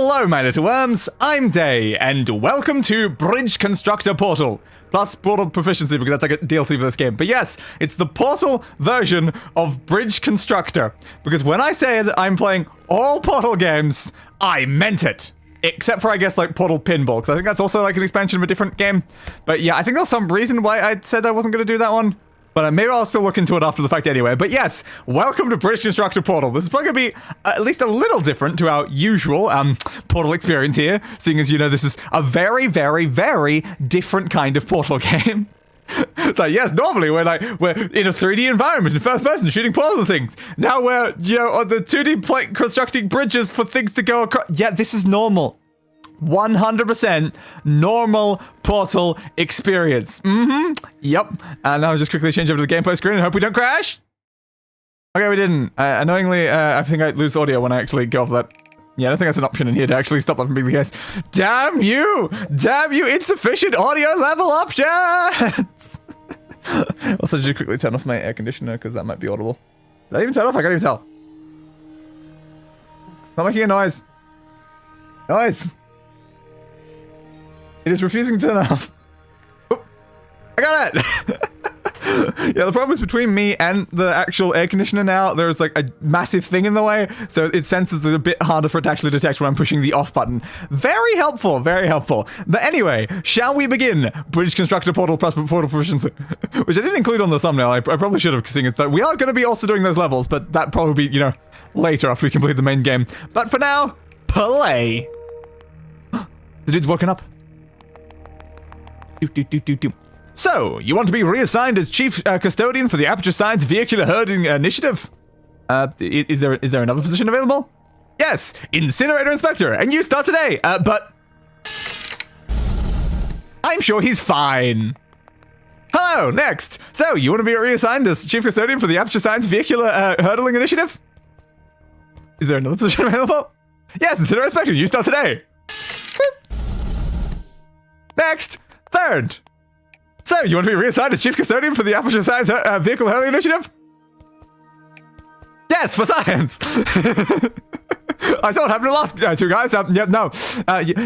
Hello, my little worms, I'm Day, and welcome to Bridge Constructor Portal. Plus Portal Proficiency, because that's like a DLC for this game. But yes, it's the Portal version of Bridge Constructor. Because when I said I'm playing all Portal games, I meant it. Except for, I guess, like Portal Pinball, because I think that's also like an expansion of a different game. But yeah, I think there's some reason why I said I wasn't going to do that one. But maybe I'll still look into it after the fact anyway. But yes, welcome to Bridge Constructor Portal. This is probably going to be at least a little different to our usual Portal experience here, seeing as, you know, this is a very, very, very different kind of Portal game. So yes, normally we're in a 3D environment in first person shooting Portal things. Now we're, you know, on the 2D plate constructing bridges for things to go across. Yeah, this is normal. 100% normal Portal experience. Yep. And now I'll just quickly change over to the gameplay screen and hope we don't crash. Okay, we didn't. Annoyingly, I think I lose audio when I actually go off that. Yeah, I don't think that's an option in here to actually stop that from being the case. Damn you! Damn you! Insufficient audio level options! Also, just quickly turn off my air conditioner because that might be audible. Did that even turn off? I can't even tell. Not making a noise. Noise! It is refusing to turn off. Oh, I got it! Yeah, the problem is between me and the actual air conditioner now, there's like a massive thing in the way, so it senses it a bit harder for it to actually detect when I'm pushing the off button. Very helpful, very helpful. But anyway, shall we begin? Bridge Constructor Portal plus Portal Proficiency. Which I didn't include on the thumbnail, I probably should have, seeing as that we are going to be also doing those levels, but that probably be, you know, later after we complete the main game. But for now, play! The dude's woken up. So, you want to be reassigned as Chief Custodian for the Aperture Science Vehicular Herding Initiative? Is there another position available? Yes, Incinerator Inspector, and you start today, but I'm sure he's fine. Hello, next. So, you want to be reassigned as Chief Custodian for the Aperture Science Vehicular Hurdling Initiative? Is there another position available? Yes, Incinerator Inspector, you start today. Next, third. So, you want to be reassigned as Chief Custodian for the Aperture Science Vehicle Hurling Initiative? Yes, for science! I saw what happened to the last two guys. Yeah, no.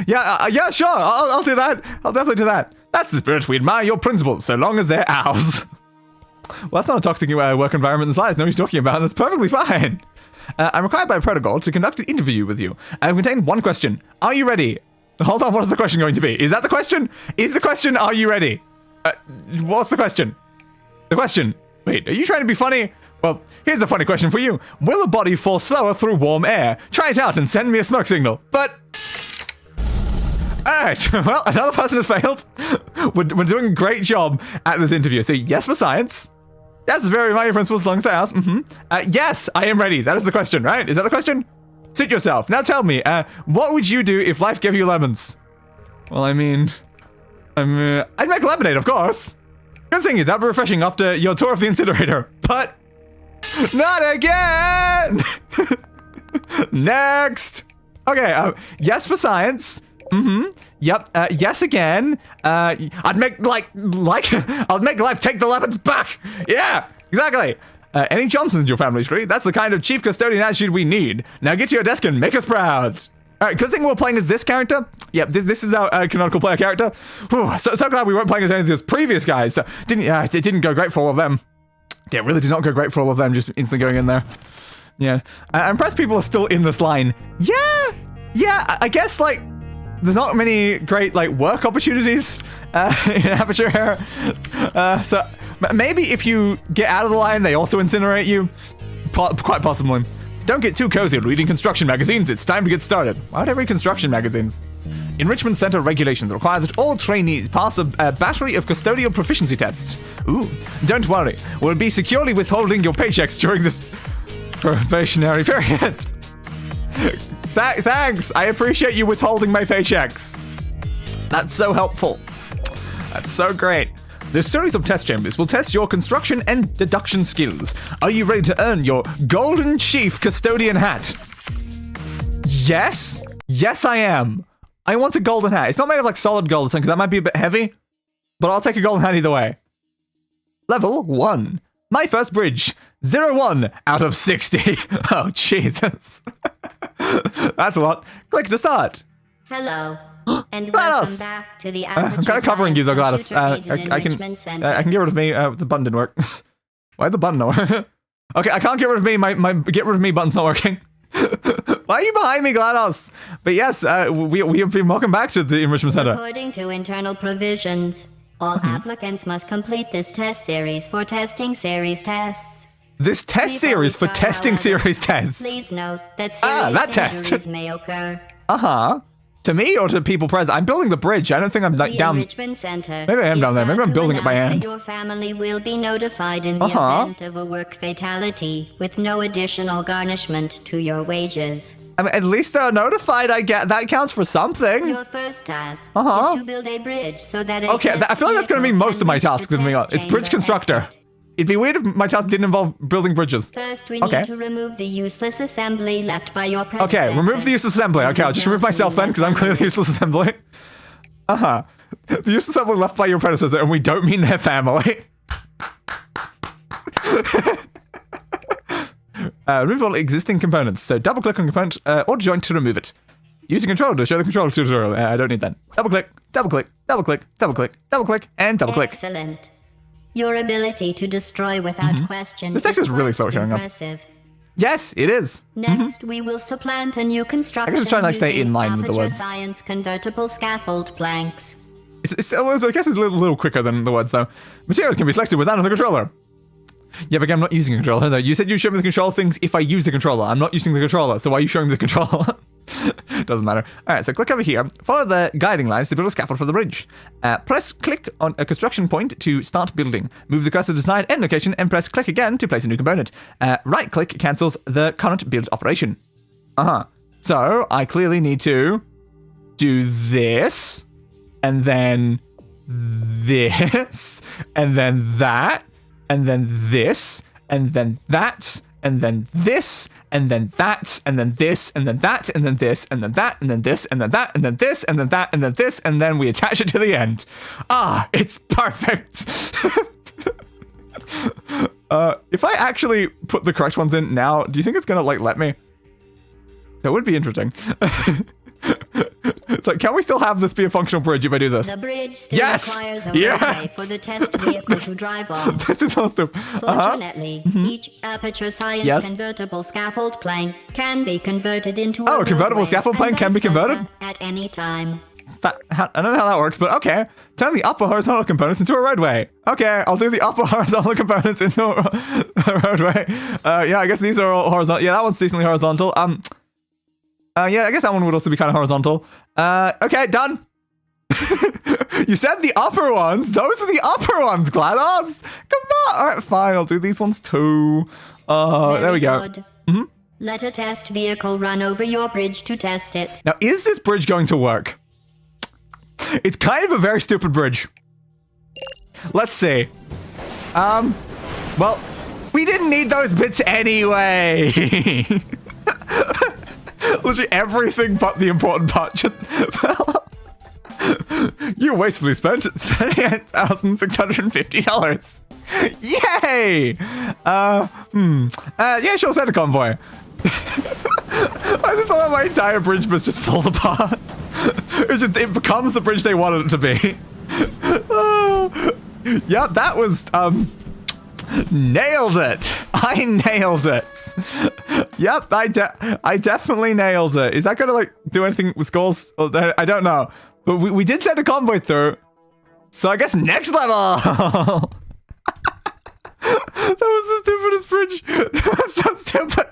Yeah, sure, I'll do that. I'll definitely do that. That's the spirit. We admire your principles, so long as they're ours. Well, that's not a toxic work environment in this life. Nobody's talking about it. That's perfectly fine. I'm required by protocol to conduct an interview with you. I contain one question. Are you ready? Hold on, what is the question going to be? Is that the question? Is the question, are you ready? What's the question? The question. Wait, are you trying to be funny? Well, here's a funny question for you. Will a body fall slower through warm air? Try it out and send me a smoke signal. But... Alright, well, another person has failed. We're doing a great job at this interview. So, yes for science. Yes, very my principles as long as they ask. Yes, I am ready. That is the question, right? Is that the question? Sit yourself. Now tell me, what would you do if life gave you lemons? Well, I mean... I'd make lemonade, of course. Good thing, that'd be refreshing after your tour of the incinerator. But... not again! Next! Okay, yes for science. Yep, yes again. I'd make, I'll make life take the lemons back! Yeah, exactly! Any Johnsons in your family tree? That's the kind of Chief Custodian attitude we need. Now get to your desk and make us proud. Alright, good thing we're playing as this character. Yep, this is our canonical player character. Whew, so glad we weren't playing as any of those previous guys. So it didn't go great for all of them. Yeah, it really did not go great for all of them, just instantly going in there. Yeah. I'm impressed people are still in this line. Yeah, I guess, like, there's not many great, like, work opportunities in Aperture here. So maybe if you get out of the line, they also incinerate you. Quite possibly. Don't get too cozy reading construction magazines. It's time to get started. Why would I read construction magazines? Enrichment Center regulations require that all trainees pass a battery of custodial proficiency tests. Ooh, don't worry. We'll be securely withholding your paychecks during this probationary period. Thanks. I appreciate you withholding my paychecks. That's so helpful. That's so great. This series of test chambers will test your construction and deduction skills. Are you ready to earn your Golden Chief Custodian hat? Yes. Yes, I am. I want a golden hat. It's not made of like solid gold or something, because that might be a bit heavy. But I'll take a golden hat either way. Level 1. My first bridge. 0.01 out of 60. Oh, Jesus. That's a lot. Click to start. Hello. And welcome back to the Aperture. I'm kind of covering you though, Gladys. I can get rid of me. The button didn't work. Why the button not work? Okay, I can't get rid of me. My get rid of me button's not working. Why are you behind me, GLaDOS? But yes, we have been welcome back to the Enrichment Center. According to internal provisions, all applicants must complete this test series for testing series tests. This test series for testing series tests. Please note that serious injuries may occur. To me or to people present? I'm building the bridge. I don't think I'm like down. Enrichment Center. Maybe I am down there. Maybe I'm building it by hand. Your family will be notified in the event of a work fatality, with no additional garnishment to your wages. I mean, at least they're notified. I get that counts for something. Your first task is to build a bridge so that I feel like that's going to be most of my tasks. It's bridge constructor. It'd be weird if my task didn't involve building bridges. First, we need to remove the useless assembly left by your predecessor. Okay, remove the useless assembly. Okay, I'll just remove myself then, because I'm clearly useless assembly. The useless assembly left by your predecessor, and we don't mean their family. Remove all existing components. So double-click on component or joint to remove it. Use a controller to show the controller tutorial. I don't need that. Double-click, double-click, double-click, double-click, double-click, and double-click. Excellent. Your ability to destroy without question. This text is really slow showing up. Yes, it is. Next, we will supplant a new construction. I can just try and stay in line with the words. Science convertible scaffold planks. I guess it's a little quicker than the words, though. Materials can be selected without the controller. Yeah, but again, I'm not using a controller, though. You said you show me the control things if I use the controller. I'm not using the controller, so why are you showing me the controller? Doesn't matter. Alright, so click over here. Follow the guiding lines to build a scaffold for the bridge. Click on a construction point to start building. Move the cursor to desired end location and press click again to place a new component. Right-click cancels the current build operation. So, I clearly need to do this, and then this, and then that, and then this, and then that, and then this, and then that, and then this, and then that, and then this, and then that, and then this, and then that, and then this, and then that, and then this, and then we attach it to the end. It's perfect. If I actually put the correct ones in now, do you think it's gonna let me? That would be interesting. It's like, can we still have this be a functional bridge if I do this? The bridge still requires a roadway for the test vehicle to drive on. This is awesome. Fortunately, each Aperture Science convertible scaffold plank can be converted into a convertible scaffold plank can be converted? At any time. I don't know how that works, but okay. Turn the upper horizontal components into a roadway. Okay, I'll do the upper horizontal components into a roadway. Yeah, I guess these are all horizontal. Yeah, that one's decently horizontal. Yeah, I guess that one would also be kind of horizontal. Okay, done. You said the upper ones. Those are the upper ones, GLaDOS. Come on. All right, fine. I'll do these ones too. There we go. Let a test vehicle run over your bridge to test it. Now, is this bridge going to work? It's kind of a very stupid bridge. Let's see. Well, we didn't need those bits anyway. Literally everything but the important part just fell. You wastefully spent $38,650. Yay! Yeah, sure, send a convoy. I just thought my entire bridge was just falls apart. It becomes the bridge they wanted it to be. Yeah, that was, nailed it. I nailed it. Yep, I definitely nailed it. Is that gonna do anything with skulls? I don't know. But we did send a convoy through. So I guess next level. That was the stupidest bridge. That was so stupid.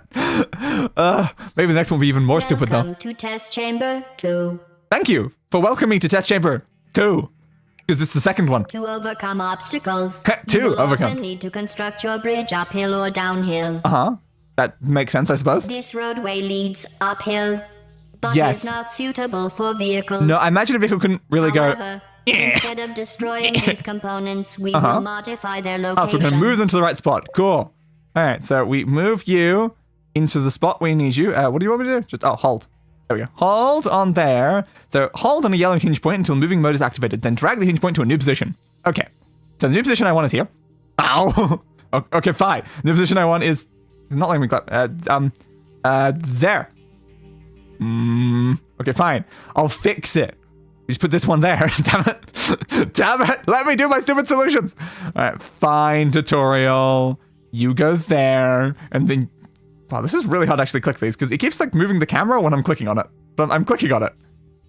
Maybe the next one will be even more stupid though. Welcome to Test Chamber 2. Thank you for welcoming me to Test Chamber 2. Because it's the second one. To overcome obstacles, you will often need to construct your bridge uphill or downhill. That makes sense, I suppose. This roadway leads uphill, but is not suitable for vehicles. No, I imagine a vehicle couldn't really go. Instead of destroying these components, we will modify their location. So we're going to move them to the right spot. Cool. All right, so we move you into the spot we need you. What do you want me to do? Just hold. There we go. Hold on there. So hold on a yellow hinge point until moving mode is activated. Then drag the hinge point to a new position. Okay. So the new position I want is here. Ow. Okay, fine. The position I want is... It's not letting me clap. There. Okay, fine. I'll fix it. Just put this one there. Damn it. Damn it. Let me do my stupid solutions. All right, fine, tutorial. You go there. And then... Wow, this is really hard to actually click these because it keeps like moving the camera when I'm clicking on it. But I'm clicking on it.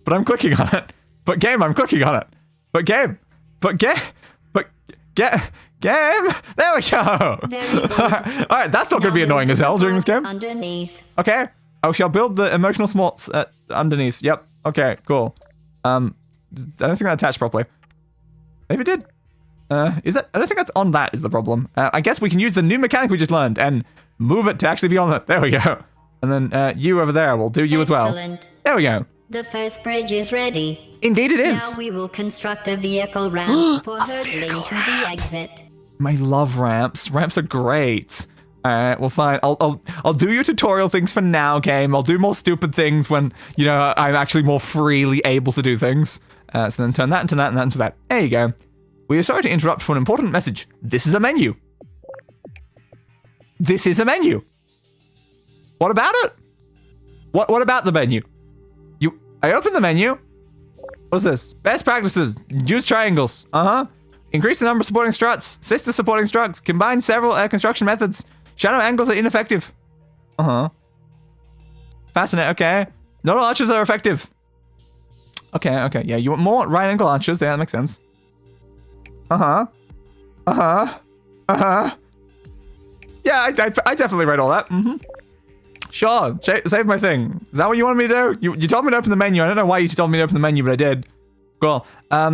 But I'm clicking on it. But game, I'm clicking on it. But game. But game. But game. There we go. All right, that's not going to be annoying as hell during this game. Underneath. Okay. Oh, shall build the emotional smarts underneath. Yep. Okay, cool. I don't think that attached properly. Maybe it did. Is that? I don't think that's on that is the problem. I guess we can use the new mechanic we just learned and move it to actually be on it. There we go. And then you over there will do you as well. Excellent. There we go. The first bridge is ready. Indeed it is. Now we will construct a vehicle ramp for hurdling to the exit. I love ramps. Ramps are great. Alright, well fine. I'll do your tutorial things for now, game. I'll do more stupid things when, you know, I'm actually more freely able to do things. So then turn that into that and that into that. There you go. We are sorry to interrupt for an important message. This is a menu. This is a menu. What about it? What about the menu? I open the menu. What's this? Best practices. Use triangles. Increase the number of supporting struts. Sister supporting struts. Combine several construction methods. Shadow angles are ineffective. Fascinating. Okay. Not all archers are effective. Okay. Yeah, you want more right angle archers. Yeah, that makes sense. Yeah, I definitely read all that. Sure. Save my thing. Is that what you wanted me to do? You told me to open the menu. I don't know why you told me to open the menu, but I did. Cool.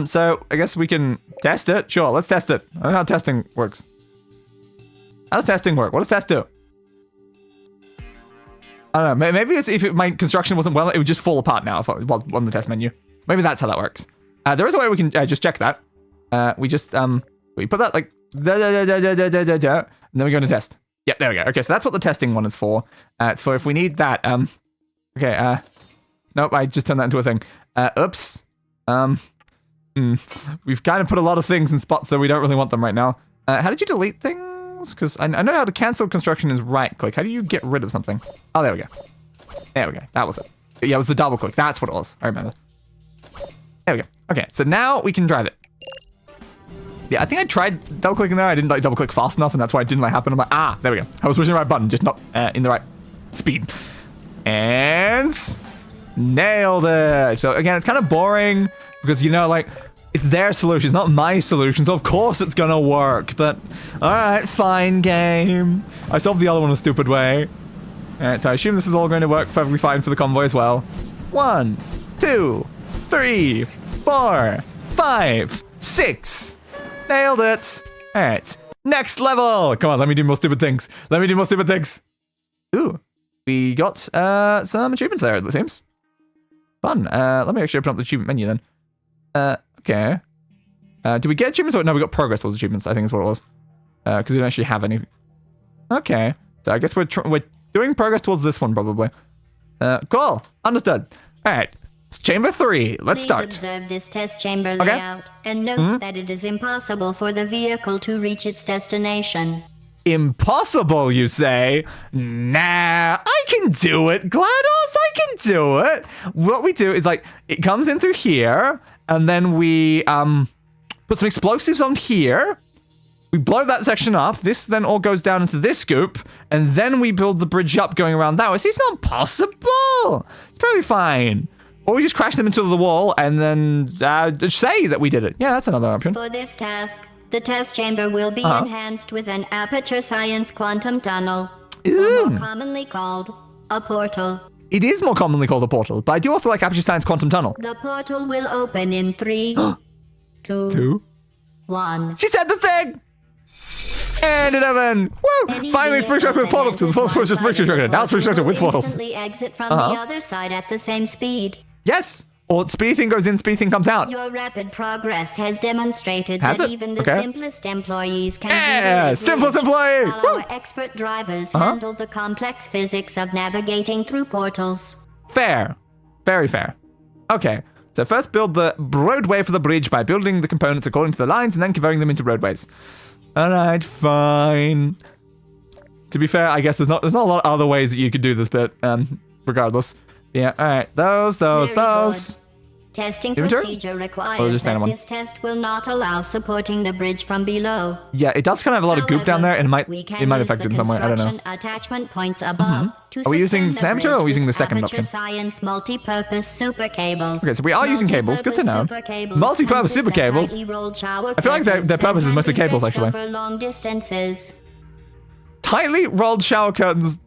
So I guess we can test it. Sure, let's test it. I don't know how testing works. How does testing work? What does test do? I don't know. Maybe it's if my construction wasn't well, it would just fall apart now if I was on the test menu. Maybe that's how that works. There is a way we can just check that. We just we put that like and then we go into test. Yep, there we go. Okay, so that's what the testing one is for. It's for if we need that. Okay. Nope, I just turned that into a thing. Oops. We've kind of put a lot of things in spots that we don't really want them right now. How did you delete things? Because I know how to cancel construction is right click. How do you get rid of something? Oh, there we go. There we go. That was it. Yeah, it was the double click. That's what it was. I remember. There we go. Okay, so now we can drive it. Yeah, I think I tried double clicking there. I didn't like double click fast enough, and that's why it didn't like happen. I'm like, there we go. I was pushing the right button, just not in the right speed. And nailed it. So again, it's kind of boring because, you know, like, it's their solution. It's not my solution, so of course it's gonna work. But all right, fine, game. I solved the other one a stupid way. All right, so I assume this is all going to work perfectly fine for the convoy as well. 1, 2, 3, 4, 5, 6. Nailed it. All right, next level. Come on, let me do more stupid things. Ooh, we got some achievements there, it seems. Fun. Let me actually open up the achievement menu then. Okay. Did we get achievements? No, we got progress towards achievements, I think is what it was. Because we don't actually have any. Okay. So I guess we're doing progress towards this one, probably. Cool. Understood. All right. It's chamber 3. Let's start. Please observe this test chamber layout and note that it is impossible for the vehicle to reach its destination. Impossible, you say? Nah, I can do it, GLaDOS, I can do it. What we do is, like, it comes in through here, and then we put some explosives on here. We blow that section up. This then all goes down into this scoop, and then we build the bridge up going around that way. See, it's not possible. It's perfectly fine. Or we just crash them into the wall and then say that we did it. Yeah, that's another option. For this task, the test chamber will be enhanced with an Aperture Science Quantum Tunnel, or more commonly called a portal. It is more commonly called a portal, but I do also like Aperture Science Quantum Tunnel. The portal will open in 3, 2, 1. She said the thing! And it opened! Woo! Finally, it's bridge with portals, because the first was just bridge constructor. Now it's bridge constructor with portals. Instantly exit from the other side at the same speed. Yes! Or speedy thing goes in, speedy thing comes out. Your rapid progress has demonstrated that even the simplest employees can do simplest employee! While our expert drivers handle the complex physics of navigating through portals. Fair. Very fair. Okay, so first build the roadway for the bridge by building the components according to the lines and then converting them into roadways. Alright, fine. To be fair, I guess there's not a lot of other ways that you could do this bit, regardless. Yeah, alright. Those. Very good. Testing Inventory? procedure requires that this test will not allow supporting the bridge from below. Yeah, it does kind of have a lot of goop down there, and we it might affect it in some way. I don't know. Attachment points above to Are we using sustain Aperture or are we using the second Aperture option? Science multi-purpose super cables. Okay, so we are using cables. Good to know. Multi-purpose super cables. I feel like their purpose is mostly cables, actually. Over long distances. Tightly rolled shower curtains.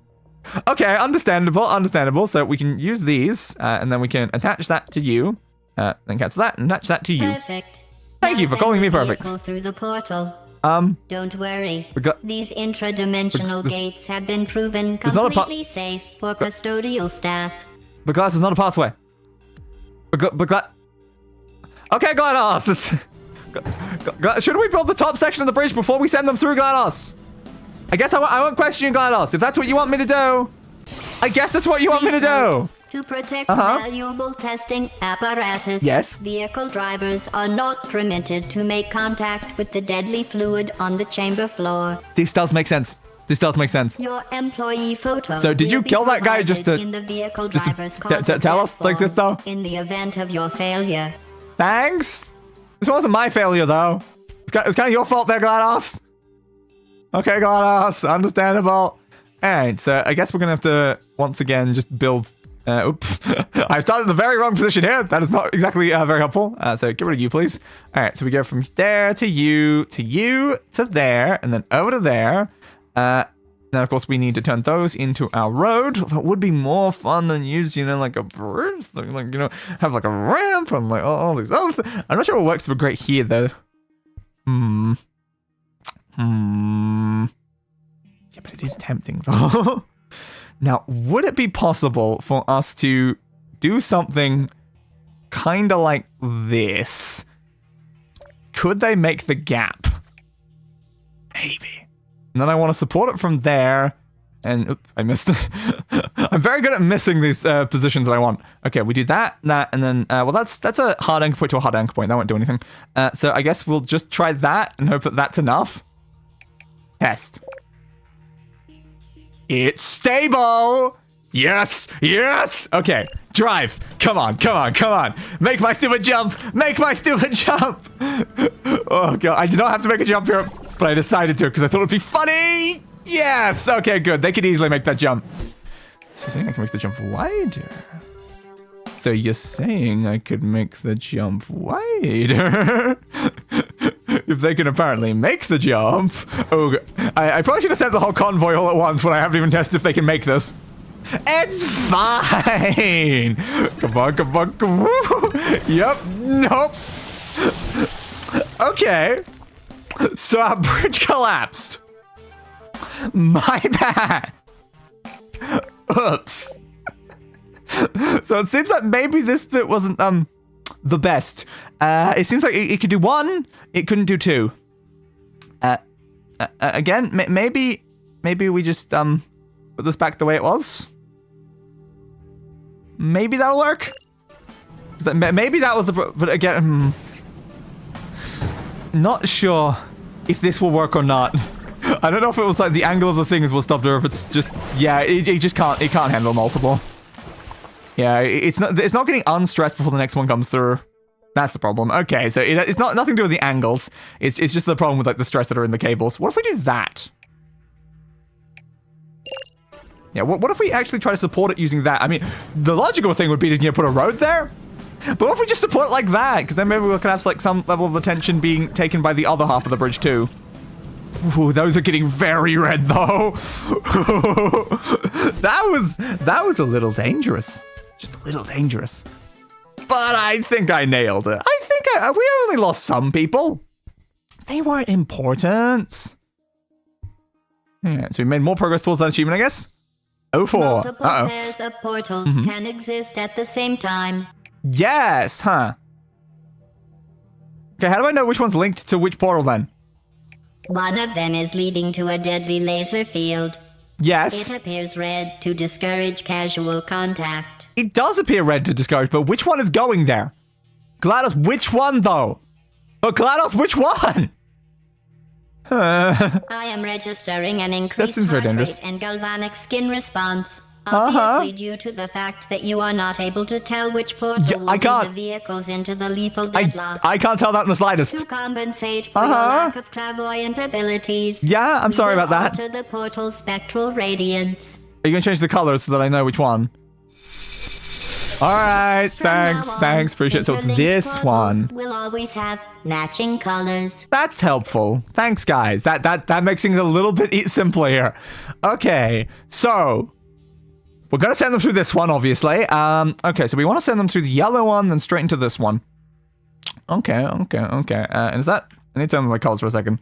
Okay, understandable. So we can use these, and then we can attach that to you. Then cancel that and attach that to you. Perfect. Thank you for calling me perfect. Through the portal. Don't worry. These intradimensional gates have been proven completely safe for custodial staff. But glass is not a pathway. Okay, GLaDOS. Shouldn't we build the top section of the bridge before we send them through, GLaDOS? I guess I won't question you, GLaDOS. If that's what you want me to do, I guess that's what you want me to do. To protect valuable testing apparatus, vehicle drivers are not permitted to make contact with the deadly fluid on the chamber floor. This does make sense. Your employee photo. So did you kill that guy just to in the vehicle driver's tell us like this though? In the event of your failure. Thanks. This wasn't my failure though. It's kind of your fault there, GLaDOS. Okay, GLaDOS. Understandable. Alright, so I guess we're gonna have to once again just build. Oops. I started in the very wrong position here. That is not exactly very helpful. So get rid of you, please. All right, so we go from there to you, to there, and then over to there. Now, of course, we need to turn those into our road. That would be more fun than use, like a bridge, like, have like a ramp and like all these other things. I'm not sure what works super great here, though. Yeah, but it is tempting, though. Now, would it be possible for us to do something kind of like this? Could they make the gap? Maybe. And then I want to support it from there. And, oops, I missed it. I'm very good at missing these positions that I want. Okay, we do that, and then, well, that's a hard anchor point to a hard anchor point. That won't do anything. So I guess we'll just try that and hope that that's enough. Test. It's stable! Yes! Okay, drive. Come on. Make my stupid jump! Oh, God, I did not have to make a jump here, but I decided to because I thought it'd be funny! Yes! Okay, good. They could easily make that jump. So you're saying I can make the jump wider? So you're saying I could make the jump wider? If they can apparently make the jump. Oh, I probably should have sent the whole convoy all at once when I haven't even tested if they can make this. It's fine. Come on. Yep. Nope. Okay. So our bridge collapsed. My bad. Oops. So it seems like maybe this bit wasn't the best. It seems like it could do one, it couldn't do two. Again, maybe we just put this back the way it was. Maybe that'll work. Maybe that was the but again, not sure if this will work or not. I don't know if it was like the angle of the thing is what stopped, or if it's just it just can't handle multiple. Yeah, it's not getting unstressed before the next one comes through. That's the problem. Okay, so it's nothing to do with the angles. It's just the problem with like the stress that are in the cables. What if we do that? Yeah, what if we actually try to support it using that? I mean, the logical thing would be to put a road there. But what if we just support it like that? Because then maybe we can have like some level of the tension being taken by the other half of the bridge too. Ooh, those are getting very red though. that was a little dangerous. Just a little dangerous. But I think I nailed it. I think we only lost some people. They weren't important. Yeah, so we made more progress towards that achievement, I guess. 04. Multiple pairs of portals can exist at the same time. Yes, huh? Okay, how do I know which one's linked to which portal then? One of them is leading to a deadly laser field. Yes. It appears red to discourage casual contact. It does appear red to discourage, but which one is going there? GLaDOS, which one though? But GLaDOS, which one? I am registering an increased seems very heart dangerous. rate and galvanic skin response. Obviously due to the fact that you are not able to tell which portal will lead the vehicles into the lethal deadlock. I can't tell that in the slightest. To compensate for your lack of clairvoyant abilities. Yeah, I'm sorry about that. Alter the portal's spectral radiance. Are you going to change the colors so that I know which one? Alright, thanks, appreciate it. So it's this one. Will always have matching colors. That's helpful. Thanks, guys. That makes things a little bit simpler here. Okay, so we're gonna send them through this one, obviously. Okay, so we want to send them through the yellow one, then straight into this one. Okay. And is that? I need to tell them my colors for a second.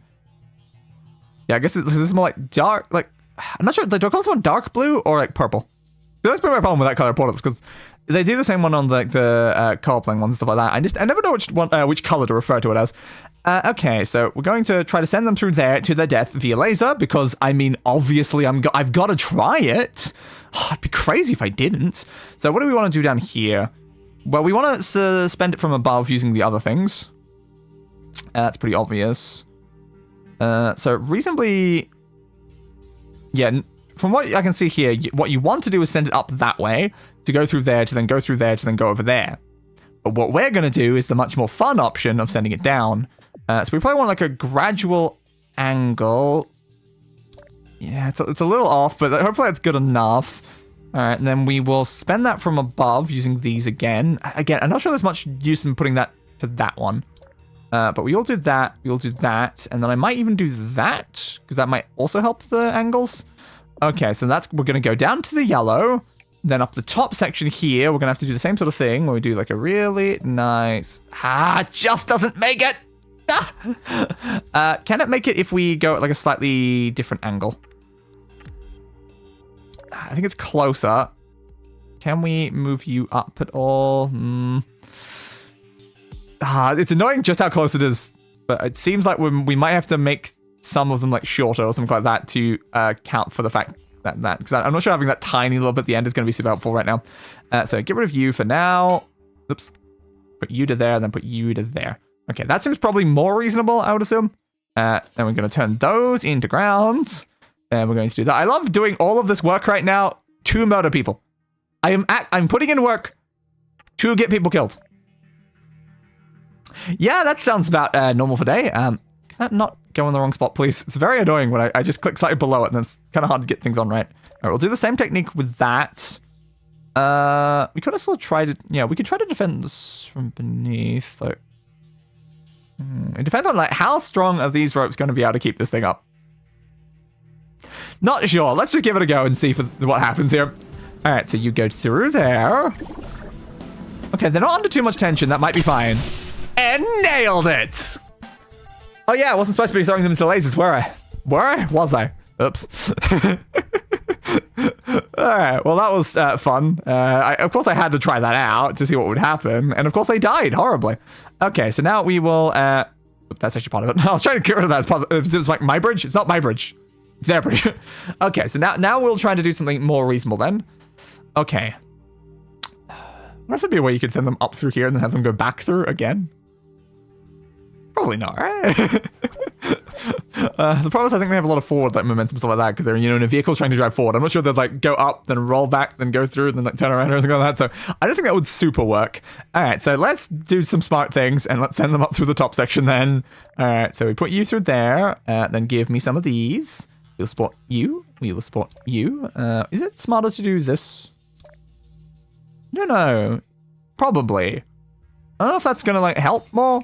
Yeah, I guess this is more like dark. Like, I'm not sure. Do I call this one dark blue or like purple? That's been my problem with that color portals because they do the same one on the color playing ones and stuff like that. I never know which color to refer to it as. Okay, so we're going to try to send them through there to their death via laser because I mean, obviously, I've got to try it. Oh, it'd be crazy if I didn't. So what do we want to do down here? Well, we want to suspend it from above using the other things. That's pretty obvious. So reasonably, yeah. From what I can see here, what you want to do is send it up that way, to go through there, to then go through there, to then go over there. But what we're going to do is the much more fun option of sending it down. So we probably want like a gradual angle. Yeah, it's a little off, but hopefully that's good enough. All right, and then we will spend that from above using these again. Again, I'm not sure there's much use in putting that to that one. But we will do that, and then I might even do that, because that might also help the angles. Okay, so we're going to go down to the yellow, then up the top section here, we're going to have to do the same sort of thing, where we do like a really nice... just doesn't make it! Can it make it if we go at like a slightly different angle? I think it's closer. Can we move you up at all? It's annoying just how close it is, but it seems like we might have to make some of them like shorter or something like that to count for the fact that because I'm not sure having that tiny little bit at the end is going to be super helpful right now. So get rid of you for now. Oops. Put you to there, and then put you to there. Okay, that seems probably more reasonable, I would assume. Then we're going to turn those into ground, and we're going to do that. I love doing all of this work right now to murder people. I'm putting in work to get people killed. Yeah, that sounds about normal for day. Can that not go in the wrong spot, please? It's very annoying when I just click slightly below it, and then it's kind of hard to get things on right. All right, we'll do the same technique with that. We could have still tried it. Yeah, we could try to defend this from beneath. Like, it depends on like how strong are these ropes going to be able to keep this thing up. Not sure. Let's just give it a go and see what happens here. All right, so you go through there. Okay, they're not under too much tension. That might be fine. And nailed it! Oh yeah, I wasn't supposed to be throwing them into lasers, were I? Was I? Oops. Alright, well that was fun. Of course I had to try that out to see what would happen, and of course they died horribly. Okay, so now we will... that's actually part of it. I was trying to get rid of that as part of it. It was like my bridge? It's not my bridge. It's their bridge. Okay, so now we'll try to do something more reasonable then. Okay. Wonder if there'd be a way you could send them up through here and then have them go back through again? Probably not, right? The problem is I think they have a lot of forward like momentum and stuff like that because they're in a vehicle trying to drive forward. I'm not sure they'd like go up, then roll back, then go through, then like turn around or anything like that. So I don't think that would super work. All right, so let's do some smart things and let's send them up through the top section then. All right, so we put you through there, then give me some of these. We'll support you. We will support you. Is it smarter to do this? No. Probably. I don't know if that's gonna like help more.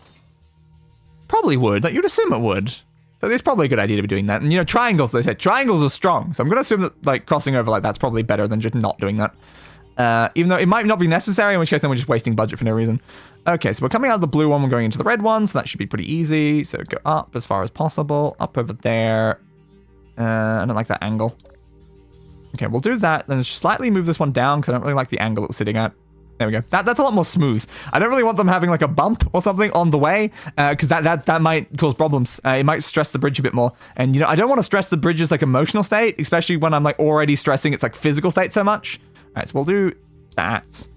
Probably would. Like, you'd assume it would. So it's probably a good idea to be doing that. And triangles, they said, triangles are strong. So I'm gonna assume that like crossing over like that's probably better than just not doing that. Even though it might not be necessary, in which case then we're just wasting budget for no reason. Okay, so we're coming out of the blue one, we're going into the red one, so that should be pretty easy. So go up as far as possible, up over there. I don't like that angle. Okay, we'll do that, then just slightly move this one down because I don't really like the angle it was sitting at. There we go. That's a lot more smooth. I don't really want them having like a bump or something on the way because that might cause problems. It might stress the bridge a bit more. And I don't want to stress the bridge's like emotional state, especially when I'm like already stressing its like physical state so much. All right, so we'll do that.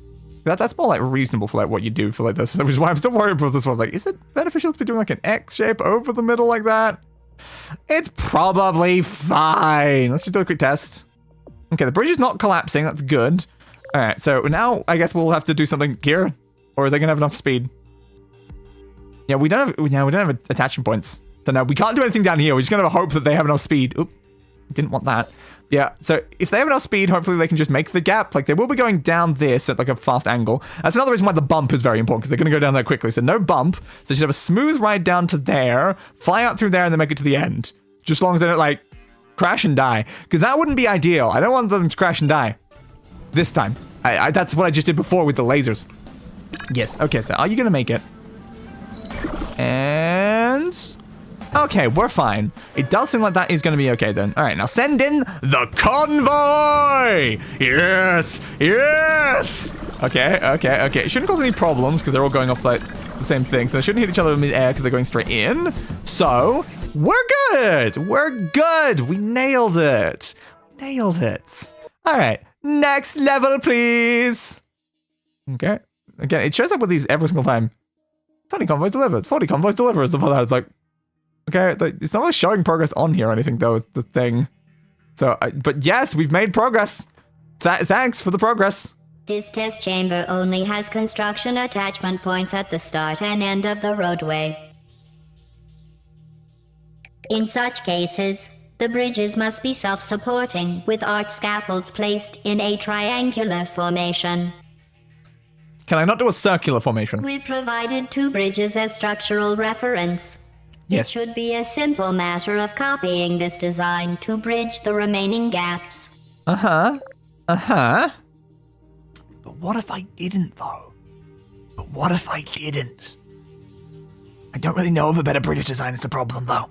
That's more like reasonable for like what you do for like this, which is why I'm still worried about this one. Like, is it beneficial to be doing like an X shape over the middle like that? It's probably fine. Let's just do a quick test. Okay, the bridge is not collapsing. That's good. All right, so now I guess we'll have to do something here. Or are they going to have enough speed? Yeah, we don't have attachment points. So no, we can't do anything down here. We're just going to hope that they have enough speed. Oop, didn't want that. Yeah, so if they have enough speed, hopefully they can just make the gap. Like, they will be going down this at, like, a fast angle. That's another reason why the bump is very important, because they're going to go down there quickly. So no bump. So you should have a smooth ride down to there, fly out through there, and then make it to the end. Just as long as they don't, like, crash and die. Because that wouldn't be ideal. I don't want them to crash and die. This time. That's what I just did before with the lasers. Yes. Okay, so are you going to make it? And... okay, we're fine. It does seem like that is going to be okay then. All right, now send in the convoy! Yes! Yes! Okay. It shouldn't cause any problems because they're all going off like the same thing. So they shouldn't hit each other in mid-air because they're going straight in. So, we're good! We're good! We nailed it. Nailed it. All right, next level, please. Okay. Again, it shows up with these every single time. 20 convoys delivered. 40 convoys delivered. Stuff like that. It's like... okay, it's not really showing progress on here or anything, though, is the thing. So, but yes, we've made progress. Thanks for the progress. This test chamber only has construction attachment points at the start and end of the roadway. In such cases, the bridges must be self-supporting, with arch scaffolds placed in a triangular formation. Can I not do a circular formation? We provided 2 bridges as structural reference. Yes. It should be a simple matter of copying this design to bridge the remaining gaps. But what if I didn't, though? I don't really know of a better bridge design is the problem, though.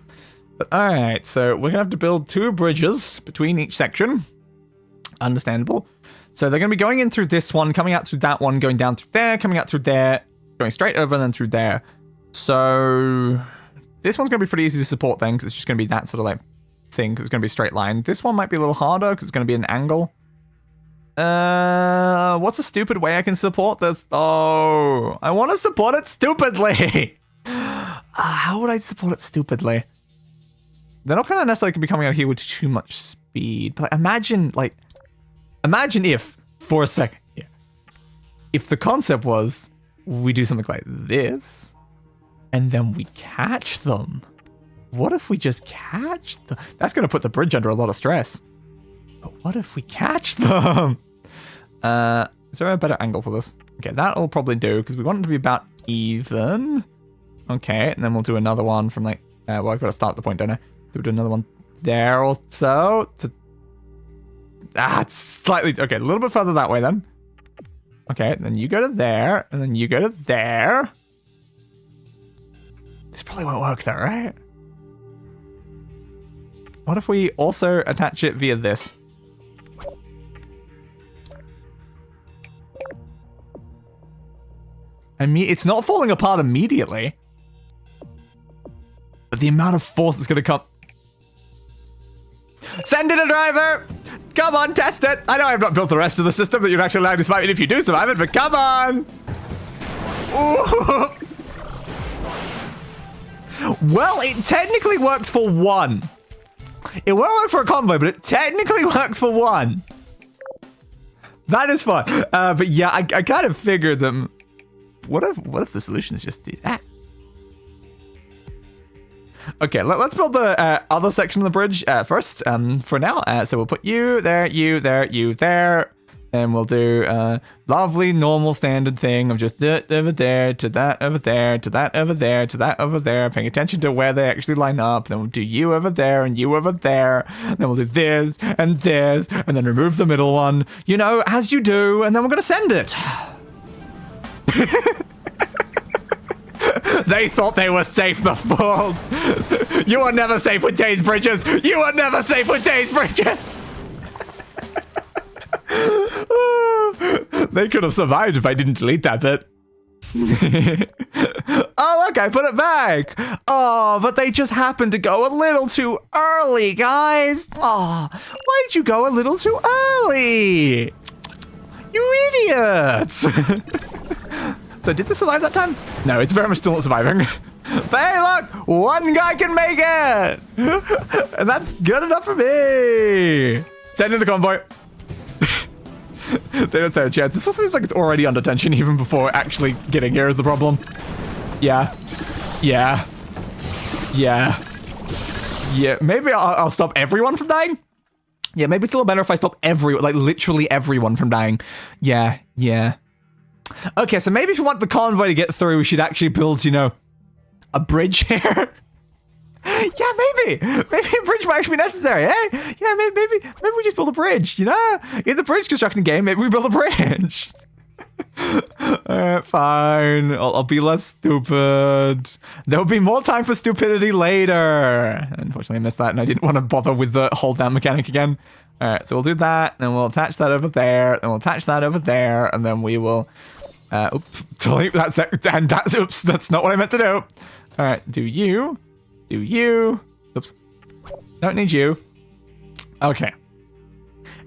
But alright, so we're gonna have to build 2 bridges between each section. Understandable. So they're gonna be going in through this one, coming out through that one, going down through there, coming out through there, going straight over and then through there. So... this one's going to be pretty easy to support then, because it's just going to be that sort of like thing, because it's going to be a straight line. This one might be a little harder, because it's going to be an angle. What's a stupid way I can support this? Oh, I want to support it stupidly. How would I support it stupidly? They're not going to necessarily be coming out here with too much speed, but imagine if, for a second, if the concept was, we do something like this, and then we catch them. What if we just catch them? That's going to put the bridge under a lot of stress. But what if we catch them? Is there a better angle for this? Okay, that'll probably do, because we want it to be about even. Okay, and then we'll do another one from like... well, I've got to start the point, don't I? So we'll do another one there also. It's slightly... okay, a little bit further that way then. Okay, then you go to there, and then you go to there. This probably won't work though, right? What if we also attach it via this? I mean, it's not falling apart immediately. But the amount of force that's going to come... send in a driver! Come on, test it! I know I've not built the rest of the system that you'd actually allow to survive it if you do survive it, but come on! Ooh. Well, it technically works for 1. It won't work for a convoy, but it technically works for 1. That is fun. But yeah, I kind of figured them. What if the solution is just do that? Okay, let's build the other section of the bridge first. For now, so we'll put you there, you there, you there. And we'll do a lovely normal standard thing of just over there to that over there to that over there to that over there, paying attention to where they actually line up. Then we'll do you over there and you over there. Then we'll do this, and then remove the middle one, you know, as you do, and then we're gonna send it. They thought they were safe, the fools. You are never safe with Days Bridges. You are never safe with Days Bridges. They could have survived if I didn't delete that bit. Oh, look, I put it back. Oh, but they just happened to go a little too early, guys. Oh, why did you go a little too early? You idiots. So did this survive that time? No, it's very much still not surviving. But hey, look, one guy can make it. And that's good enough for me. Send in the convoy. They don't stand a chance. This seems like it's already under tension even before actually getting here is the problem. Yeah. Yeah. Yeah. Yeah. Maybe I'll stop everyone from dying. Yeah, maybe it's a little better if I stop like literally everyone from dying. Yeah. Yeah. Okay, so maybe if we want the convoy to get through, we should actually build, you know, a bridge here. Yeah, maybe a bridge might actually be necessary, eh? Yeah, maybe we just build a bridge, you know? In the bridge construction game, maybe we build a bridge. Alright, fine. I'll be less stupid. There'll be more time for stupidity later. Unfortunately, I missed that, and I didn't want to bother with the hold down mechanic again. Alright, so we'll do that, then we'll attach that over there, and we'll attach that over there, and then we will... oops, totally, that's not what I meant to do. Alright, do you... Oops. Don't need you. Okay.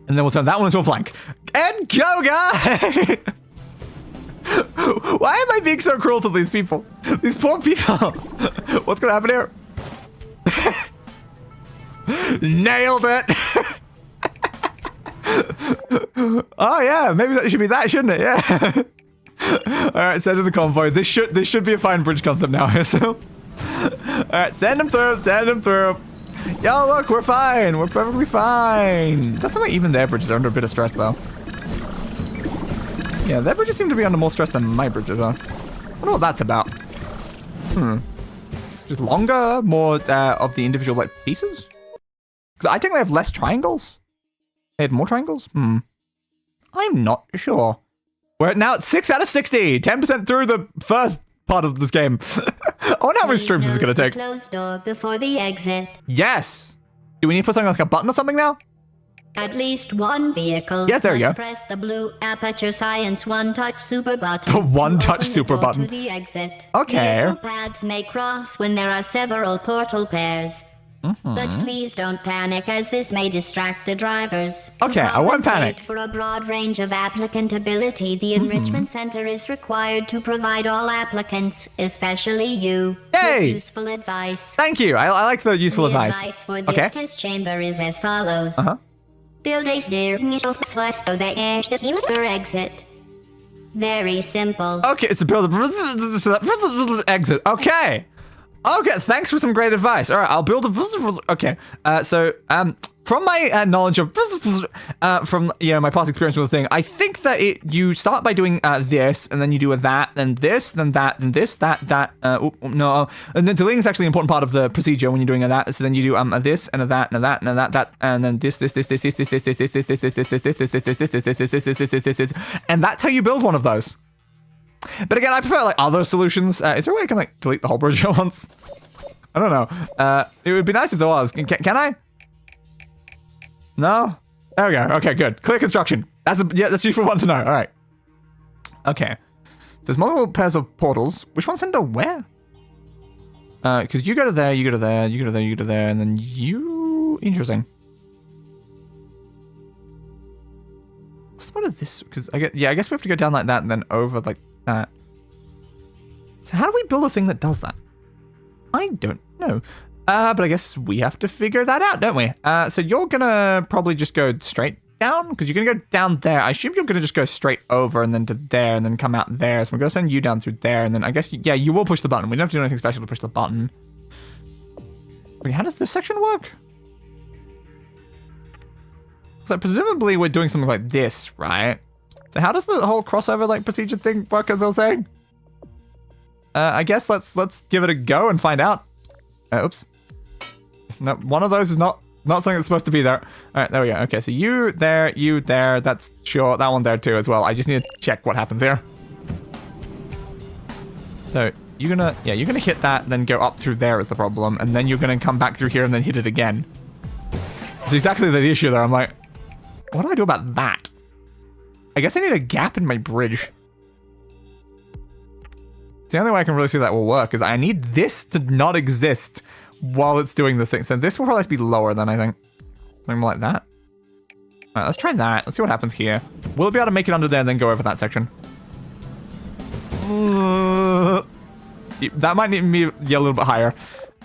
And then we'll turn that one into a flank. And go, guys! Why am I being so cruel to these people? These poor people. What's gonna happen here? Nailed it! Oh yeah, maybe that should be that, shouldn't it? Yeah. Alright, send in the convoy. This should be a fine bridge concept now, so. Alright, send them through. Yo, look, we're fine. We're perfectly fine. Doesn't seem like even their bridges are under a bit of stress, though. Yeah, their bridges seem to be under more stress than my bridges are. I wonder what that's about. Just longer? More of the individual, like, pieces? Because I think they have less triangles. They had more triangles? I'm not sure. We're now at 6 out of 60. 10% through the first part of this game. I wonder how many streams this is going to take. Closed door before the exit. Yes. Do we need to put something like a button or something now? At least one vehicle. Yeah, there you go. Press the blue Aperture Science one-touch super button. The one-touch super button. To the exit. Okay. Vehicle paths may cross when there are several portal pairs. But please don't panic, as this may distract the drivers. Okay, I won't panic. For a broad range of applicantability, the Enrichment Center is required to provide all applicants, especially you, with useful advice. Thank you. I like the useful advice. The advice for this test chamber is as follows. Build a exit. Very simple. Okay, so build a exit. Okay. Okay, thanks for some great advice. All right, I'll build a... Okay, from my knowledge of... from, you know, my past experience with the thing, I think that you start by doing this, and then you do a that, then this, then that, then this, that, no. And then deleting is actually an important part of the procedure when you're doing a that. So then you do a this, and a that, and a that, and a that, and then this, and that's how you build one of those. But again, I prefer like other solutions. Is there a way I can like delete the whole bridge at once? I don't know. It would be nice if there was. Can I? No? There we go. Okay, good. Clear construction. That's useful one to know. All right. Okay. So there's multiple pairs of portals. Which one's into where? Because you go to there, you go to there, you go to there, you go to there, and then you... Interesting. What's the point of this? Because I guess we have to go down like that and then over like that. So how do we build a thing that does that? I don't know. But I guess we have to figure that out, don't we? So you're gonna probably just go straight down because you're gonna go down there. I assume you're gonna just go straight over and then to there and then come out there. So we're gonna send you down through there and then I guess, you will push the button. We don't have to do anything special to push the button. Okay, how does this section work? So presumably we're doing something like this, right? So how does the whole crossover like procedure thing work, as I was saying? I guess let's give it a go and find out. Oops. No, one of those is not something that's supposed to be there. All right, there we go. Okay, so you there, that's sure. That one there too as well. I just need to check what happens here. So you're gonna hit that, then go up through there is the problem, and then you're gonna come back through here and then hit it again. It's exactly the issue there. I'm like, what do I do about that? I guess I need a gap in my bridge. It's the only way I can really see that will work, is I need this to not exist while it's doing the thing. So this will probably have to be lower than I think. Something like that. All right, let's try that. Let's see what happens here. Will it be able to make it under there and then go over that section? That might need to be a little bit higher.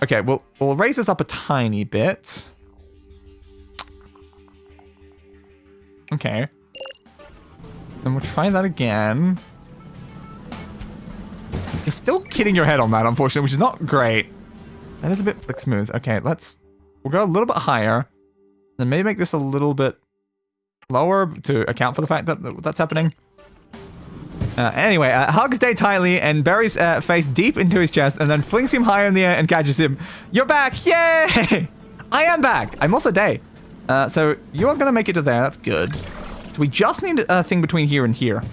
Okay, we'll raise this up a tiny bit. Okay. Then we'll try that again. You're still kidding your head on that, unfortunately, which is not great. That is a bit like smooth. Okay, we'll go a little bit higher. Then maybe make this a little bit lower to account for the fact that that's happening. Anyway, hugs Day tightly and buries face deep into his chest and then flings him higher in the air and catches him. You're back! Yay! I am back! I'm also Day. So you're gonna make it to there. That's good. So we just need a thing between here and here.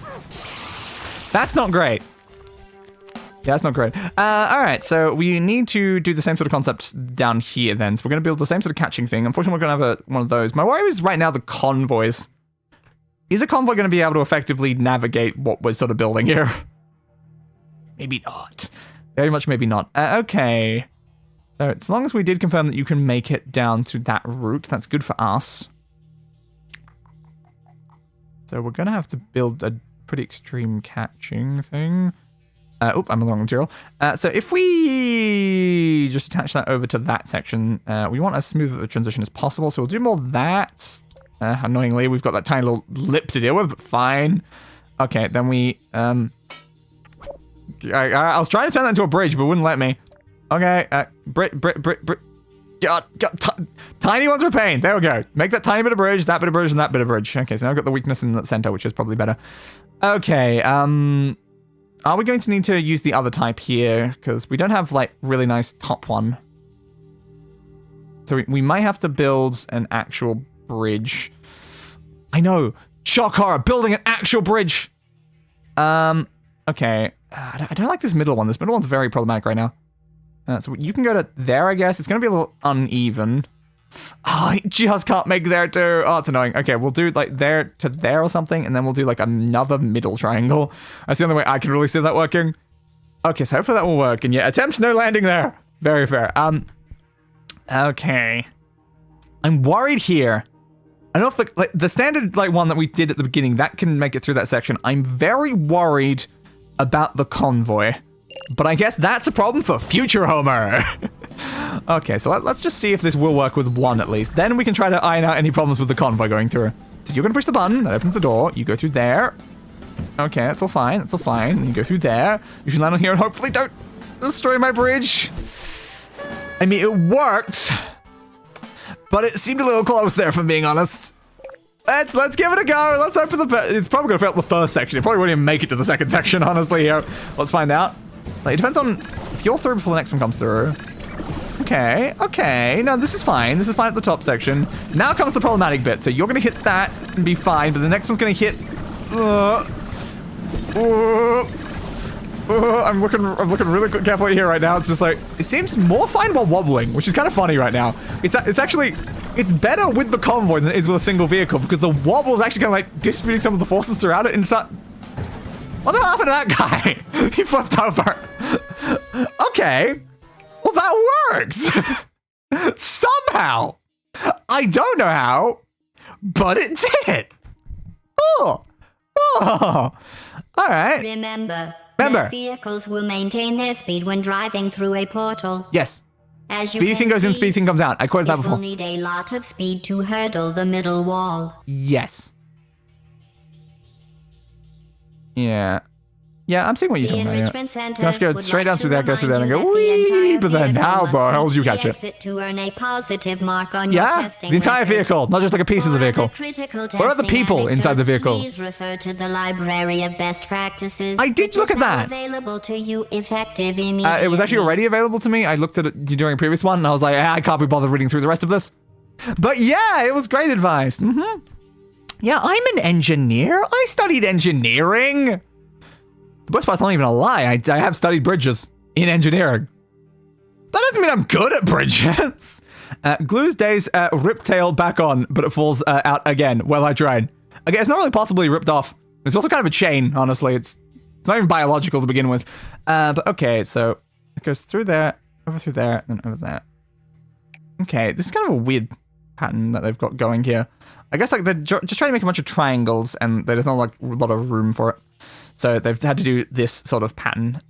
That's not great. Yeah, that's not great. Alright, so we need to do the same sort of concept down here then. So we're going to build the same sort of catching thing. Unfortunately, we're going to have one of those. My worry is right now the convoys. Is a convoy going to be able to effectively navigate what we're sort of building here? Maybe not. Very much maybe not. Okay. So as long as we did confirm that you can make it down to that route, that's good for us. So we're going to have to build a pretty extreme catching thing. I'm on the wrong material. So if we just attach that over to that section, we want as smooth a transition as possible. So we'll do more of that. Annoyingly, we've got that tiny little lip to deal with, but fine. Okay, then we... I was trying to turn that into a bridge, but it wouldn't let me. Okay, God, tiny ones are a pain. There we go. Make that tiny bit of bridge, that bit of bridge, and that bit of bridge. Okay, so now I've got the weakness in the center, which is probably better. Okay, are we going to need to use the other type here? Because we don't have, like, really nice top one. So we might have to build an actual bridge. I know! Shock horror! Building an actual bridge! Okay. I don't like this middle one. This middle one's very problematic right now. So you can go to there, I guess. It's going to be a little uneven. Oh, I just can't make there too. Oh, it's annoying. Okay, we'll do like there to there or something, and then we'll do like another middle triangle. That's the only way I can really see that working. Okay, so hopefully that will work. And yeah, attempt no landing there. Very fair. Okay. I'm worried here. I don't know if the standard like one that we did at the beginning, that can make it through that section. I'm very worried about the convoy. But I guess that's a problem for future Homer. Okay, so let's just see if this will work with one at least. Then we can try to iron out any problems with the convoy going through. So you're going to push the button. That opens the door. You go through there. Okay, that's all fine. That's all fine. And you go through there. You should land on here and hopefully don't destroy my bridge. I mean, it worked. But it seemed a little close there, if I'm being honest. Let's give it a go. Let's hope for the... It's probably going to fail the first section. It probably won't even make it to the second section, honestly, here. Let's find out. Like, it depends on if you're through before the next one comes through. Okay, okay. No, this is fine. This is fine at the top section. Now comes the problematic bit. So you're going to hit that and be fine, but the next one's going to hit... I'm looking really carefully here right now. It's just like, it seems more fine while wobbling, which is kind of funny right now. It's actually... It's better with the convoy than it is with a single vehicle, because the wobble is actually kind of like distributing some of the forces throughout it. And it's not... What the hell happened to that guy? He flipped over. Okay. Well, that worked. Somehow. I don't know how, but it did. Oh. Oh. All right. Remember. Vehicles will maintain their speed when driving through a portal. Yes. As you speedy thing goes in, speedy thing comes out. I quoted that before. It will need a lot of speed to hurdle the middle wall. Yes. Yeah. Yeah, I'm seeing what you're talking about. Enrichment Center have to go straight down through there, go through there, and go, wee, but then how the hell did you catch it? To earn a positive mark on your testing the entire vehicle, not just like a piece of the vehicle. What are the people inside the vehicle? Please refer to the library of best practices. I did look at that. Available to you effective immediately. It was actually already available to me. I looked at it during a previous one, and I was like, I can't be bothered reading through the rest of this. But yeah, it was great advice. Yeah, I'm an engineer. I studied engineering. The best part's not even a lie. I have studied bridges in engineering. That doesn't mean I'm good at bridges. Glues Day's riptail back on, but it falls out again. Well, I tried. Okay, it's not really possibly ripped off. It's also kind of a chain, honestly. It's not even biological to begin with. But okay, so it goes through there, over through there, and then over there. Okay, this is kind of a weird pattern that they've got going here. I guess like they're just trying to make a bunch of triangles, and there's not like a lot of room for it. So they've had to do this sort of pattern.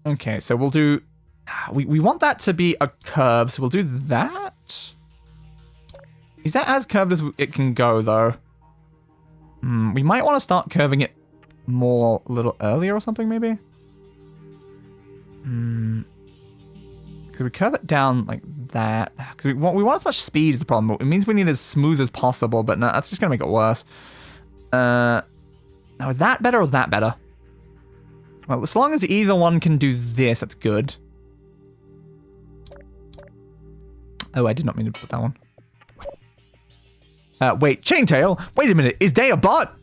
Okay, so we'll do... We want that to be a curve, so we'll do that. Is that as curved as it can go, though? We might want to start curving it more a little earlier or something, maybe? Could we curve it down like that? Because we want as much speed as the problem. It means we need as smooth as possible, but no, that's just going to make it worse. Now, is that better or is that better? Well, as long as either one can do this, that's good. Oh, I did not mean to put that one. Wait, Chaintail? Wait a minute, is Day a bot?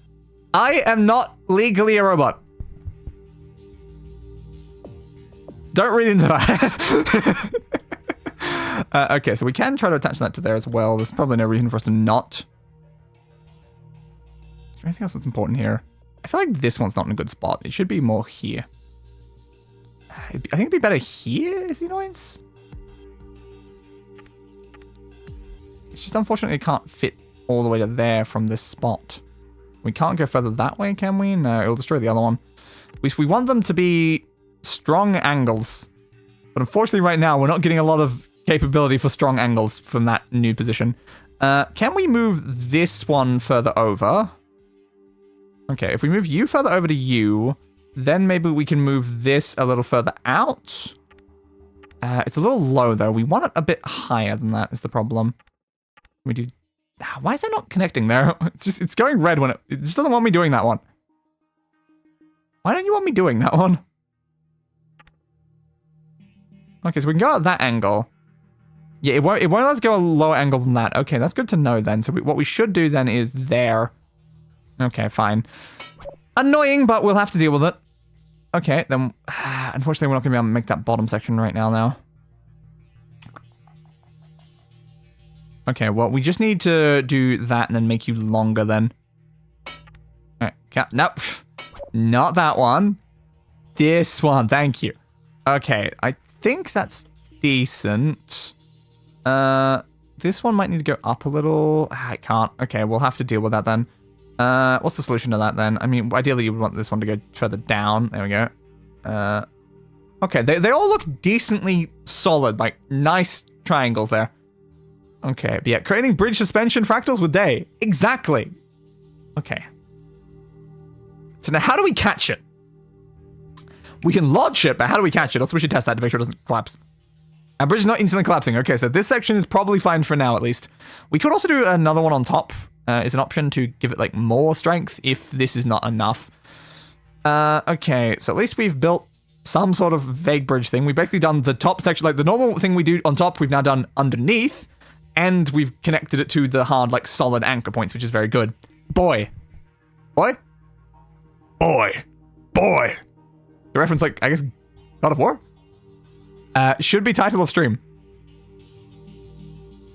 I am not legally a robot. Don't read into that. Okay, so we can try to attach that to there as well. There's probably no reason for us to not. Is there anything else that's important here? I feel like this one's not in a good spot. It should be more here. I think it'd be better here, is the annoyance? It's just unfortunately it can't fit all the way to there from this spot. We can't go further that way, can we? No, it'll destroy the other one. We want them to be strong angles. But unfortunately right now, we're not getting a lot of capability for strong angles from that new position. Can we move this one further over? Okay, if we move you further over to you, then maybe we can move this a little further out. It's a little low, though. We want it a bit higher than that is the problem. We do... Why is that not connecting there? It's going red when it just doesn't want me doing that one. Why don't you want me doing that one? Okay, so we can go at that angle. Yeah, it won't let us go a lower angle than that. Okay, that's good to know then. So what we should do then is there. Okay, fine. Annoying, but we'll have to deal with it. Okay, then unfortunately we're not going to be able to make that bottom section right now. Okay, well, we just need to do that and then make you longer then. Alright, nope. Not that one. This one, thank you. Okay, I think that's decent. This one might need to go up a little. I can't. Okay, we'll have to deal with that then. What's the solution to that then? I mean, ideally you would want this one to go further down. There we go. Okay, they all look decently solid, like nice triangles there. Okay, but yeah, creating bridge suspension fractals with Day. Exactly. Okay. So now how do we catch it? We can launch it, but how do we catch it? Also, we should test that to make sure it doesn't collapse. Our bridge is not instantly collapsing. Okay, so this section is probably fine for now, at least. We could also do another one on top. Is an option to give it, like, more strength if this is not enough. Okay, so at least we've built some sort of vague bridge thing. We've basically done the top section, like the normal thing we do on top, we've now done underneath. And we've connected it to the hard, like, solid anchor points, which is very good. Boy. Boy? Boy. Boy. The reference, like, I guess, God of War? Should be title of stream.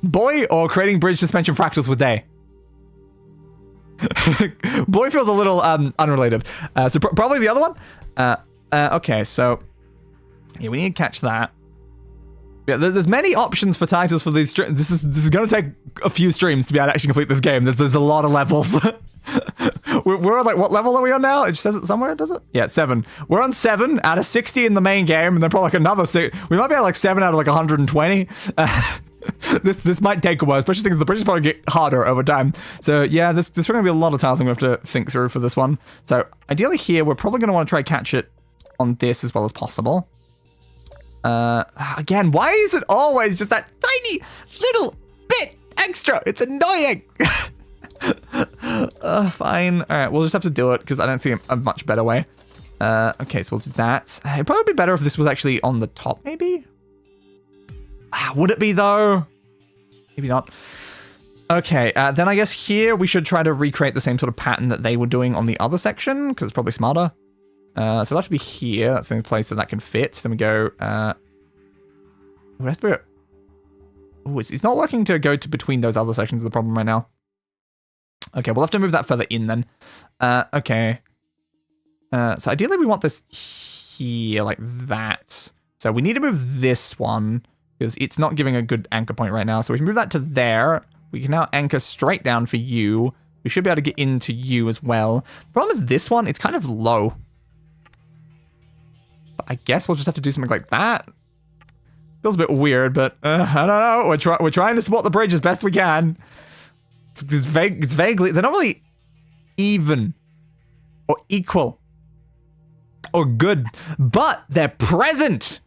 Boy or creating bridge suspension fractals with Day? Boy feels a little unrelated. So probably the other one? Okay, so... Yeah, we need to catch that. Yeah, there's many options for titles for these streams. This is going to take a few streams to be able to actually complete this game. There's a lot of levels. We're on, like, what level are we on now? It just says it somewhere, does it? Yeah, 7. We're on 7 out of 60 in the main game, and then probably like another 6. We might be at like 7 out of like 120. This might take a while, especially because the bridges probably get harder over time. So yeah, there's going to be a lot of tiles I'm going to have to think through for this one. So ideally here, we're probably going to want to try catch it on this as well as possible. Again, why is it always just that tiny little bit extra? It's annoying. Fine. All right, we'll just have to do it because I don't see a much better way. Okay, so we'll do that. It'd probably be better if this was actually on the top, maybe? Would it be, though? Maybe not. Okay, then I guess here we should try to recreate the same sort of pattern that they were doing on the other section because it's probably smarter. So it'll have to be here. That's the only place that can fit. Then we go... it has to be... Oh, it's not working to go to between those other sections of the problem right now. Okay, we'll have to move that further in then. Okay. So ideally we want this here, like that. So we need to move this one because it's not giving a good anchor point right now. So we can move that to there. We can now anchor straight down for you. We should be able to get into you as well. The problem is this one, it's kind of low. But I guess we'll just have to do something like that. Feels a bit weird, but I don't know. We're trying to support the bridge as best we can. It's vaguely... They're not really even or equal or good, but they're present.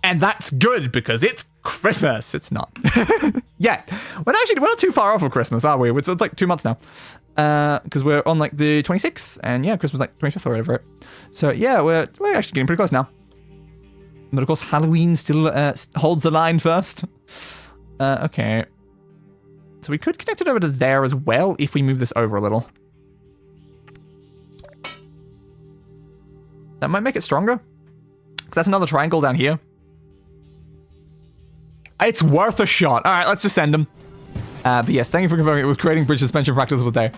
And that's good because it's Christmas. It's not. Yeah. We're not too far off of Christmas, are we? It's like 2 months now. Because we're on like the 26th, and yeah, Christmas like 25th or whatever. So yeah, we're actually getting pretty close now. But of course, Halloween still holds the line first. Okay. So we could connect it over to there as well if we move this over a little. That might make it stronger. Because that's another triangle down here. It's worth a shot. All right, let's just send them. But yes, thank you for confirming it was creating bridge suspension fractals with there.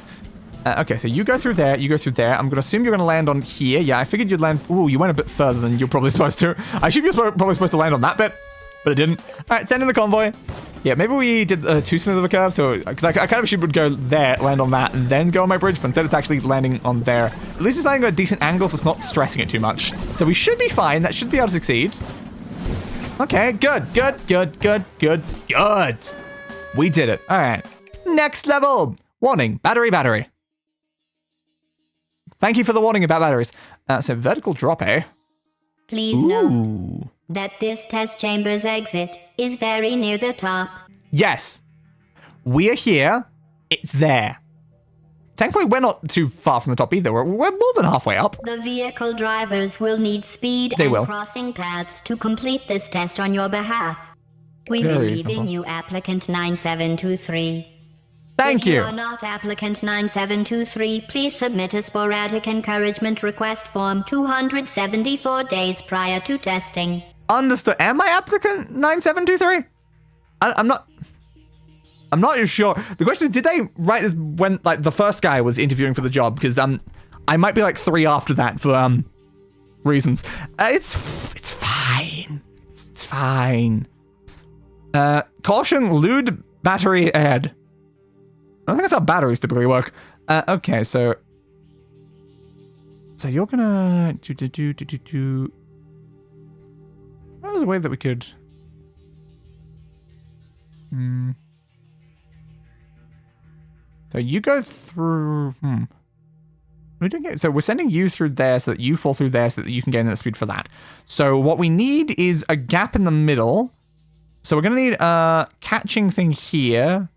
Okay, so you go through there, you go through there. I'm going to assume you're going to land on here. Yeah, I figured you'd land... Ooh, you went a bit further than you're probably supposed to. I assume you're probably supposed to land on that bit, but it didn't. All right, send in the convoy. Yeah, maybe we did too smooth of a curve, so... Because I kind of assumed it would go there, land on that, and then go on my bridge, but instead it's actually landing on there. At least it's landing at a decent angle, so it's not stressing it too much. So we should be fine. That should be able to succeed. Okay, good. We did it. All right. Next level. Warning, battery. Thank you for the warning about batteries. So vertical drop, eh? Please note that this test chamber's exit is very near the top. Yes. We are here. It's there. Thankfully, we're not too far from the top either. We're more than halfway up. The vehicle drivers will need speed and crossing paths to complete this test on your behalf. We believe in you, applicant 9723. Thank you. If you are not applicant 9723, please submit a sporadic encouragement request form 274 days prior to testing. Understood. Am I applicant 9723? I'm not sure. The question is, did they write this when like the first guy was interviewing for the job? Because I might be like 3 after that for reasons. It's fine. It's fine. Caution, lewd battery ahead. I don't think that's how batteries typically work. Okay, so you're gonna do. What was a way that we could? So you go through. We're doing it. So we're sending you through there so that you fall through there so that you can gain that speed for that. So what we need is a gap in the middle. So we're gonna need a catching thing here.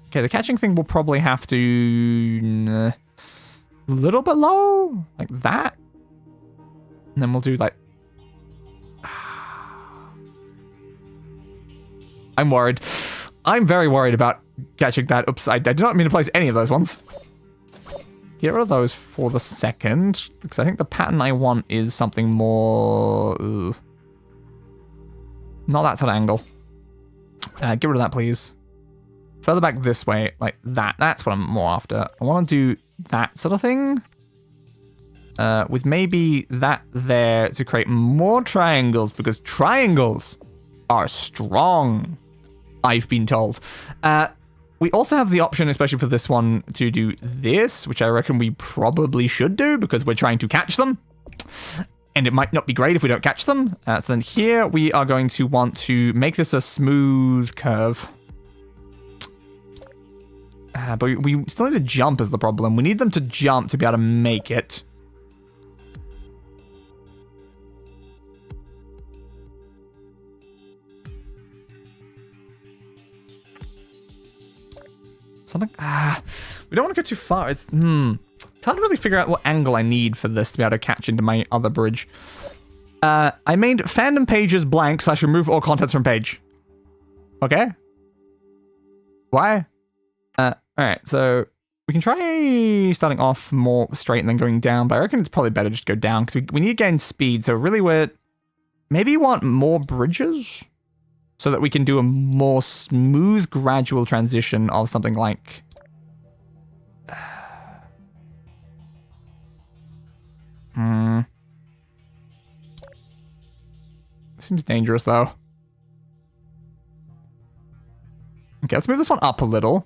Okay, the catching thing will probably have to a little bit low, like that. And then we'll do like... I'm worried. I'm very worried about catching that. Oops, I did not mean to place any of those ones. Get rid of those for the second, because I think the pattern I want is something more... not that sort of angle. Get rid of that, please. Further back this way, like that. That's what I'm more after. I want to do that sort of thing. With maybe that there to create more triangles, because triangles are strong, I've been told. We also have the option, especially for this one, to do this, which I reckon we probably should do, because we're trying to catch them. And it might not be great if we don't catch them. So then here, we are going to want to make this a smooth curve. But we still need to jump is the problem. We need them to jump to be able to make it. Something... we don't want to go too far. It's hard to really figure out what angle I need for this to be able to catch into my other bridge. I made fandom pages blank / remove all contents from page. Okay. Why? Alright, so we can try starting off more straight and then going down, but I reckon it's probably better just to go down because we need to gain speed. So really we're maybe want more bridges so that we can do a more smooth gradual transition of something like seems dangerous though. Okay, let's move this one up a little.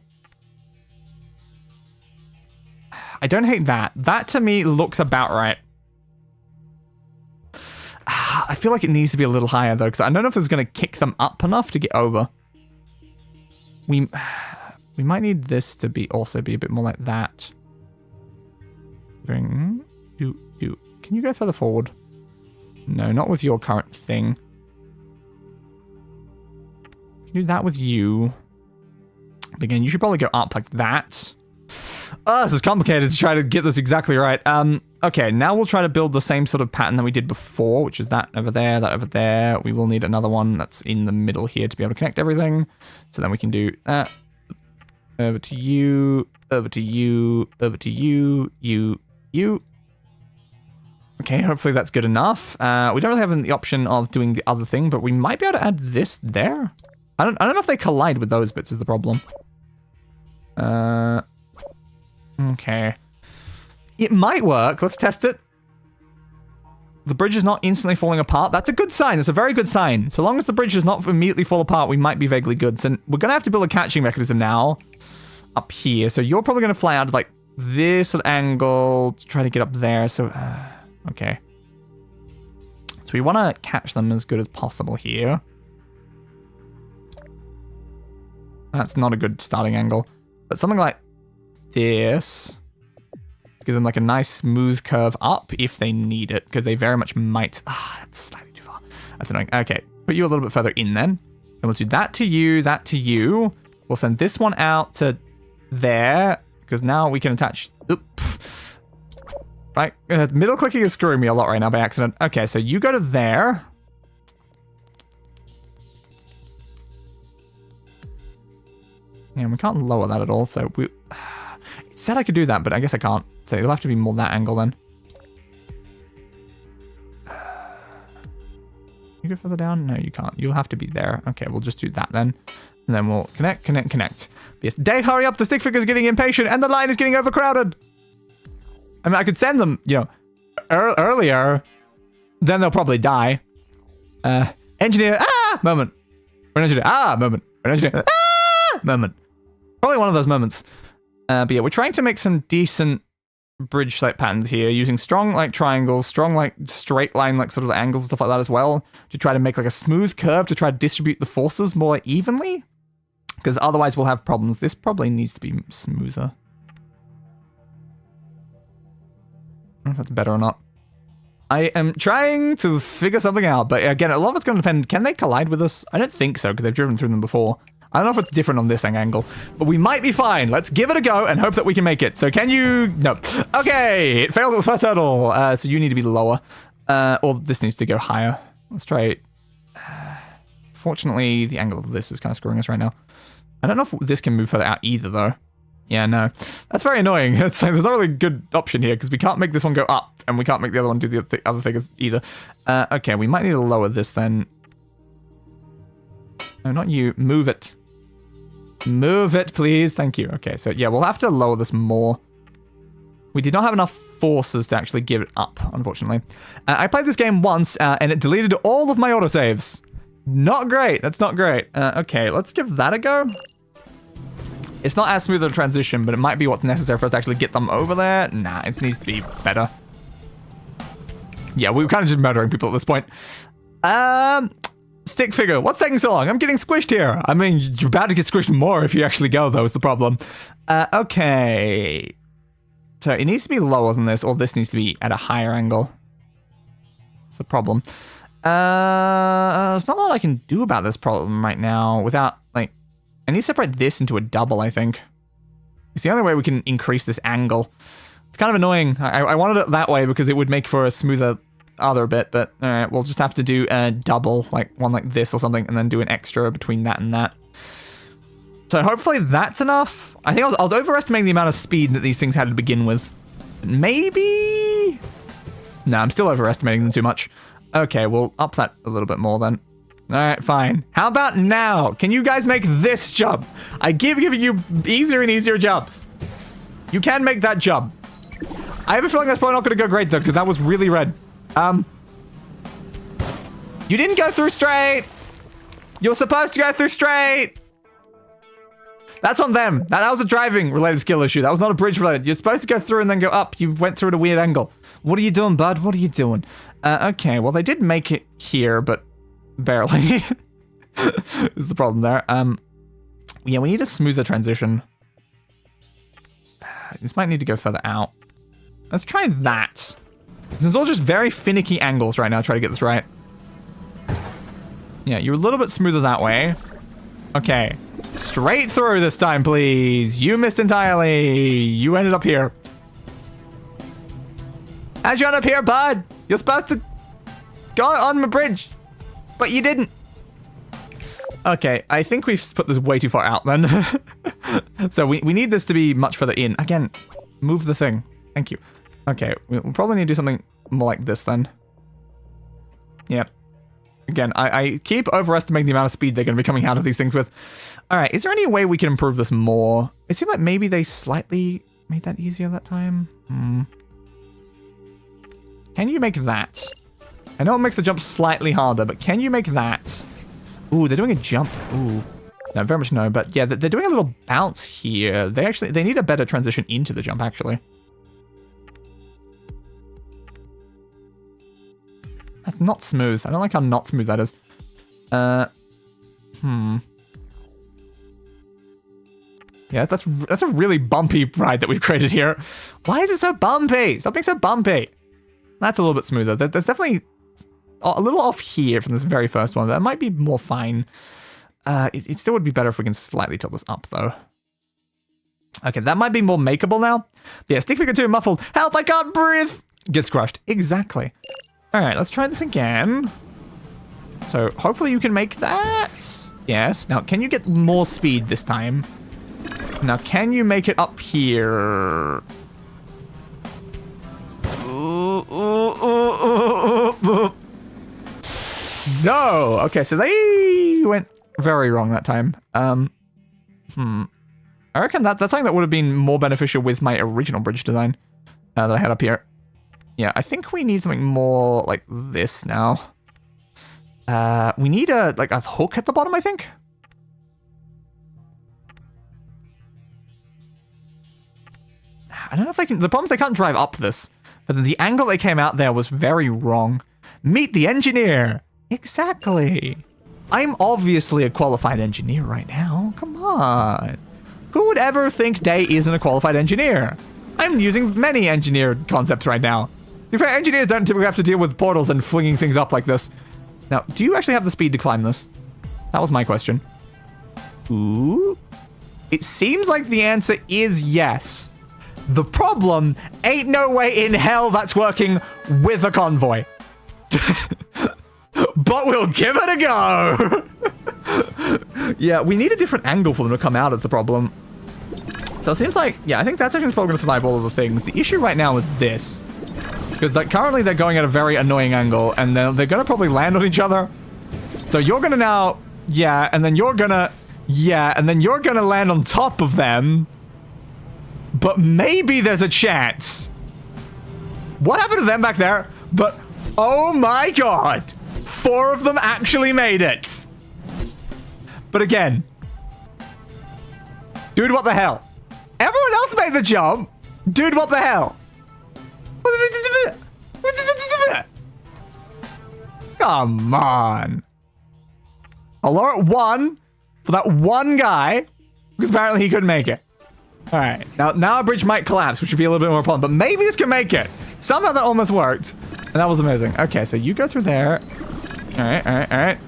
I don't hate that. That to me looks about right. I feel like it needs to be a little higher though, because I don't know if it's going to kick them up enough to get over. We might need this to be also be a bit more like that. Can you go further forward? No, not with your current thing. Can you do that with you? But again, you should probably go up like that. Oh, this is complicated to try to get this exactly right. Okay, now we'll try to build the same sort of pattern that we did before, which is that over there, that over there. We will need another one that's in the middle here to be able to connect everything. So then we can do that. Over to you, over to you, over to you, you. Okay, hopefully that's good enough. We don't really have the option of doing the other thing, but we might be able to add this there. I don't know if they collide with those bits is the problem. Okay. It might work. Let's test it. The bridge is not instantly falling apart. That's a good sign. That's a very good sign. So long as the bridge does not immediately fall apart, we might be vaguely good. So we're going to have to build a catching mechanism now up here. So you're probably going to fly out like this sort of angle to try to get up there. So, okay. So we want to catch them as good as possible here. That's not a good starting angle. But something like this. Give them like a nice smooth curve up if they need it, because they very much might. That's slightly too far. That's annoying. Okay, put you a little bit further in then. And we'll do that to you, that to you. We'll send this one out to there, because now we can attach. Oops. Right, middle clicking is screwing me a lot right now by accident. Okay, so you go to there. And we can't lower that at all, so we... It said I could do that, but I guess I can't. So it'll have to be more that angle then. You go further down? No, you can't. You'll have to be there. Okay, we'll just do that then. And then we'll connect. Yes, Day, hurry up! The stick figure's getting impatient and the line is getting overcrowded! I mean, I could send them, you know, earlier. Then they'll probably die. Engineer, moment. We're an engineer, moment. We're an engineer, moment. Probably one of those moments. But yeah, we're trying to make some decent bridge like patterns here, using strong like triangles, strong like straight line like sort of angles and stuff like that as well, to try to make like a smooth curve to try to distribute the forces more evenly, because otherwise we'll have problems. This probably needs to be smoother. I don't know if that's better or not. I am trying to figure something out, but again, a lot of it's going to depend. Can they collide with us? I don't think so, because they've driven through them before. I don't know if it's different on this angle, but we might be fine. Let's give it a go and hope that we can make it. So can you... No. Okay, it failed at the first hurdle. So you need to be lower. Or this needs to go higher. Let's try it. Fortunately, the angle of this is kind of screwing us right now. I don't know if this can move further out either, though. Yeah, no. That's very annoying. It's like, there's not really a good option here, because we can't make this one go up, and we can't make the other one do the other things either. Okay, we might need to lower this then. No, not you. Move it. Move it, please. Thank you. Okay, so yeah, we'll have to lower this more. We did not have enough forces to actually give it up, unfortunately. I played this game once, and it deleted all of my autosaves. Not great. That's not great. Okay, let's give that a go. It's not as smooth a transition, but it might be what's necessary for us to actually get them over there. Nah, it needs to be better. Yeah, we're kind of just murdering people at this point. Stick figure, what's taking so long? I'm getting squished here. I mean, you're about to get squished more if you actually go, though, is the problem. Okay. So it needs to be lower than this, or this needs to be at a higher angle. That's the problem. There's not a lot I can do about this problem right now without, like... I need to separate this into a double, I think. It's the only way we can increase this angle. It's kind of annoying. I wanted it that way because it would make for a smoother... other bit, but we'll just have to do a double, like one like this or something, and then do an extra between that and that. So hopefully that's enough. I think I was overestimating the amount of speed that these things had to begin with. Maybe? No, I'm still overestimating them too much. Okay, we'll up that a little bit more then. All right, fine. How about now? Can you guys make this jump? I keep giving you easier and easier jumps. You can make that jump. I have a feeling that's probably not going to go great though, because that was really red. You didn't go through straight. You're supposed to go through straight. That's on them. That was a driving-related skill issue. That was not a bridge-related. You're supposed to go through and then go up. You went through at a weird angle. What are you doing, bud? What are you doing? Okay, well, they did make it here, but barely. Is the problem there. Yeah, we need a smoother transition. This might need to go further out. Let's try that. It's all just very finicky angles right now. Try to get this right. Yeah, you're a little bit smoother that way. Okay. Straight through this time, please. You missed entirely. You ended up here. How'd you end up here, bud? You're supposed to go on the bridge, but you didn't. Okay, I think we've put this way too far out then. So we need this to be much further in. Again, move the thing. Thank you. Okay, we'll probably need to do something more like this then. Yep. Again, I keep overestimating the amount of speed they're going to be coming out of these things with. All right, is there any way we can improve this more? It seemed like maybe they slightly made that easier that time. Can you make that? I know it makes the jump slightly harder, but can you make that? Ooh, they're doing a jump. Ooh. No, very much no, but yeah, they're doing a little bounce here. They need a better transition into the jump, actually. That's not smooth. I don't like how not smooth that is. Yeah, that's a really bumpy ride that we've created here. Why is it so bumpy? Stop being so bumpy. That's a little bit smoother. There's definitely a little off here from this very first one. That might be more fine. It still would be better if we can slightly tilt this up, though. Okay, that might be more makeable now. But yeah, stick figure 2 muffled. Help, I can't breathe. Gets crushed. Exactly. All right, let's try this again. So hopefully you can make that. Yes. Now, can you get more speed this time? Now, can you make it up here? No. Okay, so they went very wrong that time. I reckon that's something that would have been more beneficial with my original bridge design that I had up here. Yeah, I think we need something more like this now. We need a hook at the bottom, I think. I don't know if they can. The problem is they can't drive up this. But the angle they came out there was very wrong. Meet the engineer. Exactly. I'm obviously a qualified engineer right now. Come on. Who would ever think Day isn't a qualified engineer? I'm using many engineered concepts right now. In fact, engineers don't typically have to deal with portals and flinging things up like this. Now, do you actually have the speed to climb this? That was my question. Ooh. It seems like the answer is yes. The problem, ain't no way in hell that's working with a convoy. But we'll give it a go. Yeah, we need a different angle for them to come out is the problem. So it seems like, yeah, I think that section's probably going to survive all of the things. The issue right now is this. Because currently they're going at a very annoying angle, and they're going to probably land on each other. So you're going to now, yeah, and then you're going to, yeah, and then you're going to land on top of them. But maybe there's a chance. What happened to them back there? But, oh my god. 4 of them actually made it. But again. Dude, what the hell? Everyone else made the jump. Dude, what the hell? Come on. Alert 1 for that one guy. Because apparently he couldn't make it. Alright, now our bridge might collapse, which would be a little bit more problem, but maybe this can make it. Somehow that almost worked. And that was amazing. Okay, so you go through there. Alright.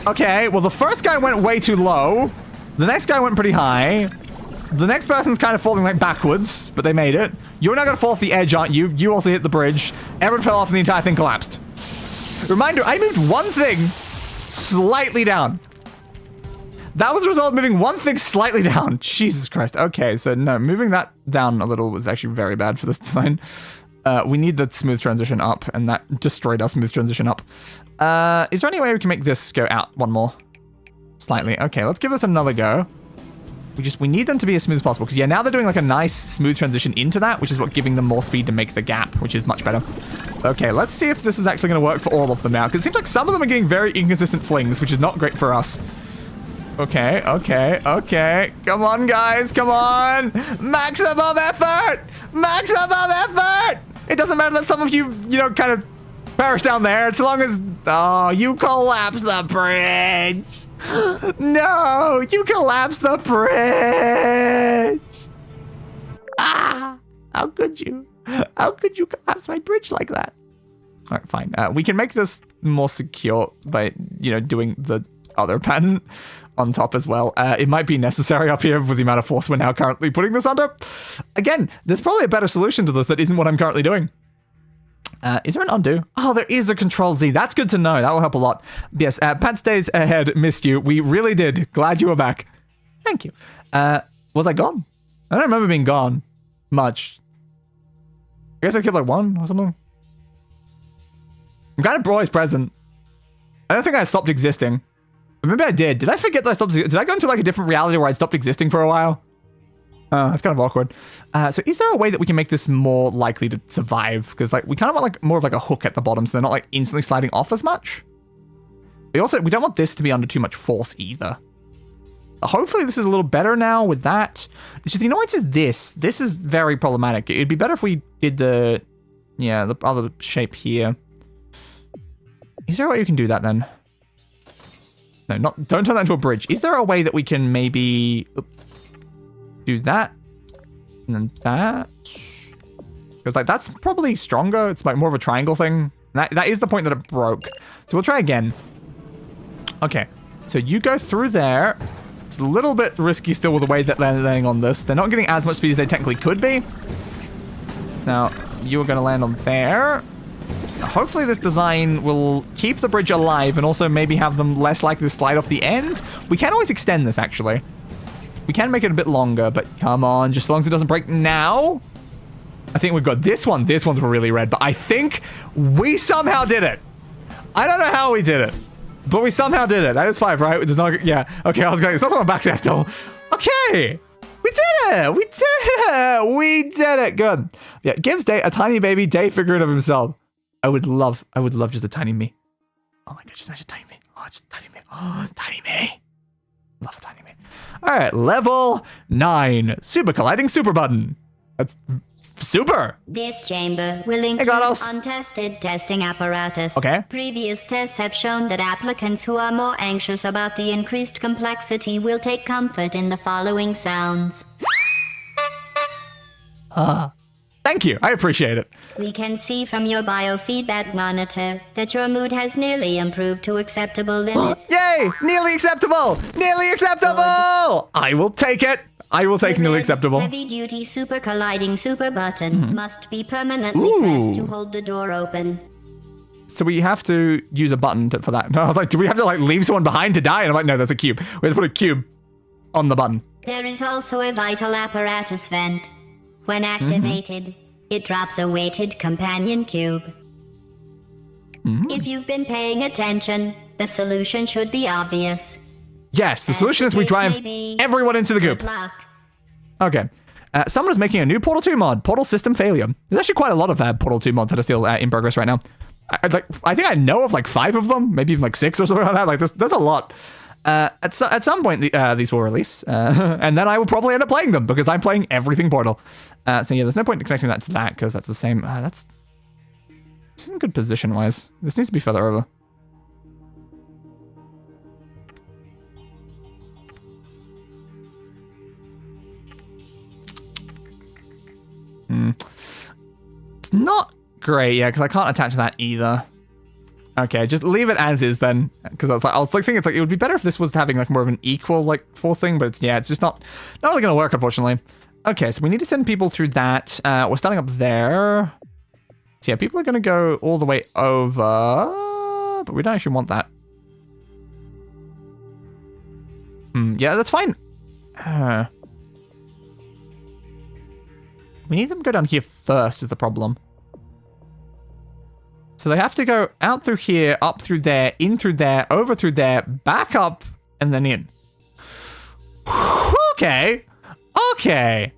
Okay, well the first guy went way too low. The next guy went pretty high. The next person's kind of falling like backwards, but they made it. You're not gonna fall off the edge, aren't you? You also hit the bridge. Everyone fell off and the entire thing collapsed. Reminder, I moved one thing slightly down. That was the result of moving one thing slightly down. Jesus Christ. Okay, so no, moving that down a little was actually very bad for this design. We need the smooth transition up, and that destroyed our smooth transition up. Is there any way we can make this go out one more? Slightly. Okay, let's give this another go. We need them to be as smooth as possible, because yeah, now they're doing like a nice smooth transition into that, which is what giving them more speed to make the gap, which is much better. Okay, let's see if this is actually going to work for all of them now, because it seems like some of them are getting very inconsistent flings, which is not great for us. Okay, okay, okay. Come on, guys, come on. Maximum effort! Maximum effort! It doesn't matter that some of you, kind of perish down there, as long as, you collapse the bridge. No, you collapse the bridge. Ah, how could you? How could you collapse my bridge like that? All right, fine. We can make this more secure by, doing the other pattern on top as well. It might be necessary up here with the amount of force we're now currently putting this under. Again, there's probably a better solution to this that isn't what I'm currently doing. Is there an undo? Oh, there is a Control Z. That's good to know. That will help a lot. Yes, Pat stays ahead. Missed you. We really did. Glad you were back. Thank you. Was I gone? I don't remember being gone much. I guess I killed like one or something. I'm kind of always present. I don't think I stopped existing. But maybe I did. Did I forget that I stopped? Did I go into like a different reality where I stopped existing for a while? That's kind of awkward. So is there a way that we can make this more likely to survive? Because like we kind of want like more of like a hook at the bottom so they're not like instantly sliding off as much. We don't want this to be under too much force either. Hopefully this is a little better now with that. It's just, it's just this. This is very problematic. It'd be better if we did the other shape here. Is there a way you can do that then? No, don't turn that into a bridge. Is there a way that we can maybe do that? And then that? Because like that's probably stronger. It's like more of a triangle thing. That is the point that it broke. So we'll try again. Okay. So you go through there. It's a little bit risky still with the way that they're landing on this. They're not getting as much speed as they technically could be. Now, you are going to land on there. Hopefully this design will keep the bridge alive and also maybe have them less likely to slide off the end. We can always extend this, actually. We can make it a bit longer, but come on, just as long as it doesn't break now. I think we've got this one. This one's really red, but I think we somehow did it. I don't know how we did it, but we somehow did it. That is 5, right? It's not, yeah. Okay, I was going, it's not on my back there still. Okay. We did it! We did it! We did it! Good. Yeah, gives Day a tiny baby Day figurine of himself. I would love just a tiny me. Oh my god, just imagine tiny me. Oh, just tiny me. Oh, tiny me. Love a tiny me. Alright, level 9. Super colliding super button. That's super. This chamber will include untested testing apparatus. Okay. Previous tests have shown that applicants who are more anxious about the increased complexity will take comfort in the following sounds. Thank you. I appreciate it. We can see from your biofeedback monitor that your mood has nearly improved to acceptable limits. Yay! Nearly acceptable! Nearly acceptable! Good. I will take it. I will take nearly acceptable. Heavy-duty super colliding super button must be permanently pressed to hold the door open. So we have to use a button for that. No, I was like, do we have to like leave someone behind to die? And I'm like, no, there's a cube. We have to put a cube on the button. There is also a vital apparatus vent. When activated, it drops a weighted companion cube. If you've been paying attention, the solution should be obvious. Yes, the solution is we drive everyone into the goop. Okay. Someone is making a new Portal 2 mod, Portal System Failure. There's actually quite a lot of Portal 2 mods that are still in progress right now. I think I know of like 5 of them, maybe even like 6 or something like that. Like there's a lot. At some point, these will release, and then I will probably end up playing them because I'm playing everything Portal. So yeah, there's no point in connecting that to that because that's the same. This isn't good position-wise. This needs to be further over. It's not great, yeah, because I can't attach that either. Okay, just leave it as is then, because I was thinking it would be better if this was having like more of an equal like force thing, but it's just not really gonna work, unfortunately. Okay, so we need to send people through that. We're starting up there. So yeah, people are gonna go all the way over, but we don't actually want that. Yeah, that's fine. We need them to go down here first is the problem. So they have to go out through here, up through there, in through there, over through there, back up, and then in. Okay. Okay.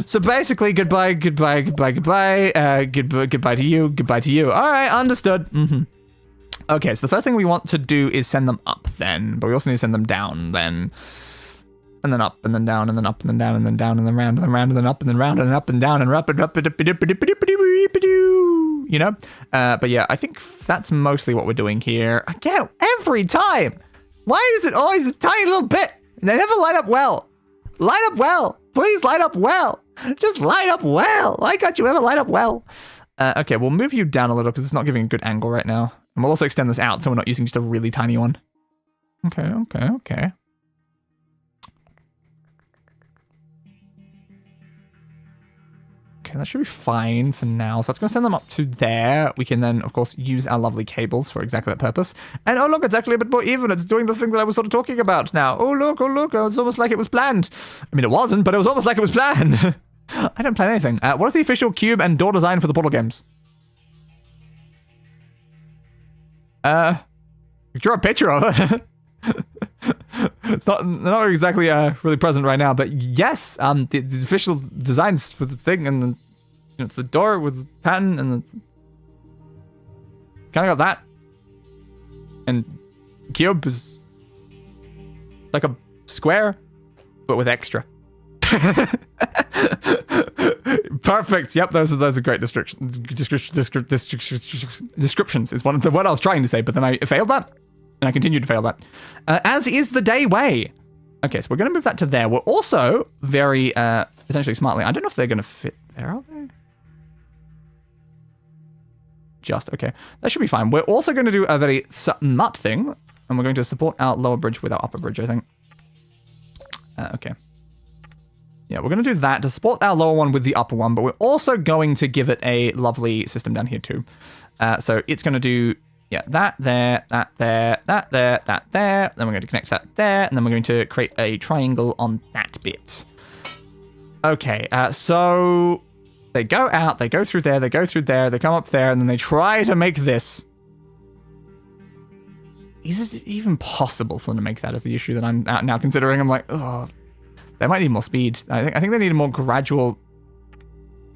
So basically, goodbye, goodbye, goodbye, goodbye, goodbye to you, goodbye to you. All right, understood. Okay, so the first thing we want to do is send them up then, but we also need to send them down then. And then up, and then down, and then up, and then down, and then down, and then round, and then round, and then up, and then round, and then up, and down, and up, and up, you know? But yeah, I think that's mostly what we're doing here. Again, every time! Why is it always a tiny little bit? And they never line up well. Line up well! Please line up well! Just line up well! Why can't you ever line up well? Okay, we'll move you down a little because it's not giving a good angle right now. And we'll also extend this out so we're not using just a really tiny one. Okay. Okay, that should be fine for now. So that's going to send them up to there. We can then, of course, use our lovely cables for exactly that purpose. And oh, look, it's actually a bit more even. It's doing the thing that I was sort of talking about now. Oh, look. It's almost like it was planned. I mean, it wasn't, but it was almost like it was planned. I don't plan anything. What is the official cube and door design for the Portal games? Draw a picture of it. It's not exactly really present right now, but yes, the official designs for the thing, and then, you know, it's the door with the pattern, and the kind of got that, and cube is like a square, but with extra. Perfect. Yep, those are great descriptions. Descriptions is one of the word I was trying to say, but then I failed that. And I continue to fail that. As is the day way. Okay, so we're going to move that to there. We're also very, potentially smartly. I don't know if they're going to fit there, are they? Just, okay. That should be fine. We're also going to do a very smart thing. And we're going to support our lower bridge with our upper bridge, I think. Okay. Yeah, we're going to do that to support our lower one with the upper one. But we're also going to give it a lovely system down here too. So it's going to do... yeah, that there, that there, that there, that there. Then we're going to connect that there. And then we're going to create a triangle on that bit. Okay, so they go out, they go through there, they go through there, they come up there, and then they try to make this. Is it even possible for them to make that as the issue that I'm now considering? I'm like, oh, they might need more speed. I think they need a more gradual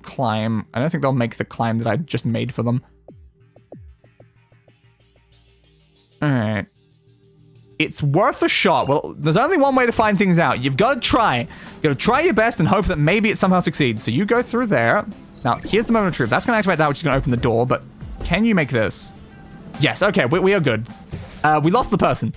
climb. I don't think they'll make the climb that I just made for them. Alright. It's worth a shot. Well, there's only one way to find things out. You've got to try. You've got to try your best and hope that maybe it somehow succeeds. So you go through there. Now, here's the moment of truth. That's going to activate that, which is going to open the door. But can you make this? Yes. Okay, we are good. We lost the person.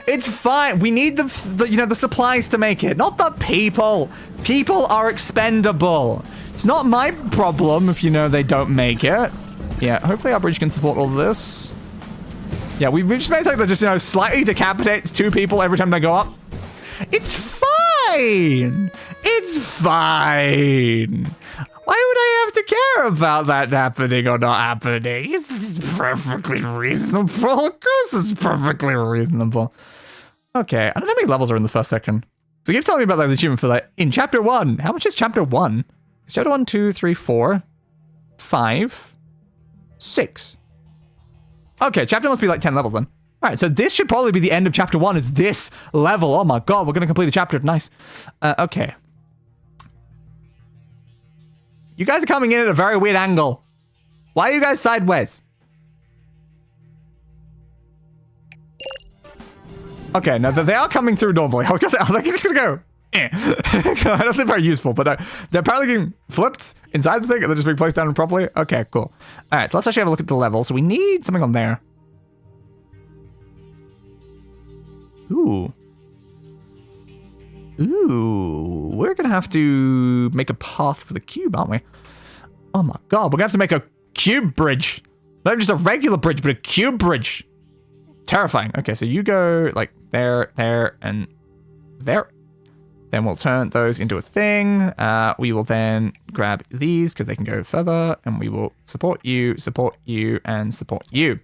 It's fine. We need the supplies to make it, not the people. People are expendable. It's not my problem if, they don't make it. Yeah, hopefully our bridge can support all this. Yeah, we just made something that just, slightly decapitates two people every time they go up. It's fine. It's fine. Why would I have to care about that happening or not happening? This is perfectly reasonable. Of course it's perfectly reasonable. Okay, I don't know how many levels are in the first section. So keep telling me about the achievement for that. In chapter 1, how much is chapter 1? Is chapter 1, 2, 3, 4, 5, 6. Okay, chapter must be like 10 levels then. All right, so this should probably be the end of chapter 1 is this level. Oh my god, we're going to complete a chapter. Nice. Okay. You guys are coming in at a very weird angle. Why are you guys sideways? Okay, now they are coming through normally. I was going to say, are they just going to go? I don't think very useful, but they're apparently getting flipped inside the thing and they're just being placed down properly. Okay, cool. All right, so let's actually have a look at the level. So we need something on there. Ooh. We're going to have to make a path for the cube, aren't we? Oh my god, we're going to have to make a cube bridge. Not even just a regular bridge, but a cube bridge. Terrifying. Okay, so you go like there, and there. Then we'll turn those into a thing. We will then grab these because they can go further. And we will support you, and support you.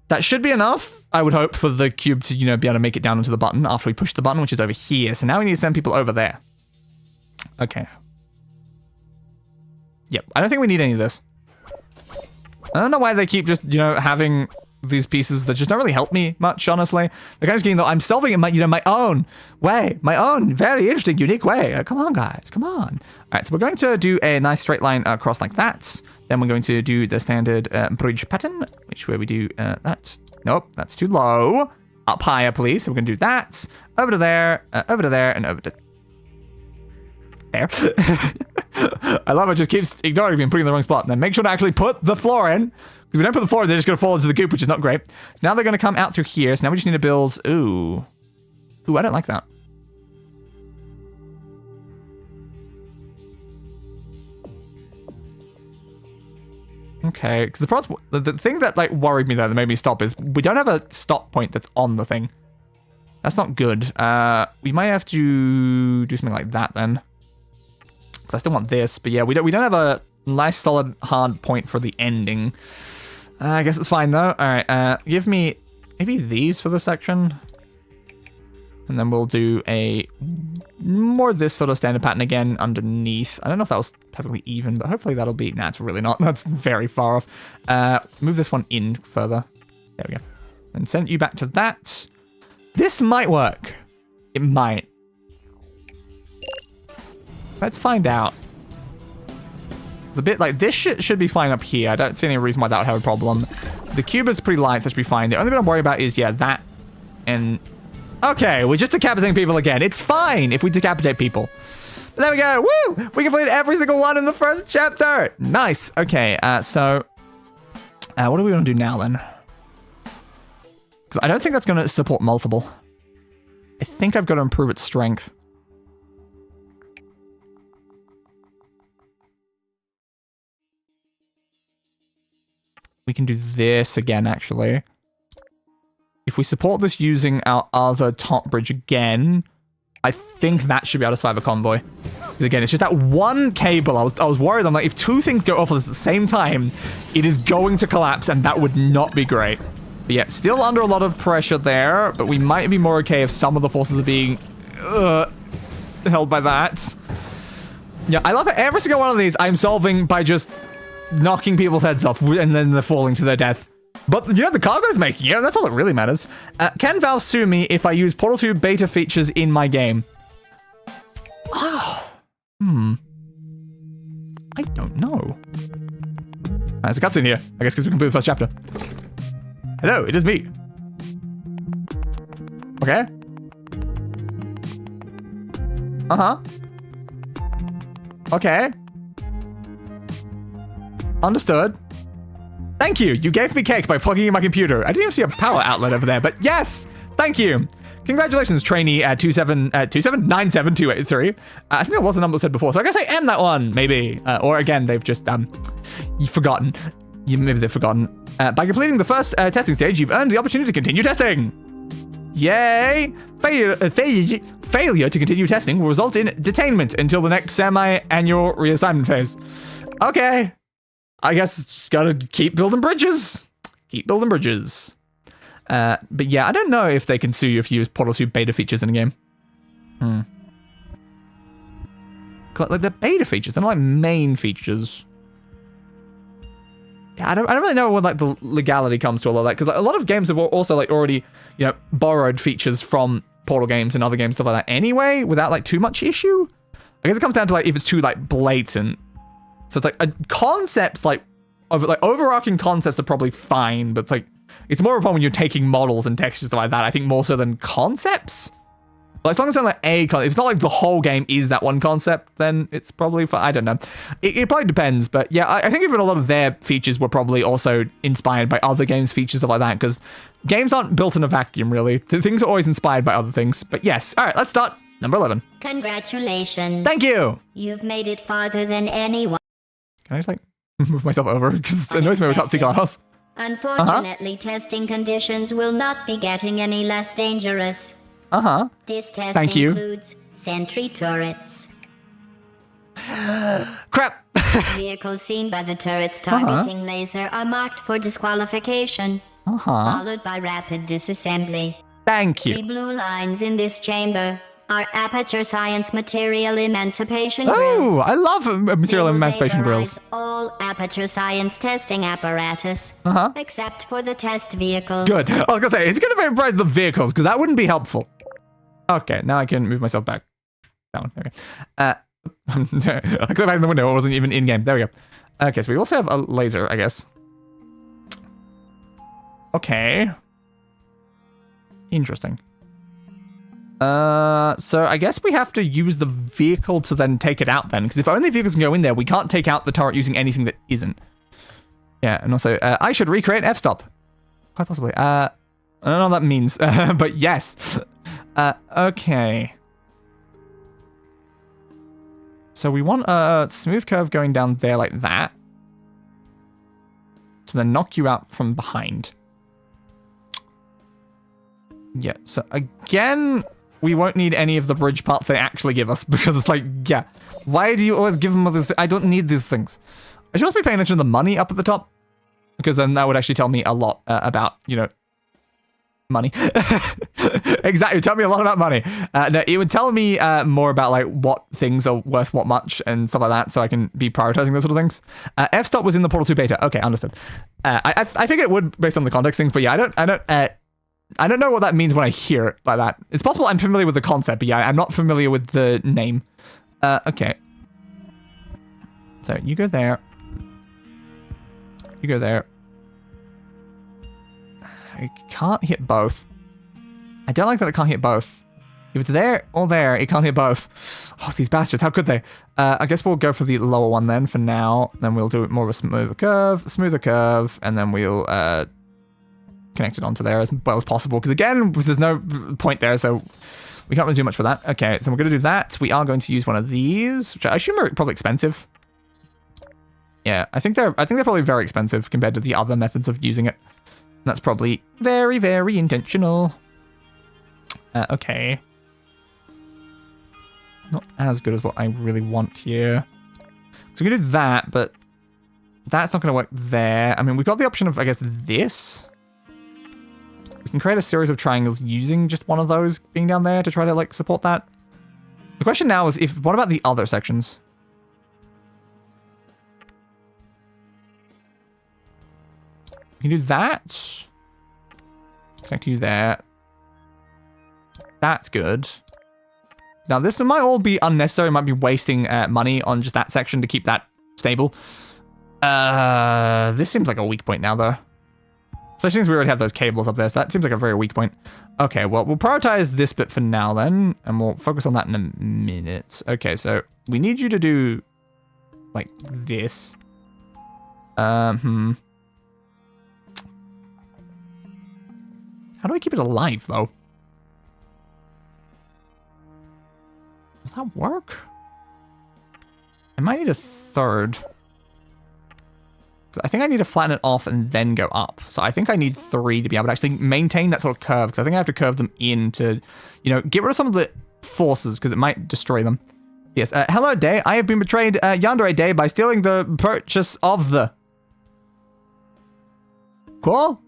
That should be enough, I would hope, for the cube to, be able to make it down onto the button after we push the button, which is over here. So now we need to send people over there. Okay. Yep, I don't think we need any of this. I don't know why they keep just, having these pieces that just don't really help me much, honestly. They're kind of getting, I'm solving it my own way, my own very interesting, unique way. Come on, guys, come on. All right, so we're going to do a nice straight line across like that. Then we're going to do the standard bridge pattern, which where we do that. Nope, that's too low. Up higher, please. So we're going to do that. Over to there, and over to there. I love it. Just keeps ignoring me and putting in the wrong spot. And then make sure to actually put the floor in. Because if we don't put the floor in, they're just going to fall into the goop, which is not great. So now they're going to come out through here. So now we just need to build... Ooh, I don't like that. Okay, because the problem, the thing that like worried me there that made me stop is we don't have a stop point that's on the thing. That's not good. We might have to do something like that then. Because I still want this, but yeah, we don't have a nice solid hard point for the ending. I guess it's fine though. All right, give me maybe these for the section. And then we'll do a more this sort of standard pattern again underneath. I don't know if that was perfectly even, but hopefully that'll be... Nah, it's really not. That's very far off. Move this one in further. There we go. And send you back to that. This might work. It might. Let's find out. The bit like this should be fine up here. I don't see any reason why that would have a problem. The cube is pretty light, so that should be fine. The only bit I'm worried about is, yeah, that and... Okay, we're just decapitating people again. It's fine if we decapitate people. But there we go. Woo! We completed every single one in the first chapter. Nice. Okay, so... what do we want to do now, then? Because I don't think that's going to support multiple. I think I've got to improve its strength. We can do this again, actually. If we support this using our other top bridge again, I think that should be able to survive a convoy. Again, it's just that one cable. I was worried. I'm like, if two things go off at the same time, it is going to collapse, and that would not be great. But yeah, still under a lot of pressure there, but we might be more okay if some of the forces are being held by that. Yeah, I love it. Every single one of these I'm solving by just knocking people's heads off, and then they're falling to their death. But, you know, the cargo's making it. That's all that really matters. Can Valve sue me if I use Portal 2 beta features in my game? Oh. I don't know. There's a cutscene here. I guess because we completed the first chapter. Hello, it is me. Okay. Uh-huh. Okay. Understood. Thank you. You gave me cake by plugging in my computer. I didn't even see a power outlet over there, but yes, thank you. Congratulations, trainee 2797283. I think that was the number said before, so I guess I am that one, maybe. Or again, they've just forgotten. Maybe they've forgotten. By completing the first testing stage, you've earned the opportunity to continue testing. Yay! Failure to continue testing will result in detainment until the next semi-annual reassignment phase. Okay. I guess it's just gotta keep building bridges. Keep building bridges. But yeah, I don't know if they can sue you if you use Portal 2 beta features in a game. Like the beta features, they're not like main features. Yeah, I don't really know when like the legality comes to all of that, because like, a lot of games have also like already, you know, borrowed features from Portal games and other games, stuff like that anyway, without like too much issue. I guess it comes down to like if it's too like blatant. So it's like concepts like overarching concepts are probably fine, but it's like it's more of a problem when you're taking models and textures like that. I think more so than concepts. But as long as it's like a concept, if it's not like the whole game is that one concept, then it's probably fine. I don't know. It probably depends, but yeah, I think even a lot of their features were probably also inspired by other games' features, stuff like that, because games aren't built in a vacuum, really. Things are always inspired by other things. But yes, all right, let's start. Number 11. Congratulations. Thank you. You've made it farther than anyone. Can I just like move myself over? Because it annoys me we can't see glass. Unfortunately, testing conditions will not be getting any less dangerous. This test includes sentry turrets. Crap! Vehicles seen by the turret's targeting laser are marked for disqualification, followed by rapid disassembly. Thank you. The blue lines in this chamber are Aperture Science Material Emancipation Grills. Oh, I love Material Emancipation Grills. All Aperture Science testing apparatus, except for the test vehicles. Good. I was gonna say, it's gonna vaporize the vehicles, because that wouldn't be helpful. Okay, now I can move myself back. That one. Okay. I clicked back in the window. It wasn't even in game. There we go. Okay, so we also have a laser, I guess. Okay. Interesting. So I guess we have to use the vehicle to then take it out then, because if only vehicles can go in there, we can't take out the turret using anything that isn't. Yeah, and also, I should recreate F-stop. Quite possibly. I don't know what that means, but yes. Okay. So we want a smooth curve going down there like that. To then knock you out from behind. Yeah, so again, we won't need any of the bridge parts they actually give us, because it's like, yeah, why do you always give them all this? I don't need these things. I should also be paying attention to the money up at the top, because then that would actually tell me a lot about, you know, money. Exactly, tell me a lot about money. No, it would tell me more about like what things are worth what much and stuff like that, so I can be prioritizing those sort of things. F-stop was in the Portal 2 beta. Okay, understood. I figured it would based on the context things, but yeah, I don't know what that means when I hear it like that. It's possible I'm familiar with the concept, but yeah, I'm not familiar with the name. Okay. So you go there. You go there. I can't hit both. I don't like that I can't hit both. If it's there or there, it can't hit both. Oh, these bastards, how could they? I guess we'll go for the lower one then for now. Then we'll do more of a smoother curve, and then we'll connect it onto there as well as possible. Because again, there's no point there, so we can't really do much for that. Okay, so we're going to do that. We are going to use one of these, which I assume are probably expensive. Yeah, I think they're probably very expensive compared to the other methods of using it. And that's probably very, very intentional. Okay. Not as good as what I really want here. So we can do that, but that's not going to work there. I mean, we've got the option of, I guess, this. We can create a series of triangles using just one of those being down there to try to, like, support that. The question now is, what about the other sections? We can do that. Connect you there. That's good. Now, this might all be unnecessary. Might be wasting money on just that section to keep that stable. This seems like a weak point now, though. Especially since we already have those cables up there, so that seems like a very weak point. Okay, well, we'll prioritize this bit for now, then, and we'll focus on that in a minute. Okay, so we need you to do, like, this. How do I keep it alive, though? Will that work? I might need a third. I think I need to flatten it off and then go up. So I think I need 3 to be able to actually maintain that sort of curve. Because I think I have to curve them in to, you know, get rid of some of the forces because it might destroy them. Yes. Hello, Day. I have been betrayed yandere Day by stealing the purchase of the... Cool?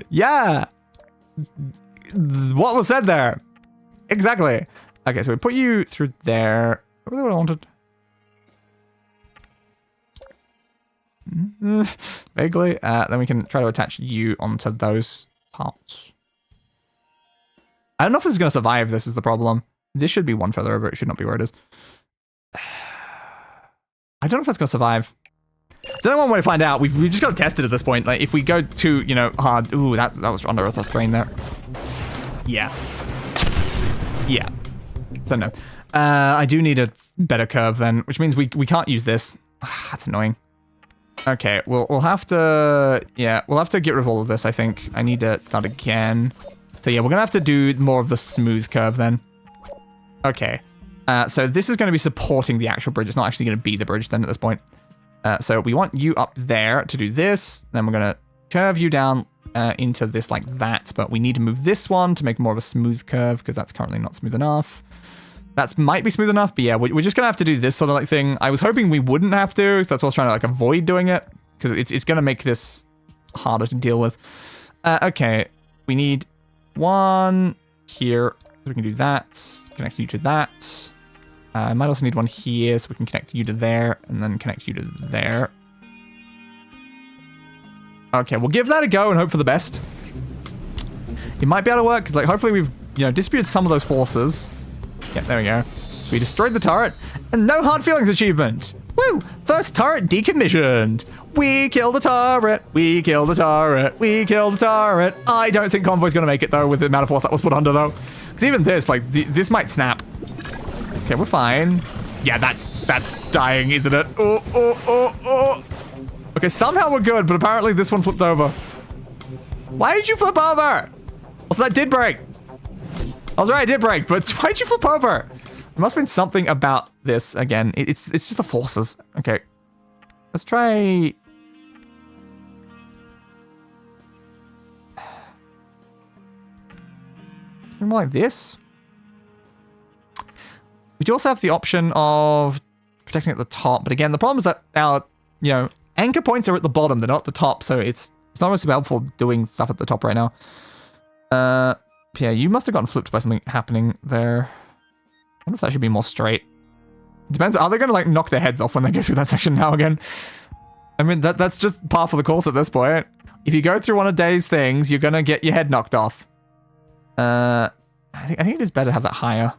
Yeah. What was said there? Exactly. Okay, so we put you through there. Really what I wanted. Vaguely. Then we can try to attach you onto those parts. I don't know if this is going to survive. This is the problem. This should be one further over. It should not be where it is. I don't know if that's going to survive. There's only one way to find out. We've just got to test it at this point. Like, if we go too, you know, hard... Ooh, that was under Earth's terrain there. Yeah. Yeah. So no. I do need a better curve then, which means we can't use this. That's annoying. Okay, we'll have to... Yeah, we'll have to get rid of all of this, I think. I need to start again. So yeah, we're going to have to do more of the smooth curve then. Okay. So this is going to be supporting the actual bridge. It's not actually going to be the bridge then at this point. So we want you up there to do this. Then we're going to curve you down into this like that. But we need to move this one to make more of a smooth curve because that's currently not smooth enough. That might be smooth enough, but yeah, we're just going to have to do this sort of like thing. I was hoping we wouldn't have to, so that's why I was trying to like avoid doing it. Because it's going to make this harder to deal with. Okay, we need one here. So we can do that. Connect you to that. I might also need one here so we can connect you to there and then connect you to there. Okay, we'll give that a go and hope for the best. It might be able to work because like hopefully we've, you know, disputed some of those forces. Yeah, there we go. We destroyed the turret, and no hard feelings achievement. Woo! First turret decommissioned. We killed the turret. We killed the turret. We killed the turret. I don't think Convoy's gonna make it though with the amount of force that was put under though. Because even this, like, this might snap. Okay, we're fine. Yeah, that's dying, isn't it? Oh. Okay, somehow we're good, but apparently this one flipped over. Why did you flip over? Also, that did break. I was right, it did break, but why did you flip over? There must have been something about this again. It's just the forces. Okay. Let's try... more like this. We do also have the option of protecting at the top, but again, the problem is that our, anchor points are at the bottom, they're not at the top, so it's not really super helpful doing stuff at the top right now. Yeah, you must have gotten flipped by something happening there. I wonder if that should be more straight. Depends, are they going to like knock their heads off when they go through that section now again? I mean, that's just par for the course at this point. If you go through one of Day's things, you're going to get your head knocked off. I think it is better to have that higher.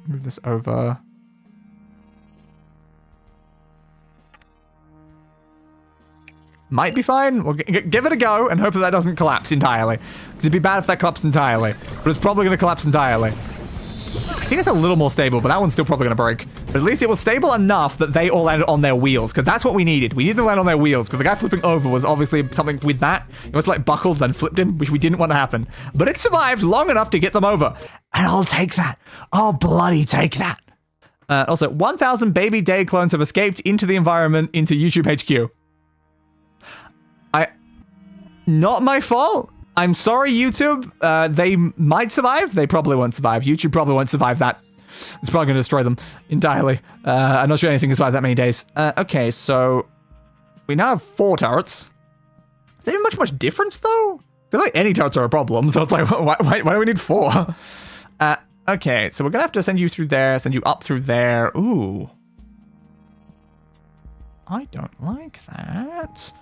Move this over. Might be fine. We'll give it a go and hope that doesn't collapse entirely. Because it'd be bad if that collapsed entirely. But it's probably going to collapse entirely. I think it's a little more stable, but that one's still probably going to break. But at least it was stable enough that they all landed on their wheels. Because that's what we needed. We needed to land on their wheels. Because the guy flipping over was obviously something with that. It was like buckled then flipped him, which we didn't want to happen. But it survived long enough to get them over. And I'll take that. I'll bloody take that. Also, 1,000 baby Day clones have escaped into the environment into YouTube HQ. Not my fault. I'm sorry, YouTube. They might survive. They probably won't survive. YouTube probably won't survive that. It's probably going to destroy them entirely. I'm not sure anything can survive that many days. Okay, so we now have 4 turrets. Is there much difference, though? I feel like any turrets are a problem, so it's like, why do we need 4? Okay, so we're going to have to send you through there, send you up through there. Ooh. I don't like that.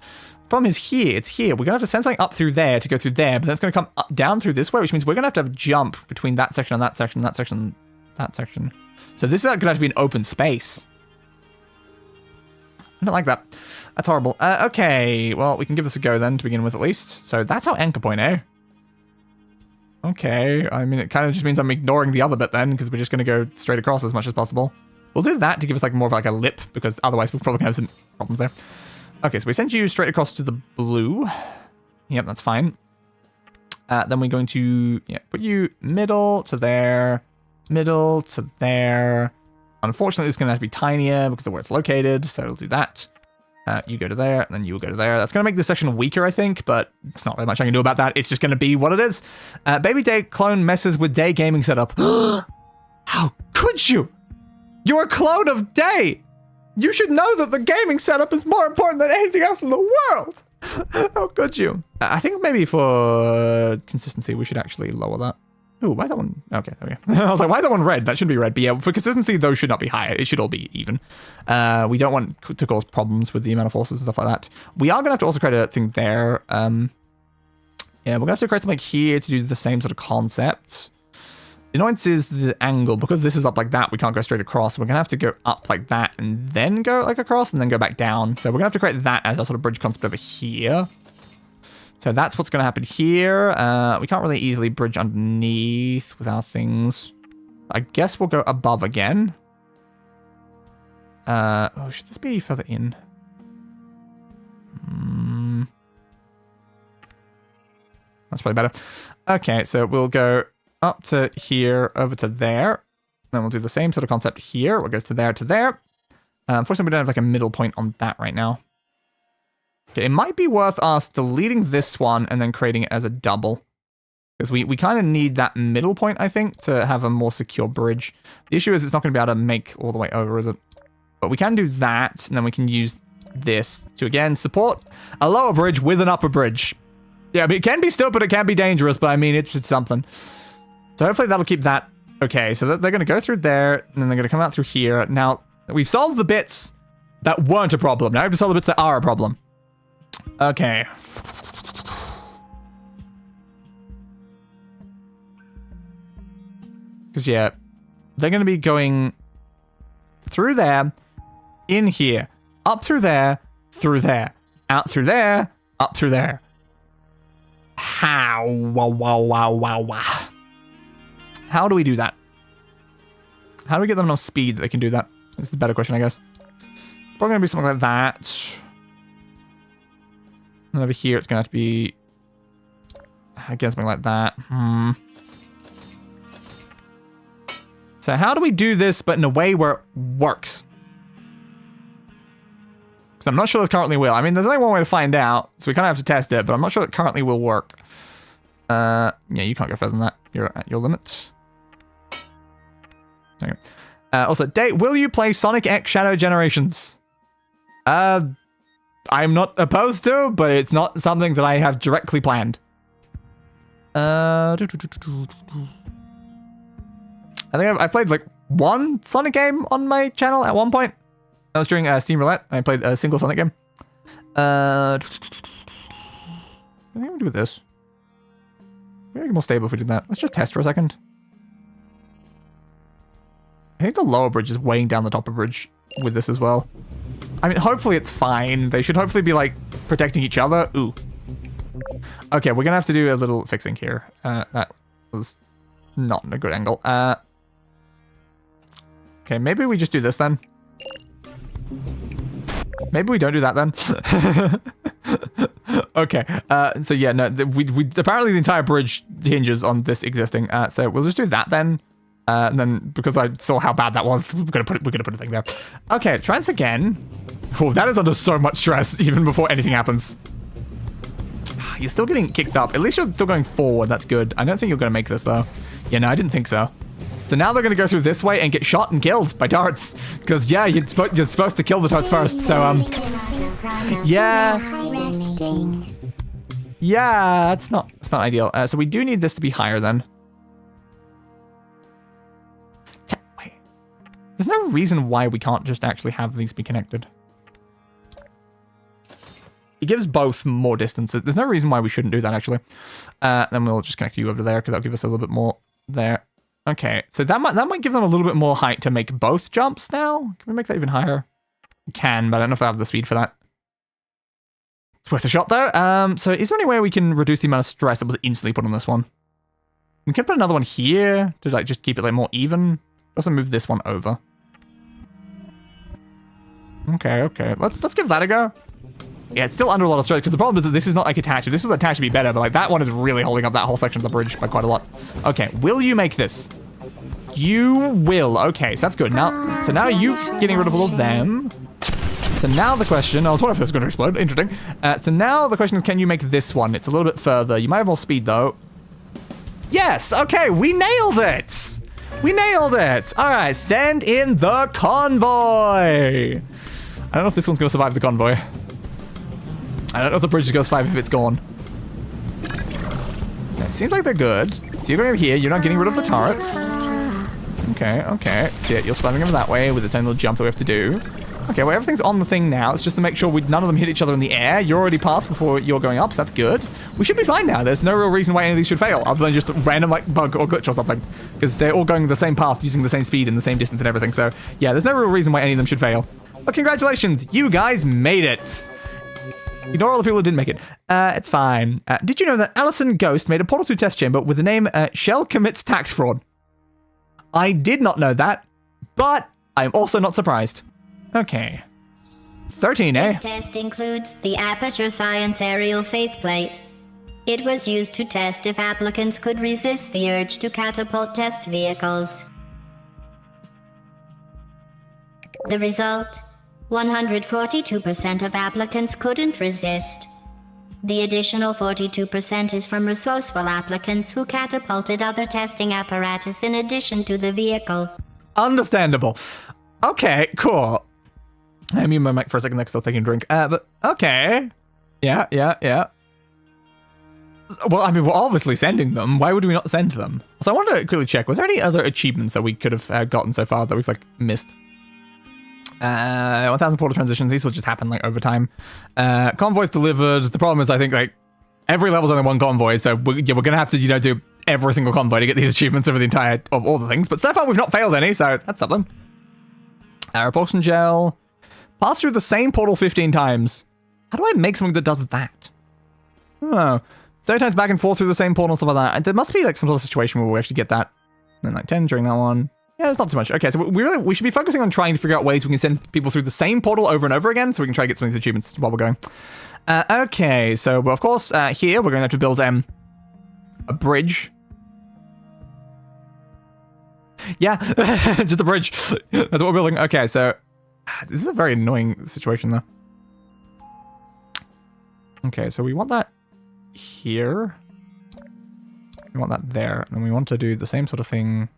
Problem is here, it's here. We're going to have to send something up through there to go through there, but then it's going to come up, down through this way, which means we're going to have a jump between that section and that section, that section, and that section. So this is going to have to be an open space. I don't like that. That's horrible. Okay, well, we can give this a go then to begin with at least. So that's our anchor point, eh? Okay, I mean, it kind of just means I'm ignoring the other bit then, because we're just going to go straight across as much as possible. We'll do that to give us like more of like a lip, because otherwise we're probably going to have some problems there. Okay, so we send you straight across to the blue. Yep, that's fine. Then we're going to put you middle to there, middle to there. Unfortunately, it's going to have to be tinier because of where it's located, so it'll do that. You go to there, and then you will go to there. That's going to make this section weaker, I think, but it's not really much I can do about that. It's just going to be what it is. Baby Day clone messes with Day gaming setup. How could you? You're a clone of Day! You should know that the gaming setup is more important than anything else in the world! How could you? I think maybe for consistency, we should actually lower that. Ooh, why that one? Okay, there we go. I was like, why is that one red? That shouldn't be red. But yeah, for consistency, those should not be higher. It should all be even. We don't want to cause problems with the amount of forces and stuff like that. We are going to have to also create a thing there. Yeah, we're going to have to create something here to do the same sort of concept. The annoyance is the angle. Because this is up like that, we can't go straight across. We're going to have to go up like that and then go like across and then go back down. So we're going to have to create that as our sort of bridge concept over here. So that's what's going to happen here. We can't really easily bridge underneath with our things. I guess we'll go above again. Oh, should this be further in? That's probably better. Okay, so we'll go up to here, over to there. Then we'll do the same sort of concept here. It goes to there, to there. Unfortunately, we don't have like a middle point on that right now. Okay, it might be worth us deleting this one and then creating it as a double. Because we kind of need that middle point, I think, to have a more secure bridge. The issue is it's not going to be able to make all the way over, is it? But we can do that, and then we can use this to, again, support a lower bridge with an upper bridge. Yeah, but it can be stupid, it can be dangerous, but I mean, it's just something. So hopefully that'll keep that okay. So they're going to go through there, and then they're going to come out through here. Now, we've solved the bits that weren't a problem. Now we have to solve the bits that are a problem. Okay. Because, yeah, they're going to be going through there, in here, up through there, out through there, up through there. How? Wow. How do we do that? How do we get them enough speed that they can do that? This is the better question, I guess. Probably going to be something like that. And over here, it's going to have to be, again, something like that. So how do we do this, but in a way where it works? Because I'm not sure this currently will. I mean, there's only one way to find out, so we kind of have to test it, but I'm not sure it currently will work. Yeah, you can't go further than that. You're at your limits. Okay. Also, Date, will you play Sonic X Shadow Generations? I'm not opposed to, but it's not something that I have directly planned. I think I've played like one Sonic game on my channel at one point. That was during Steam Roulette. I played a single Sonic game. I think we'll do with this. Maybe more stable if we did that. Let's just test for a second. I think the lower bridge is weighing down the top of bridge with this as well. I mean, hopefully it's fine. They should hopefully be, like, protecting each other. Ooh. Okay, we're gonna have to do a little fixing here. That was not a good angle. Okay, maybe we just do this then. Maybe we don't do that then. Okay, so yeah, no, we apparently the entire bridge hinges on this existing. So we'll just do that then. And then, because I saw how bad that was, we're gonna put a thing there. Okay, try this again. Oh, that is under so much stress, even before anything happens. You're still getting kicked up. At least you're still going forward. That's good. I don't think you're gonna make this, though. Yeah, no, I didn't think so. So now they're gonna go through this way and get shot and killed by turrets. Because, yeah, you're supposed to kill the turrets first, so, yeah. Yeah, it's not ideal. So we do need this to be higher, then. Wait. There's no reason why we can't just actually have these be connected. It gives both more distance. There's no reason why we shouldn't do that, actually. Then we'll just connect you over there, because that'll give us a little bit more there. Okay, so that might give them a little bit more height to make both jumps now. Can we make that even higher? We can, but I don't know if I have the speed for that. It's worth a shot, though. So is there any way we can reduce the amount of stress that was instantly put on this one? We could put another one here to, like, just keep it, like, more even. Also move this one over. Okay. Let's give that a go. Yeah, it's still under a lot of stress, because the problem is that this is not, like, attached. If this was attached, it'd be better, but, like, that one is really holding up that whole section of the bridge by quite a lot. Okay, will you make this? You will. Okay, so that's good. So now you getting rid of all of them. So now the question, I was wondering if this was going to explode. Interesting. So now the question is, can you make this one? It's a little bit further. You might have more speed, though. Yes! Okay, we nailed it! We nailed it! All right, send in the convoy! I don't know if this one's going to survive the convoy. I don't know if the bridge is going to survive if it's gone. It seems like they're good. So you're going over here. You're not getting rid of the turrets. Okay. So yeah, you're surviving over that way with the tiny little jump that we have to do. Okay, well, everything's on the thing now. It's just to make sure none of them hit each other in the air. You're already past before you're going up, so that's good. We should be fine now. There's no real reason why any of these should fail, other than just a random, like, bug or glitch or something. Because they're all going the same path, using the same speed and the same distance and everything. So, yeah, there's no real reason why any of them should fail. But congratulations, you guys made it. Ignore all the people who didn't make it. It's fine. Did you know that Allison Ghost made a Portal 2 test chamber with the name Shell Commits Tax Fraud? I did not know that, but I'm also not surprised. Okay. 13, eh? This test includes the Aperture Science Aerial Faithplate. It was used to test if applicants could resist the urge to catapult test vehicles. The result? 142% of applicants couldn't resist. The additional 42% is from resourceful applicants who catapulted other testing apparatus in addition to the vehicle. Understandable. Okay, cool. I mute my mic for a second there because I was taking a drink. But okay. Yeah. Well, I mean, we're obviously sending them. Why would we not send them? So I wanted to quickly check. Was there any other achievements that we could have gotten so far that we've, like, missed? 1,000 portal transitions. These will just happen, like, over time. Convoys delivered. The problem is, I think, like, every level's only one convoy, so we're gonna have to, do every single convoy to get these achievements over the entire, of all the things. But so far we've not failed any, so that's something. Propulsion Gel. Pass through the same portal 15 times. How do I make something that does that? Oh, 30 times back and forth through the same portal and stuff like that. There must be like some sort of situation where we actually get that. And then like 10 during that one. Yeah, it's not too much. Okay, so we should be focusing on trying to figure out ways we can send people through the same portal over and over again, so we can try to get some of these achievements while we're going. Okay, so of course here we're going to have to build a bridge. Yeah, just a bridge. That's what we're building. Okay, so this is a very annoying situation though. Okay, so we want that here. We want that there, and we want to do the same sort of thing.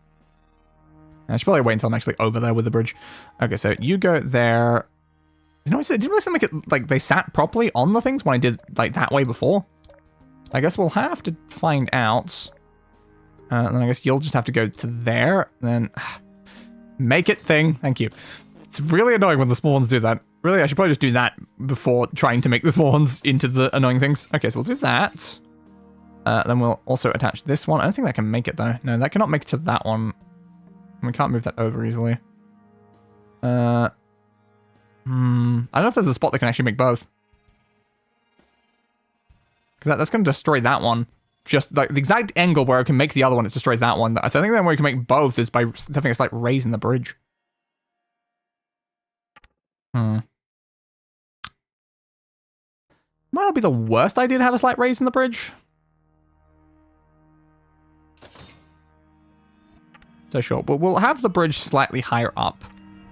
I should probably wait until I'm actually over there with the bridge. Okay, so you go there. You know, it didn't really seem like it, like they sat properly on the things when I did like that way before. I guess we'll have to find out. And then I guess you'll just have to go to there. And then make it thing. Thank you. It's really annoying when the small ones do that. Really, I should probably just do that before trying to make the small ones into the annoying things. Okay, so we'll do that. Then we'll also attach this one. I don't think that can make it though. No, that cannot make it to that one. We can't move that over easily. I don't know if there's a spot that can actually make both. Because that's going to destroy that one. Just like the exact angle where it can make the other one, it destroys that one. So I think the only way we can make both is by having a slight raise in the bridge. Might not be the worst idea to have a slight raise in the bridge. So sure, but we'll have the bridge slightly higher up.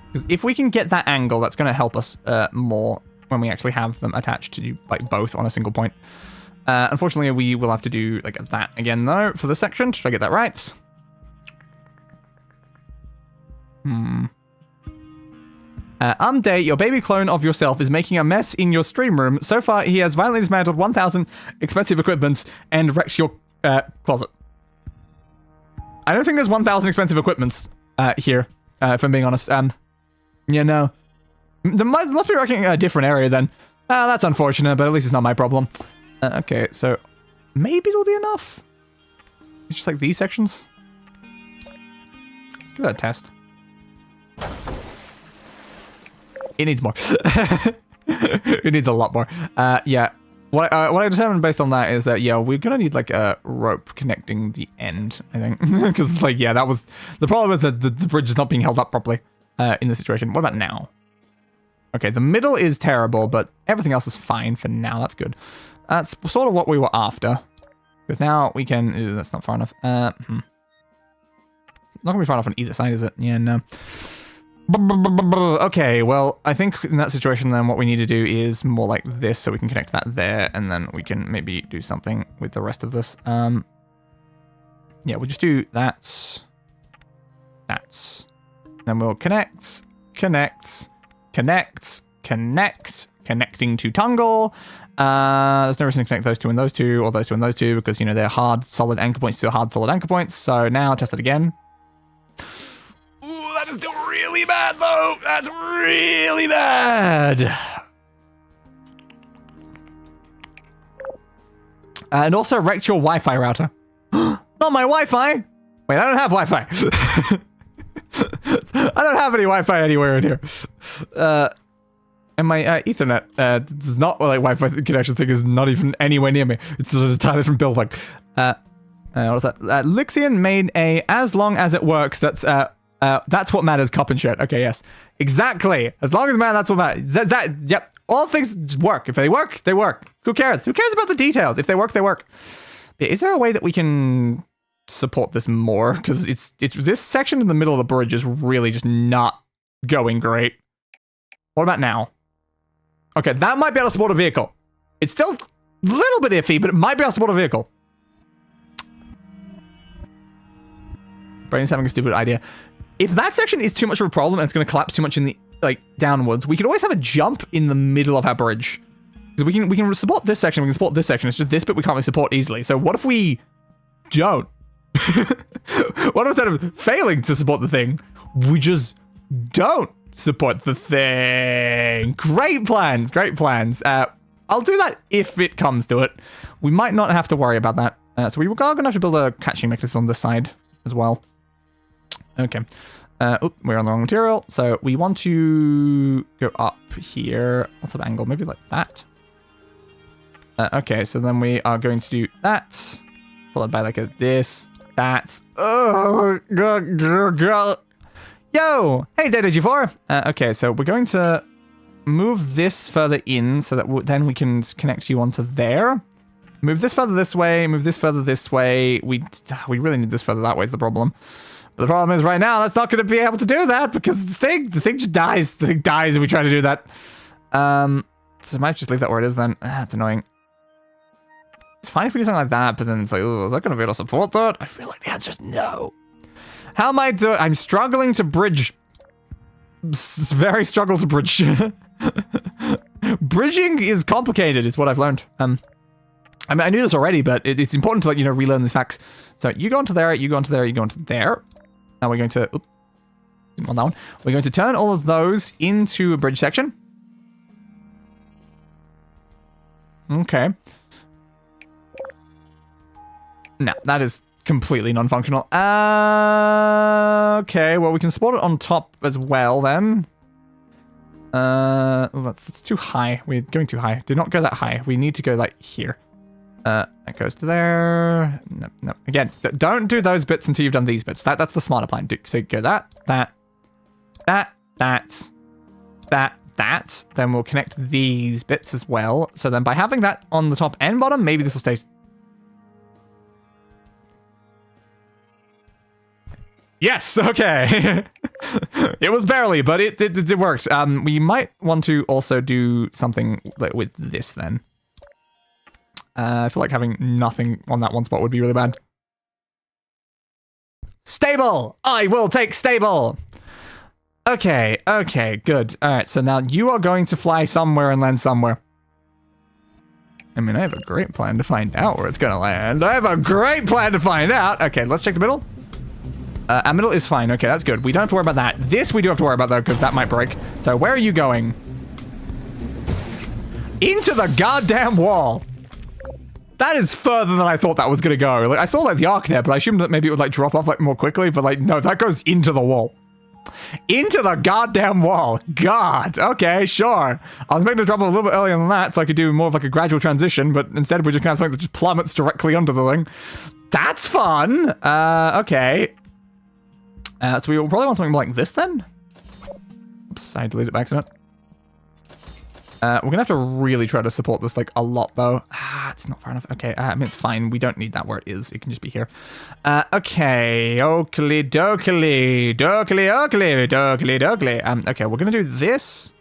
Because if we can get that angle, that's going to help us more when we actually have them attached to like both on a single point. Unfortunately, we will have to do like that again though for this section. Should I get that right? Day, your baby clone of yourself is making a mess in your stream room. So far, he has violently dismantled 1,000 expensive equipments and wrecked your closet. I don't think there's 1,000 expensive equipments here, if I'm being honest. Yeah, no. There must be wrecking a different area then. That's unfortunate, but at least it's not my problem. Okay, so maybe it'll be enough. It's just like these sections. Let's give that a test. It needs more. It needs a lot more. Yeah. What I determined based on that is that, yeah, we're going to need, like, a rope connecting the end, I think. Because, like, yeah, that was... The problem is that the bridge is not being held up properly in this situation. What about now? Okay, the middle is terrible, but everything else is fine for now. That's good. That's sort of what we were after. Because now we can... Ew, that's not far enough. Not going to be far enough on either side, is it? Yeah, no. Okay, well, I think in that situation then what we need to do is more like this so we can connect that there and then we can maybe do something with the rest of this. Yeah, we'll just do that. Then we'll connect, connecting to Tungle. There's no reason to connect those two and those two or those two and those two because, you know, they're hard, solid anchor points to hard, solid anchor points. So now test it again. Ooh, that is still really bad, though. That's really bad. And also wrecked your Wi-Fi router. Not my Wi-Fi. Wait, I don't have Wi-Fi. I don't have any Wi-Fi anywhere in here. And my Ethernet does not, well, like Wi-Fi connection thing is not even anywhere near me. It's sort of a entirely different building. What was that? Lixian made a as long as it works. That's what matters. Cup and shit. Okay, yes, exactly. As long as that's what matters. Yep. All things work. If they work, they work. Who cares? Who cares about the details? If they work, they work. Is there a way that we can support this more? Because it's this section in the middle of the bridge is really just not going great. What about now? Okay, that might be able to support a vehicle. It's still a little bit iffy, but it might be able to support a vehicle. Brain's having a stupid idea. If that section is too much of a problem and it's going to collapse too much in the, like, downwards, we could always have a jump in the middle of our bridge. Because we can support this section, we can support this section. It's just this bit we can't really support easily. So what if we don't? What if instead of failing to support the thing, we just don't support the thing? Great plans, great plans. I'll do that if it comes to it. We might not have to worry about that So we are going to have to build a catching mechanism on this side as well. Okay. We're on the wrong material. So we want to go up here. What's the angle? Maybe like that. Okay, so then we are going to do that. Followed by like a this, that. Oh, yo! Hey, Data G4! Okay, so we're going to move this further in so that then we can connect you onto there. Move this further this way, move this further this way. We really need this further that way is the problem. But the problem is right now, that's not going to be able to do that because the thing just dies. The thing dies if we try to do that. So I might just leave that where it is then. It's annoying. It's fine if we do something like that, but then it's like, oh, is that going to be able to support that? I feel like the answer is no. How am I doing? I'm struggling to bridge. Very struggle to bridge. Bridging is complicated, is what I've learned. I mean, I knew this already, but it's important to let you know, relearn these facts. So you go onto there, you go onto there, you go onto there. Now we're going to, on that one. We're going to turn all of those into a bridge section. Okay. No, that is completely non-functional. Okay, well, we can support it on top as well, then. That's too high. We're going too high. Do not go that high. We need to go, like, here. That goes to there. No. Again, don't do those bits until you've done these bits. That's the smarter plan. So go that. Then we'll connect these bits as well. So then by having that on the top and bottom, maybe this will stay... Yes, okay. It was barely, but it worked. We might want to also do something with this then. I feel like having nothing on that one spot would be really bad. Stable! I will take stable! Okay, good. Alright, so now you are going to fly somewhere and land somewhere. I mean, I have a great plan to find out where it's gonna land. I have a great plan to find out! Okay, let's check the middle. Our middle is fine. Okay, that's good. We don't have to worry about that. This we do have to worry about, though, because that might break. So where are you going? Into the goddamn wall! That is further than I thought that was going to go. Like, I saw, like, the arc there, but I assumed that maybe it would, like, drop off, like, more quickly. But, like, no, that goes into the wall. Into the goddamn wall. God. Okay, sure. I was making it drop a little bit earlier than that, so I could do more of, like, a gradual transition. But instead, we're just kind of something that just plummets directly under the thing. That's fun. Okay. So we will probably want something more like this then. Oops, I deleted it by accident. We're gonna have to really try to support this like a lot though. It's not far enough. Okay, I mean it's fine. We don't need that where it is. It can just be here. Okay, Oakley dokley. Okay, we're gonna do this.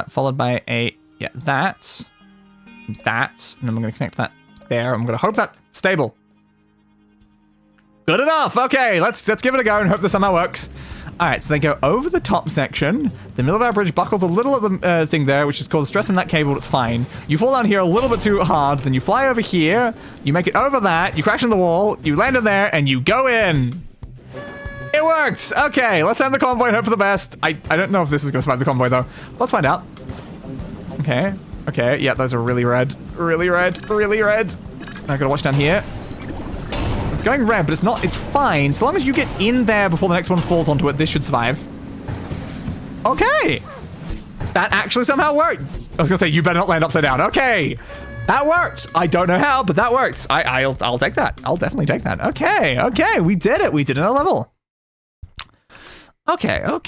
Followed by a that. And then we're gonna connect that there. I'm gonna hope that stable. Good enough. Okay, let's give it a go and hope this somehow works. All right, so they go over the top section. The middle of our bridge buckles a little at the thing there, which is caused stress in that cable. It's fine. You fall down here a little bit too hard, then you fly over here. You make it over that. You crash in the wall. You land in there, and you go in. It worked. Okay, let's end the convoy and hope for the best. I don't know if this is going to survive the convoy though. Let's find out. Okay. Yeah, those are really red. Really red. I gotta watch down here. It's going red, but it's not. It's fine. So long as you get in there before the next one falls onto it, this should survive. Okay. That actually somehow worked. I was gonna say, you better not land upside down. Okay. That worked. I don't know how, but that worked. I'll take that. I'll definitely take that. Okay. We did it. We did another level. Okay. All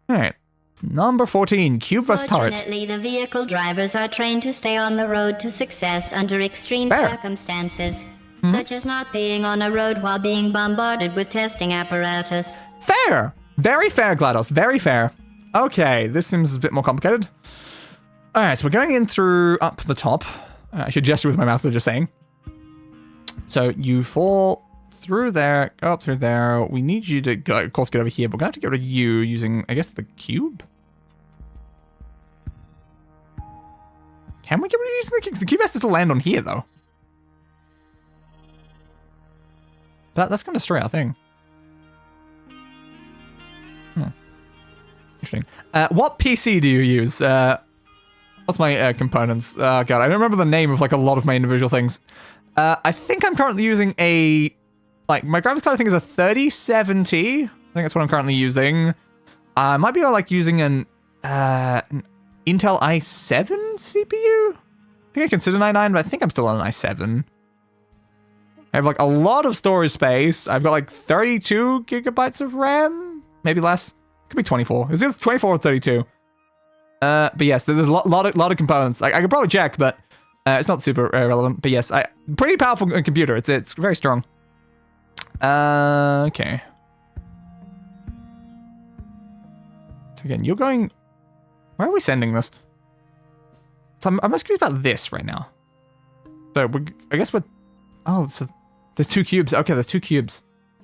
right. Number 14, cube vs turret. Fortunately, the vehicle drivers are trained to stay on the road to success under extreme circumstances, such as not being on a road while being bombarded with testing apparatus. Fair! Very fair, GLaDOS. Very fair. Okay, this seems a bit more complicated. Alright, so we're going in through up the top. I should gesture with my mouse, they're just saying. So you fall through there, go up through there. We need you to, of course, get over here, but we're going to have to get rid of you using, I guess, the cube? Can we get rid of using the cube? The cube has to still land on here, though. That's going to destroy our thing. Interesting. What PC do you use? What's my components? Oh god, I don't remember the name of like a lot of my individual things. I think I'm currently using a, like, my graphics card I think is a 3070. I think that's what I'm currently using. I might be like using an Intel i7 CPU. I think I consider an i9, but I think I'm still on an i7. I have like a lot of storage space. I've got like 32 gigabytes of RAM, maybe less. Could be 24. Is it 24 or 32? But yes, there's a lot of components. I could probably check, but it's not super relevant. But yes, pretty powerful computer. It's very strong. Okay. So again, you're going. Where are we sending this? So I'm just curious about this right now. So I guess we're. Oh, so there's 2 cubes. Okay, there's 2 cubes.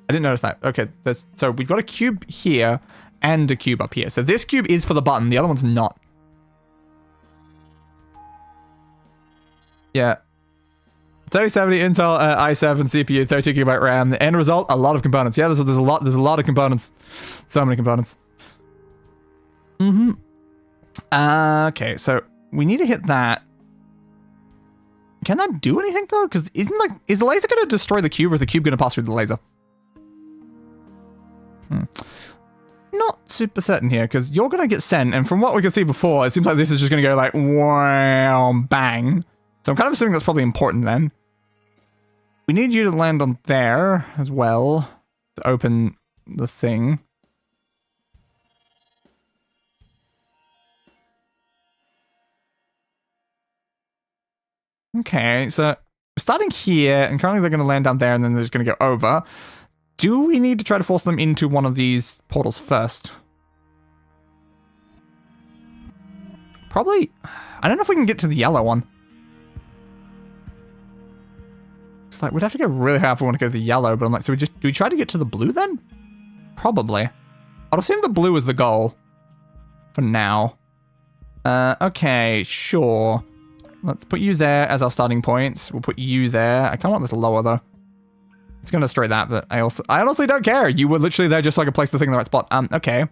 I didn't notice that. Okay, so we've got a cube here and a cube up here. So this cube is for the button. The other one's not. Yeah. 3070 Intel i7 CPU, 32 GB RAM. The end result, a lot of components. Yeah, there's a lot of components. So many components. Okay, so we need to hit that. Can that do anything though? Because is the laser going to destroy the cube, or is the cube going to pass through the laser? Not super certain here, because you're going to get sent, and from what we could see before, it seems like this is just going to go like, wow, bang. So I'm kind of assuming that's probably important then. We need you to land on there as well to open the thing. Okay, so starting here, and currently they're going to land down there, and then they're just going to go over. Do we need to try to force them into one of these portals first? Probably. I don't know if we can get to the yellow one. It's like, we'd have to go really hard if we want to go to the yellow, but I'm like, so do we try to get to the blue then? Probably. I'll assume the blue is the goal. For now. Okay, sure. Let's put you there as our starting points. We'll put you there. I kind of want this lower though. It's going to destroy that, but I honestly don't care. You were literally there just so I could place the thing in the right spot. Okay. Is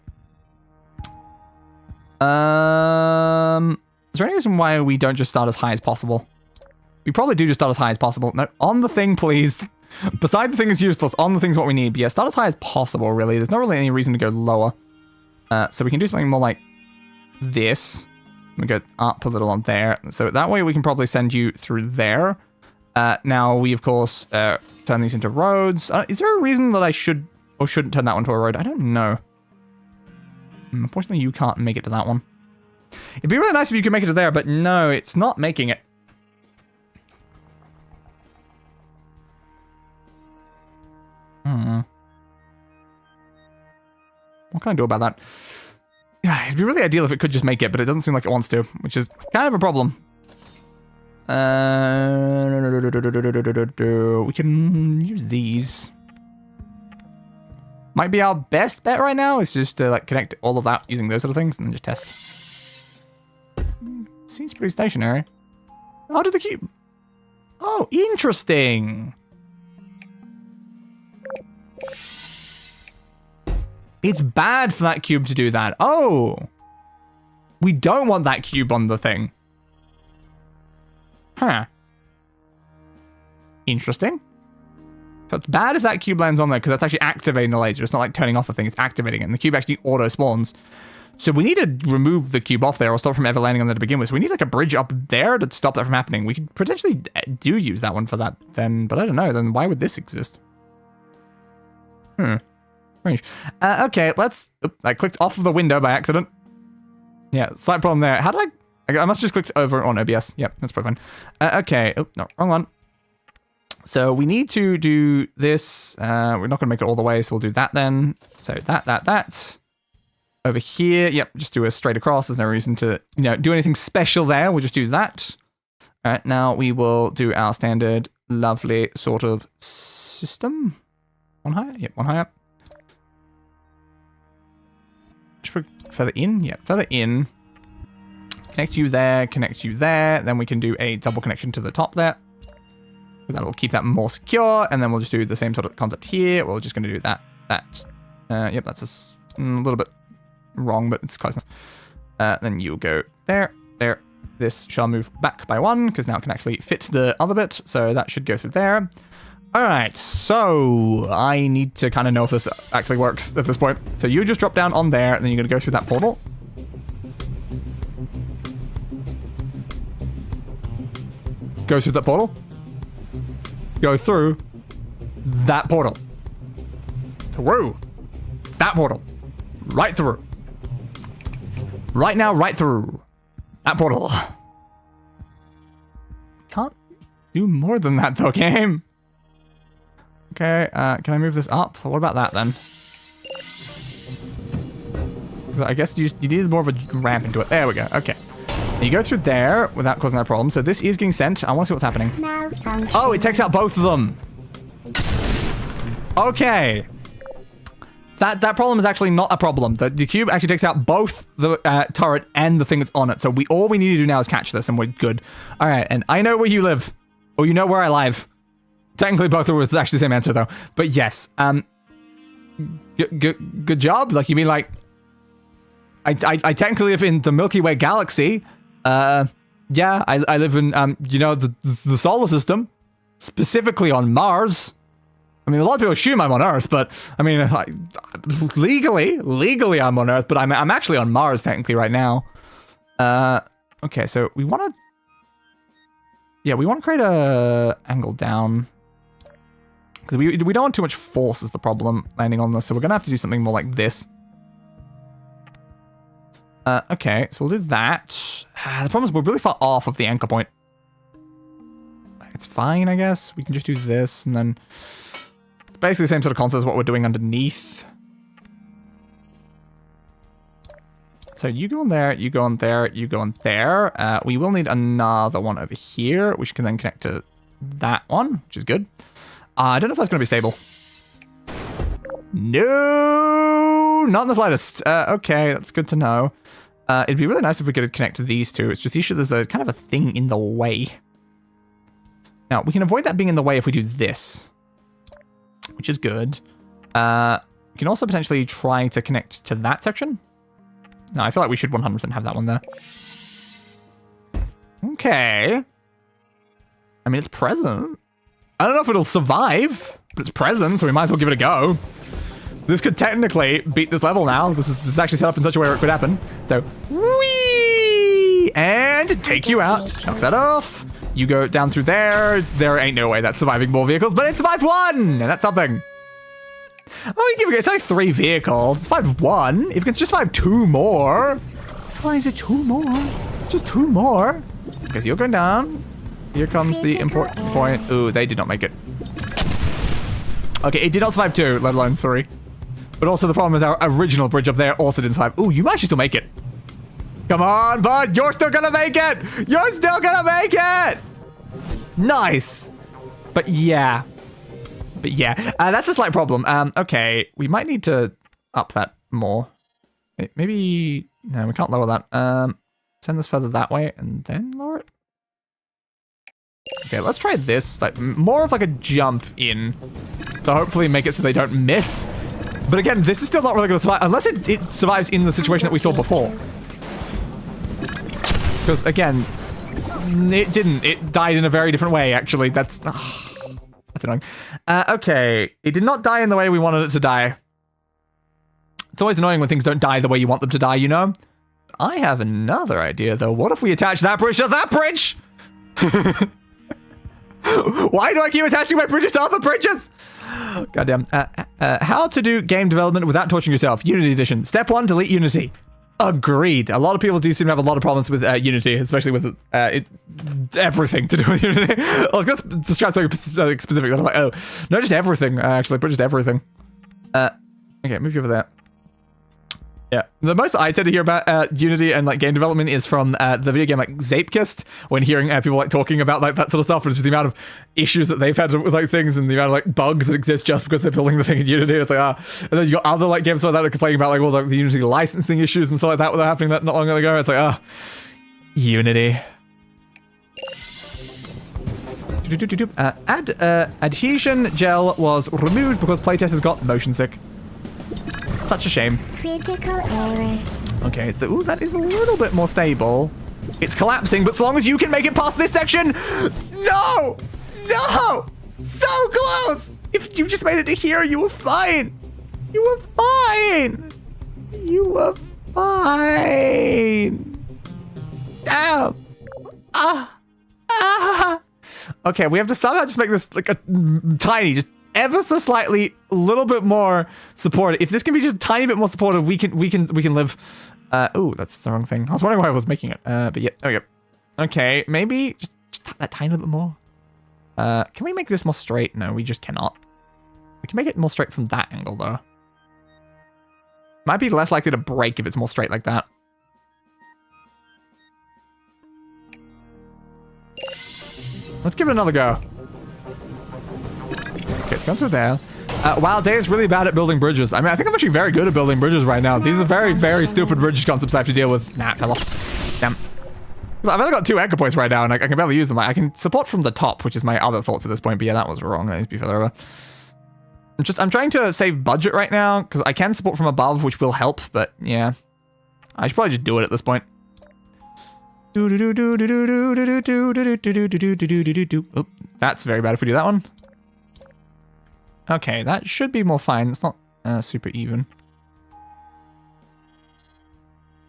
there any reason why we don't just start as high as possible? We probably do just start as high as possible. No, on the thing, please. Besides the thing is useless, on the thing's what we need. But yeah, start as high as possible, really. There's not really any reason to go lower. So we can do something more like this. We go up a little on there. So that way we can probably send you through there. Now we, of course, turn these into roads. Is there a reason that I should or shouldn't turn that one to a road? I don't know. Unfortunately, you can't make it to that one. It'd be really nice if you could make it to there, but no, it's not making it. What can I do about that? Yeah, it'd be really ideal if it could just make it, but it doesn't seem like it wants to, which is kind of a problem. We can use these. Might be our best bet right now is just to like connect all of that using those sort of things and then just test. Seems pretty stationary. Oh, did the cube? Oh, interesting. It's bad for that cube to do that. Oh. We don't want that cube on the thing. Huh. Interesting. So it's bad if that cube lands on there because that's actually activating the laser. It's not like turning off the thing, it's activating it. And the cube actually auto-spawns. So we need to remove the cube off there or stop it from ever landing on there to begin with. So we need like a bridge up there to stop that from happening. We could potentially do use that one for that then, but I don't know. Then why would this exist? Strange. Okay, let's... I clicked off of the window by accident. Yeah, slight problem there. How did I must just click over on OBS. Yep, that's probably fine. Okay. Oh, no, wrong one. So we need to do this. We're not going to make it all the way, so we'll do that then. So that. Over here, yep, just do a straight across. There's no reason to, do anything special there. We'll just do that. All right, now we will do our standard lovely sort of system. One higher? Yep, one higher. Further in? Yeah, further in. Connect you there, then we can do a double connection to the top there. That'll keep that more secure, and then we'll just do the same sort of concept here. We're just going to do that. Yep, that's a little bit wrong, but it's close enough. Then you'll go there, this shall move back by 1, because now it can actually fit the other bit, so that should go through there. Alright, so I need to kind of know if this actually works at this point. So you just drop down on there, and then you're going to go through that portal. Go through that portal. Go through that portal. Through that portal. Right through. Right now, right through that portal. Can't do more than that, though, game. Okay, can I move this up? What about that, then? I guess you need more of a ramp into it. There we go. Okay. You go through there without causing that problem. So this is getting sent. I want to see what's happening. Malfunction. Oh, it takes out both of them. Okay. That problem is actually not a problem. The cube actually takes out both the turret and the thing that's on it. So all we need to do now is catch this, and we're good. All right, and I know where you live. Or you know where I live. Technically, both of us actually the same answer, though. But yes. Good job? Like, you mean, like... I technically live in the Milky Way galaxy. Yeah, I live in, you know, the solar system. Specifically on Mars. I mean, a lot of people assume I'm on Earth, but, I mean, legally I'm on Earth, but I'm actually on Mars, technically, right now. Okay, so we want to... Yeah, we want to create a angle down. Because we don't want too much force is the problem landing on this, so we're going to have to do something more like this. Okay, so we'll do that. The problem is we're really far off of the anchor point. It's fine, I guess. We can just do this, and then... It's basically the same sort of concept as what we're doing underneath. So you go on there, you go on there, you go on there. We will need another one over here, which can then connect to that one, which is good. I don't know if that's going to be stable. No, not in the slightest. Okay, that's good to know. It'd be really nice if we could connect to these two. It's just the issue there's a kind of a thing in the way. Now, we can avoid that being in the way if we do this, which is good. We can also potentially try to connect to that section. No, I feel like we should 100% have that one there. Okay. I mean, it's present. I don't know if it'll survive, but it's present, so we might as well give it a go. This could technically beat this level now. This is actually set up in such a way where it could happen. So, whee! And take you out. Knock that off. You go down through there. There ain't no way that's surviving more vehicles, but it survived one! And that's something. Oh, it's like 3 vehicles. It's survived 1. If it can just survive 2 more. So why is it 2 more? Just 2 more. Because you're going down. Here comes the important point. Ooh, they did not make it. Okay, it did not survive 2, let alone 3. But also the problem is our original bridge up there also didn't survive. Ooh, you might actually still make it. Come on, bud. You're still gonna make it. You're still gonna make it. Nice. But yeah. That's a slight problem. Okay, we might need to up that more. Maybe... No, we can't lower that. Send this further that way and then lower it. Okay, let's try this. Like, more of like a jump in to hopefully make it so they don't miss. But again, this is still not really going to survive unless it survives in the situation that we saw before. Because again, it didn't. It died in a very different way, actually. That's annoying. Okay, it did not die in the way we wanted it to die. It's always annoying when things don't die the way you want them to die, you know? I have another idea, though. What if we attach that bridge to that bridge? Why do I keep attaching my bridges to other bridges? Goddamn. How to do game development without torturing yourself. Unity Edition. Step 1, delete Unity. Agreed. A lot of people do seem to have a lot of problems with Unity, especially with everything to do with Unity. I was going to describe something specific. I'm like, oh, no, just everything, actually. Just everything. Okay, move you over there. Yeah, the most I tend to hear about Unity and like game development is from the video game like Zapekist, when hearing people like talking about like that sort of stuff, and just the amount of issues that they've had with like things and the amount of like bugs that exist just because they're building the thing in Unity. It's like and then you got other like games like that are complaining about like all the Unity licensing issues and stuff like that that were happening not long ago. It's like Unity. Adhesion gel was removed because playtesters got motion sick. Such a shame. Critical error. Okay, so that is a little bit more stable. It's collapsing, but so long as you can make it past this section... No! No! So close! If you just made it to here, you were fine. You were fine. You were fine. Damn. Okay, we have to somehow just make this like a tiny, just ever so slightly, a little bit more supported. If this can be just a tiny bit more supported, we can live. Oh, that's the wrong thing. I was wondering why I was making it. But yeah, there we go. Okay, maybe just that tiny little bit more. Can we make this more straight? No, we just cannot. We can make it more straight from that angle though. Might be less likely to break if it's more straight like that. Let's give it another go. Okay, it's going through there. Wow, Day is really bad at building bridges. I mean, I think I'm actually very good at building bridges right now. These are very, very stupid bridge concepts I have to deal with. Nah, fell off. Damn. I've only got 2 anchor points right now, and I can barely use them. I can support from the top, which is my other thoughts at this point. But yeah, that was wrong. That needs to be further over. I'm trying to save budget right now, because I can support from above, which will help. But yeah, I should probably just do it at this point. Oh, that's very bad if we do that one. Okay, that should be more fine. It's not super even.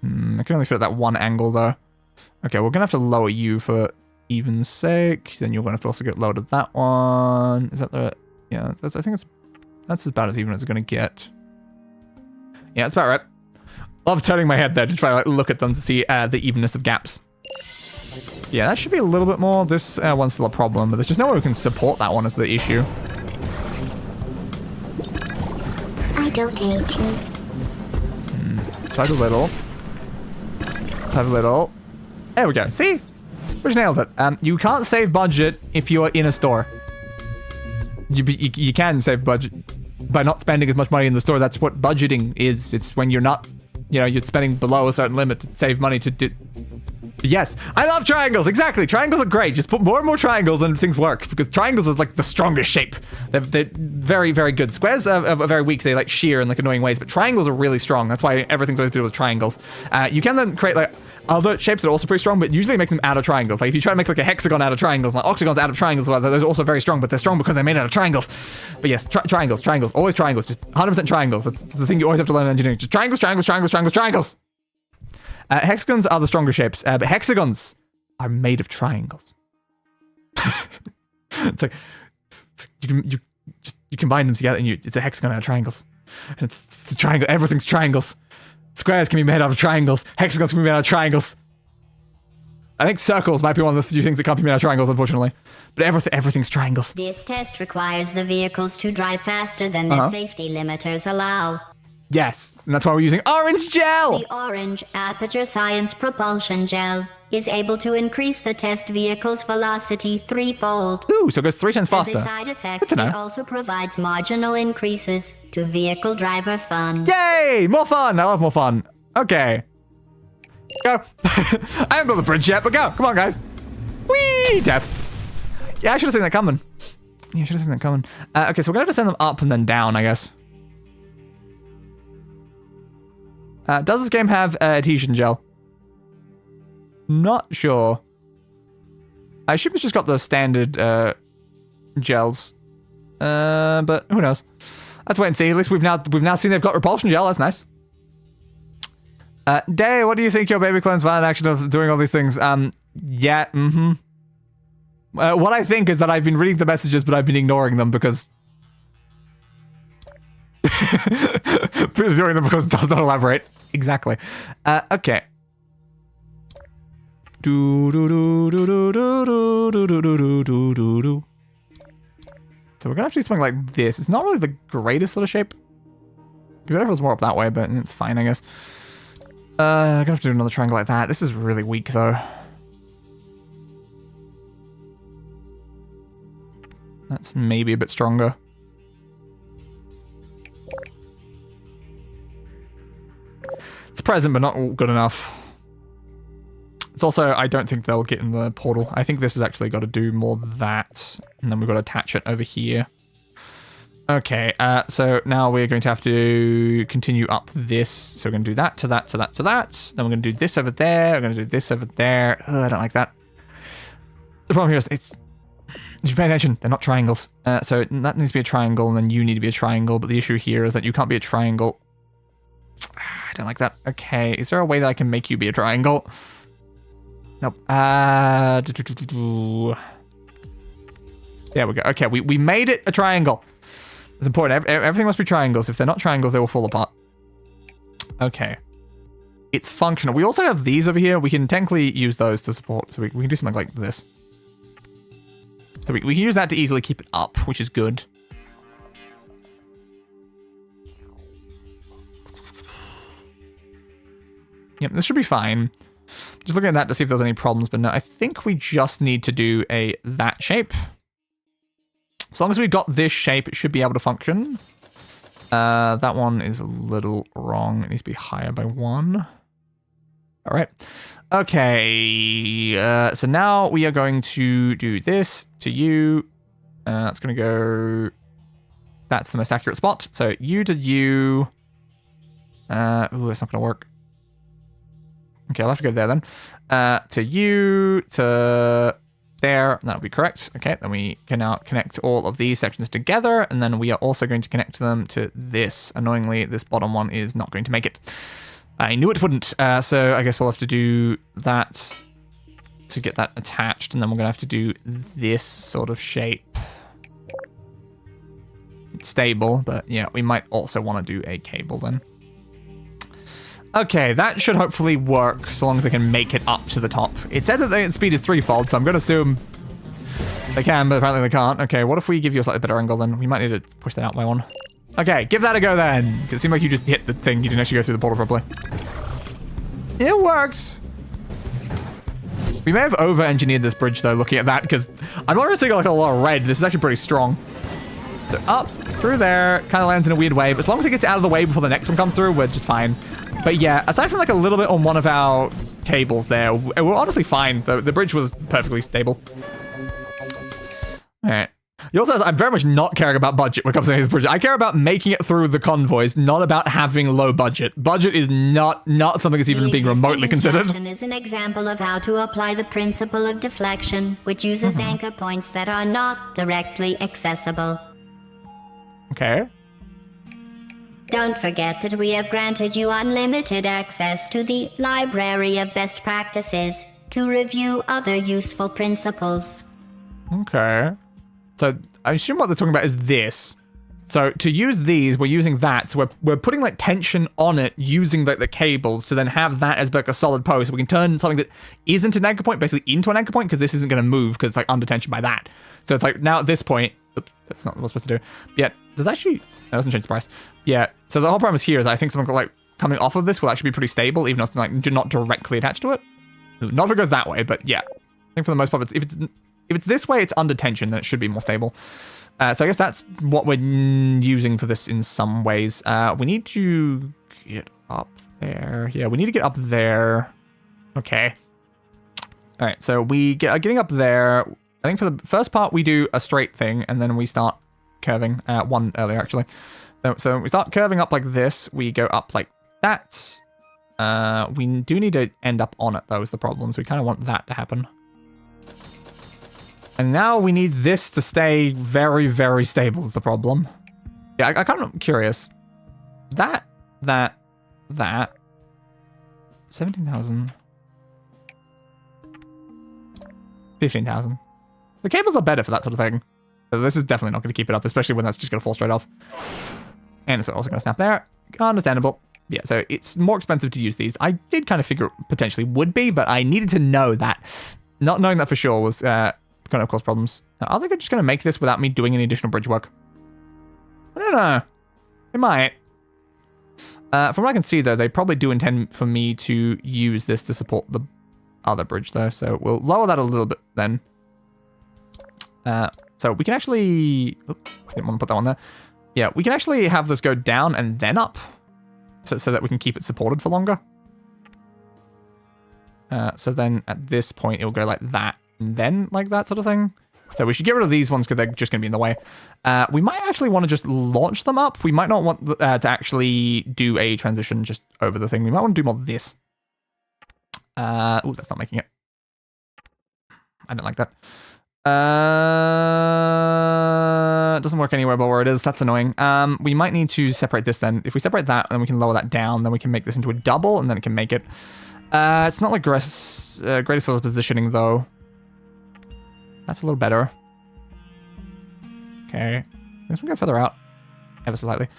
I can only fit at that one angle though. Okay, we're gonna have to lower you for even's sake. Then you're gonna have to also get lowered at that one. Is that the? Yeah, I think that's about as even as it's gonna get. Yeah, that's about right. Love turning my head there to try to like, look at them to see the evenness of gaps. Yeah, that should be a little bit more. This one's still a problem, but there's just no way we can support that one as the issue. I don't hate you. Let's have a little. Let's have a little. There we go. See? We nailed it. You can't save budget if you're in a store. You can save budget by not spending as much money in the store. That's what budgeting is. It's when you're not, you're spending below a certain limit to save money to do. Yes, I love triangles. Exactly. Triangles are great. Just put more and more triangles and things work, because triangles is like the strongest shape. They're very, very good. Squares are very weak. They like shear in like annoying ways, but triangles are really strong. That's why everything's always built with triangles. You can then create like other shapes that are also pretty strong, but usually make them out of triangles. Like if you try to make like a hexagon out of triangles, like octagons out of triangles, well, those are also very strong, but they're strong because they're made out of triangles. But yes, triangles, always triangles, just 100% triangles. That's the thing you always have to learn in engineering. Just triangles. Hexagons are the stronger shapes, but hexagons are made of triangles. it's like you combine them together and it's a hexagon out of triangles. And it's the triangle. Everything's triangles. Squares can be made out of triangles. Hexagons can be made out of triangles. I think circles might be one of the few things that can't be made out of triangles, unfortunately. But everything's triangles. This test requires the vehicles to drive faster than their safety limiters allow. Yes, and that's why we're using orange gel! The orange Aperture Science Propulsion Gel is able to increase the test vehicle's velocity 3-fold. Ooh, so it goes 3 times faster. As a side effect, it also provides marginal increases to vehicle driver fun. Yay! More fun! I love more fun. Okay. Go. I haven't built the bridge yet, but go. Come on, guys. Whee! Death. Yeah, I should have seen that coming. Okay, so we're going to have to send them up and then down, I guess. Does this game have adhesion gel? Not sure. I assume it's just got the standard gels. But who knows? Let's wait and see. At least we've now seen they've got repulsion gel. That's nice. Day, what do you think your baby clone's violent action of doing all these things? Yeah, what I think is that I've been reading the messages, but I've been ignoring them because... doing them because it does not elaborate. Exactly. Okay. So we're gonna have to do something like this. It's not really the greatest sort of shape. It'd be better if it was more up that way, but it's fine, I guess. I'm gonna have to do another triangle like that. This is really weak, though. That's maybe a bit stronger. It's present, but not good enough. It's also, I don't think they'll get in the portal. I think this has actually got to do more of that. And then we've got to attach it over here. Okay, so now we're going to have to continue up this. So we're going to do that to that to that to that. Then we're going to do this over there. We're going to do this over there. I don't like that. The problem here is if you pay attention, they're not triangles. So that needs to be a triangle, and then you need to be a triangle. But the issue here is that you can't be a triangle. I don't like that. Okay, is there a way that I can make you be a triangle? Nope. There we go. Okay, we made it a triangle. It's important. Everything must be triangles. If they're not triangles, they will fall apart. Okay. It's functional. We also have these over here. We can technically use those to support. So we can do something like this. So we can use that to easily keep it up, which is good. Yep, this should be fine. Just looking at that to see if there's any problems, but no, I think we just need to do that shape. As long as we've got this shape, it should be able to function. That one is a little wrong. It needs to be higher by 1. All right. Okay. So now we are going to do this to you. It's going to go... That's the most accurate spot. So you to you. Ooh, it's not going to work. Okay, I'll have to go there then. To you, to there. That'll be correct. Okay, then we can now connect all of these sections together, and then we are also going to connect them to this. Annoyingly, this bottom one is not going to make it. I knew it wouldn't, so I guess we'll have to do that to get that attached, and then we're going to have to do this sort of shape. It's stable, but yeah, we might also want to do a cable then. Okay, that should hopefully work, so long as they can make it up to the top. It said that the speed is 3-fold, so I'm going to assume they can, but apparently they can't. Okay, what if we give you a slightly better angle then? We might need to push that out by 1. Okay, give that a go then. It seemed like you just hit the thing. You didn't actually go through the portal properly. It works. We may have over-engineered this bridge, though, looking at that, because I'm not really seeing like a lot of red. This is actually pretty strong. So up, through there, kind of lands in a weird way, but as long as it gets out of the way before the next one comes through, we're just fine. But yeah, aside from like a little bit on one of our cables there, we're honestly fine. The bridge was perfectly stable. All right. You also, I'm very much not caring about budget when it comes to this bridge. I care about making it through the convoys, not about having low budget. Budget is not something that's even being remotely considered. The is an example of how to apply the principle of deflection, which uses anchor points that are not directly accessible. Okay. Don't forget that we have granted you unlimited access to the Library of Best Practices to review other useful principles. Okay. So I assume what they're talking about is this. So to use these, we're using that. So we're putting like tension on it using the cables to then have that as like a solid post. We can turn something that isn't an anchor point basically into an anchor point because this isn't going to move because it's like under tension by that. So it's like now at this point, oops, that's not what we're supposed to do. Yeah, does actually, that doesn't change the price. Yeah, so the whole premise here is I think something like coming off of this will actually be pretty stable even though it's like not directly attached to it. Not if it goes that way, but yeah. I think for the most part, if it's this way, it's under tension, then it should be more stable. So I guess that's what we're using for this in some ways. We need to get up there. Yeah, we need to get up there. Okay. All right, so we are getting up there. I think for the first part, we do a straight thing, and then we start curving. One earlier, actually. So we start curving up like this. We go up like that. We do need to end up on it, though, is the problem. So we kind of want that to happen. And now we need this to stay very, very stable is the problem. Yeah, I kind of curious. That. 17,000. 15,000. The cables are better for that sort of thing. So this is definitely not going to keep it up, especially when that's just going to fall straight off. And it's also going to snap there. Understandable. Yeah, so it's more expensive to use these. I did kind of figure it potentially would be, but I needed to know that. Not knowing that for sure was going to cause problems. Now, are they just going to make this without me doing any additional bridge work? I don't know. They might. From what I can see, though, they probably do intend for me to use this to support the other bridge, though. So we'll lower that a little bit then. So we can actually... Oops, didn't want to put that one there. Yeah, we can actually have this go down and then up. So that we can keep it supported for longer. So then at this point, it'll go like that. And then like that sort of thing. So we should get rid of these ones because they're just going to be in the way. We might actually want to just launch them up. We might not want to actually do a transition just over the thing. We might want to do more of this. Oh, that's not making it. I don't like that. It doesn't work anywhere but where it is. That's annoying. We might need to separate this then. If we separate that, then we can lower that down. Then we can make this into a double, and then it can make it. It's not like greatest level positioning, though. That's a little better. Okay. This one go further out. Ever so slightly.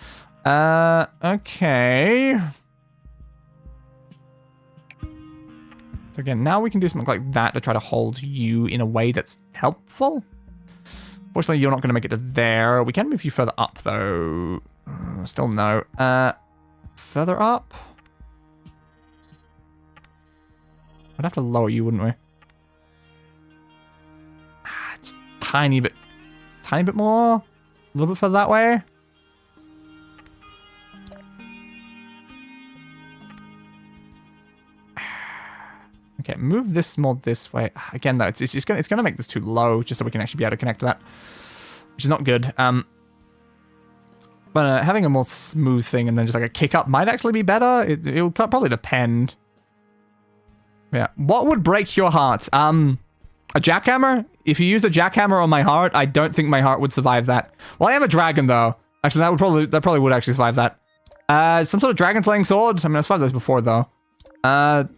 Okay. So again, now we can do something like that to try to hold you in a way that's helpful. Fortunately, you're not going to make it to there. We can move you further up, though. Still no. Further up? We'd have to lower you, wouldn't we? Just tiny bit more. A little bit further that way. Okay, move this more this way. Again, though, it's gonna make this too low, just so we can actually be able to connect to that, which is not good. But having a more smooth thing and then just like a kick up might actually be better. It'll probably depend. Yeah. What would break your heart? A jackhammer? If you use a jackhammer on my heart, I don't think my heart would survive that. Well, I am a dragon though. Actually, that probably would actually survive that. Some sort of dragon slaying sword. I mean, I survived those before though. Not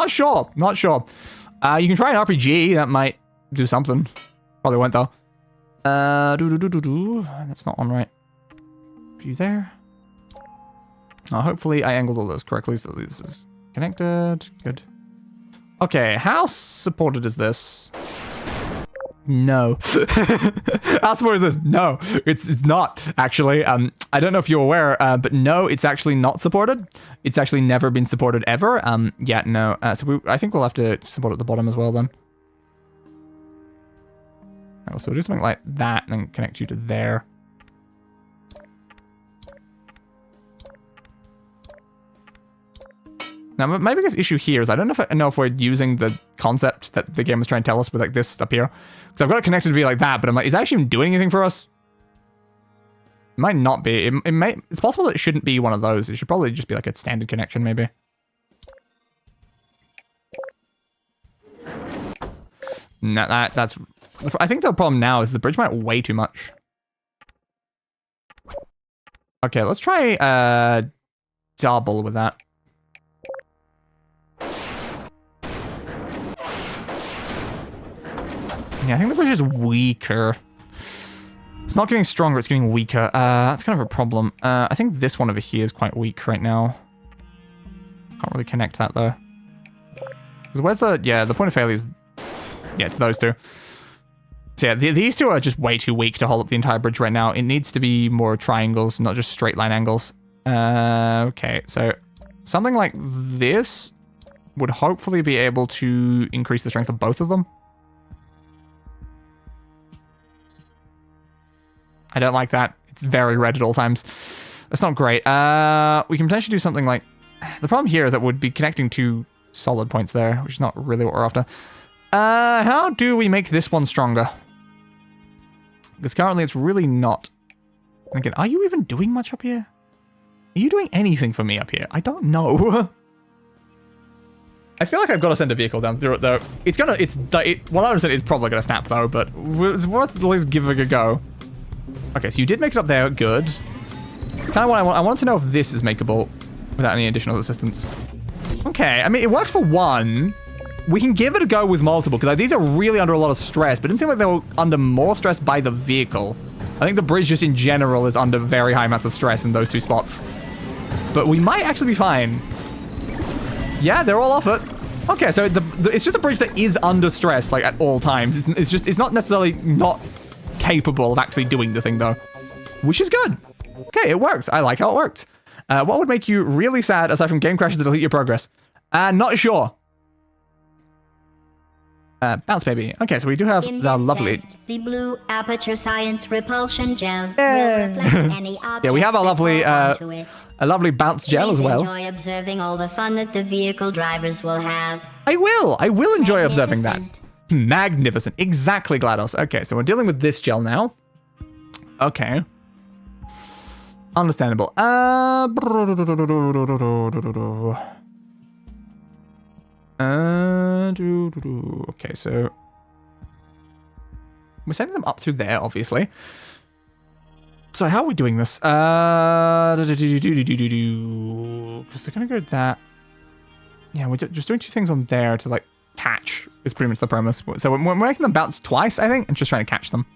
sure. Not sure. You can try an RPG. That might do something. Probably won't though. That's not on right. Are you there? Hopefully I angled all those correctly so this is connected. Good. Okay, how supported is this? No. How supported is this? No, it's not actually. I don't know if you're aware, but no, it's actually not supported. It's actually never been supported ever. Yeah, no. So I think we'll have to support at the bottom as well then. Oh, so we'll do something like that and then connect you to there. Now, my biggest issue here is I don't know if we're using the concept that the game was trying to tell us with like this up here. Because I've got it connected via like that, but I'm like, is that actually even doing anything for us? It might not be. It's possible that it shouldn't be one of those. It should probably just be like a standard connection, maybe. No, that's... I think the problem now is the bridge might weigh too much. Okay, let's try double with that. Yeah, I think the bridge is weaker. It's not getting stronger, it's getting weaker. That's kind of a problem. I think this one over here is quite weak right now. Can't really connect that though. Because where's the... Yeah, the point of failure is... Yeah, it's those two. So yeah, these two are just way too weak to hold up the entire bridge right now. It needs to be more triangles, not just straight line angles. Okay, so something like this would hopefully be able to increase the strength of both of them. I don't like that. It's very red at all times. That's not great. We can potentially do something like... The problem here is that we'd be connecting two solid points there, which is not really what we're after. How do we make this one stronger? Because currently it's really not. And again, are you even doing much up here? Are you doing anything for me up here? I don't know. I feel like I've got to send a vehicle down through it though. It's gonna... Well, I understand it's probably gonna snap though, but it's worth at least giving a go. Okay, so you did make it up there. Good. It's kind of what I want. I want to know if this is makeable without any additional assistance. Okay, I mean, it worked for one. We can give it a go with multiple, because these are really under a lot of stress, but it didn't seem like they were under more stress by the vehicle. I think the bridge just in general is under very high amounts of stress in those two spots. But we might actually be fine. Yeah, they're all off it. Okay, so it's just a bridge that is under stress, like, at all times. It's not necessarily not capable of actually doing the thing, though. Which is good. Okay, it works. I like how it worked. What would make you really sad, aside from game crashes that delete your progress? Not sure. Bounce baby. Okay, so we do have In the this lovely... test, the blue Aperture Science Repulsion Gel Yeah. will reflect any objects Yeah, we have a that lovely, fall onto it. a lovely bounce gel Please as well. enjoy observing all the fun that the vehicle drivers will have. I will enjoy observing that. Magnificent. Magnificent. Exactly, GLaDOS. Okay, so we're dealing with this gel now. Okay. Understandable. Okay, so we're sending them up through there, obviously. So how are we doing this? Because they're gonna go that. Yeah, we're just doing two things on there to like catch. Is pretty much the premise. So we're making them bounce twice, I think, and just trying to catch them.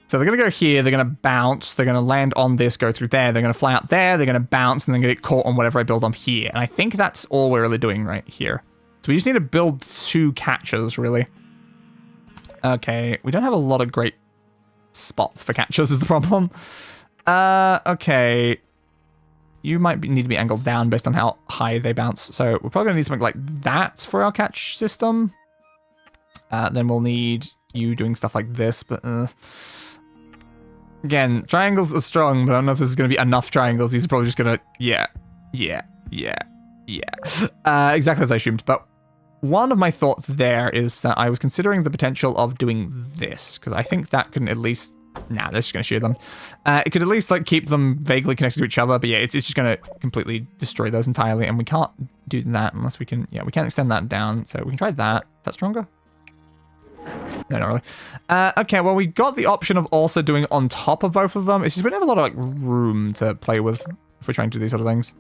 So they're going to go here, they're going to bounce, they're going to land on this, go through there, they're going to fly out there, they're going to bounce, and then get caught on whatever I build on here. And I think that's all we're really doing right here. So we just need to build two catchers, really. Okay, we don't have a lot of great spots for catchers is the problem. Okay. You might need to be angled down based on how high they bounce. So we're probably going to need something like that for our catch system. Then we'll need you doing stuff like this, but... Again, triangles are strong, but I don't know if this is going to be enough triangles. These are probably just going to... Yeah. Exactly as I assumed. But one of my thoughts there is that I was considering the potential of doing this, because I think that can at least... Nah, that's just going to shoot them. It could at least like keep them vaguely connected to each other, but yeah, it's just going to completely destroy those entirely, and we can't do that unless we can... Yeah, we can't extend that down, so we can try that. Is that stronger? No, not really. Okay, well, we got the option of also doing it on top of both of them. It's just we don't have a lot of like room to play with if we're trying to do these sort of things.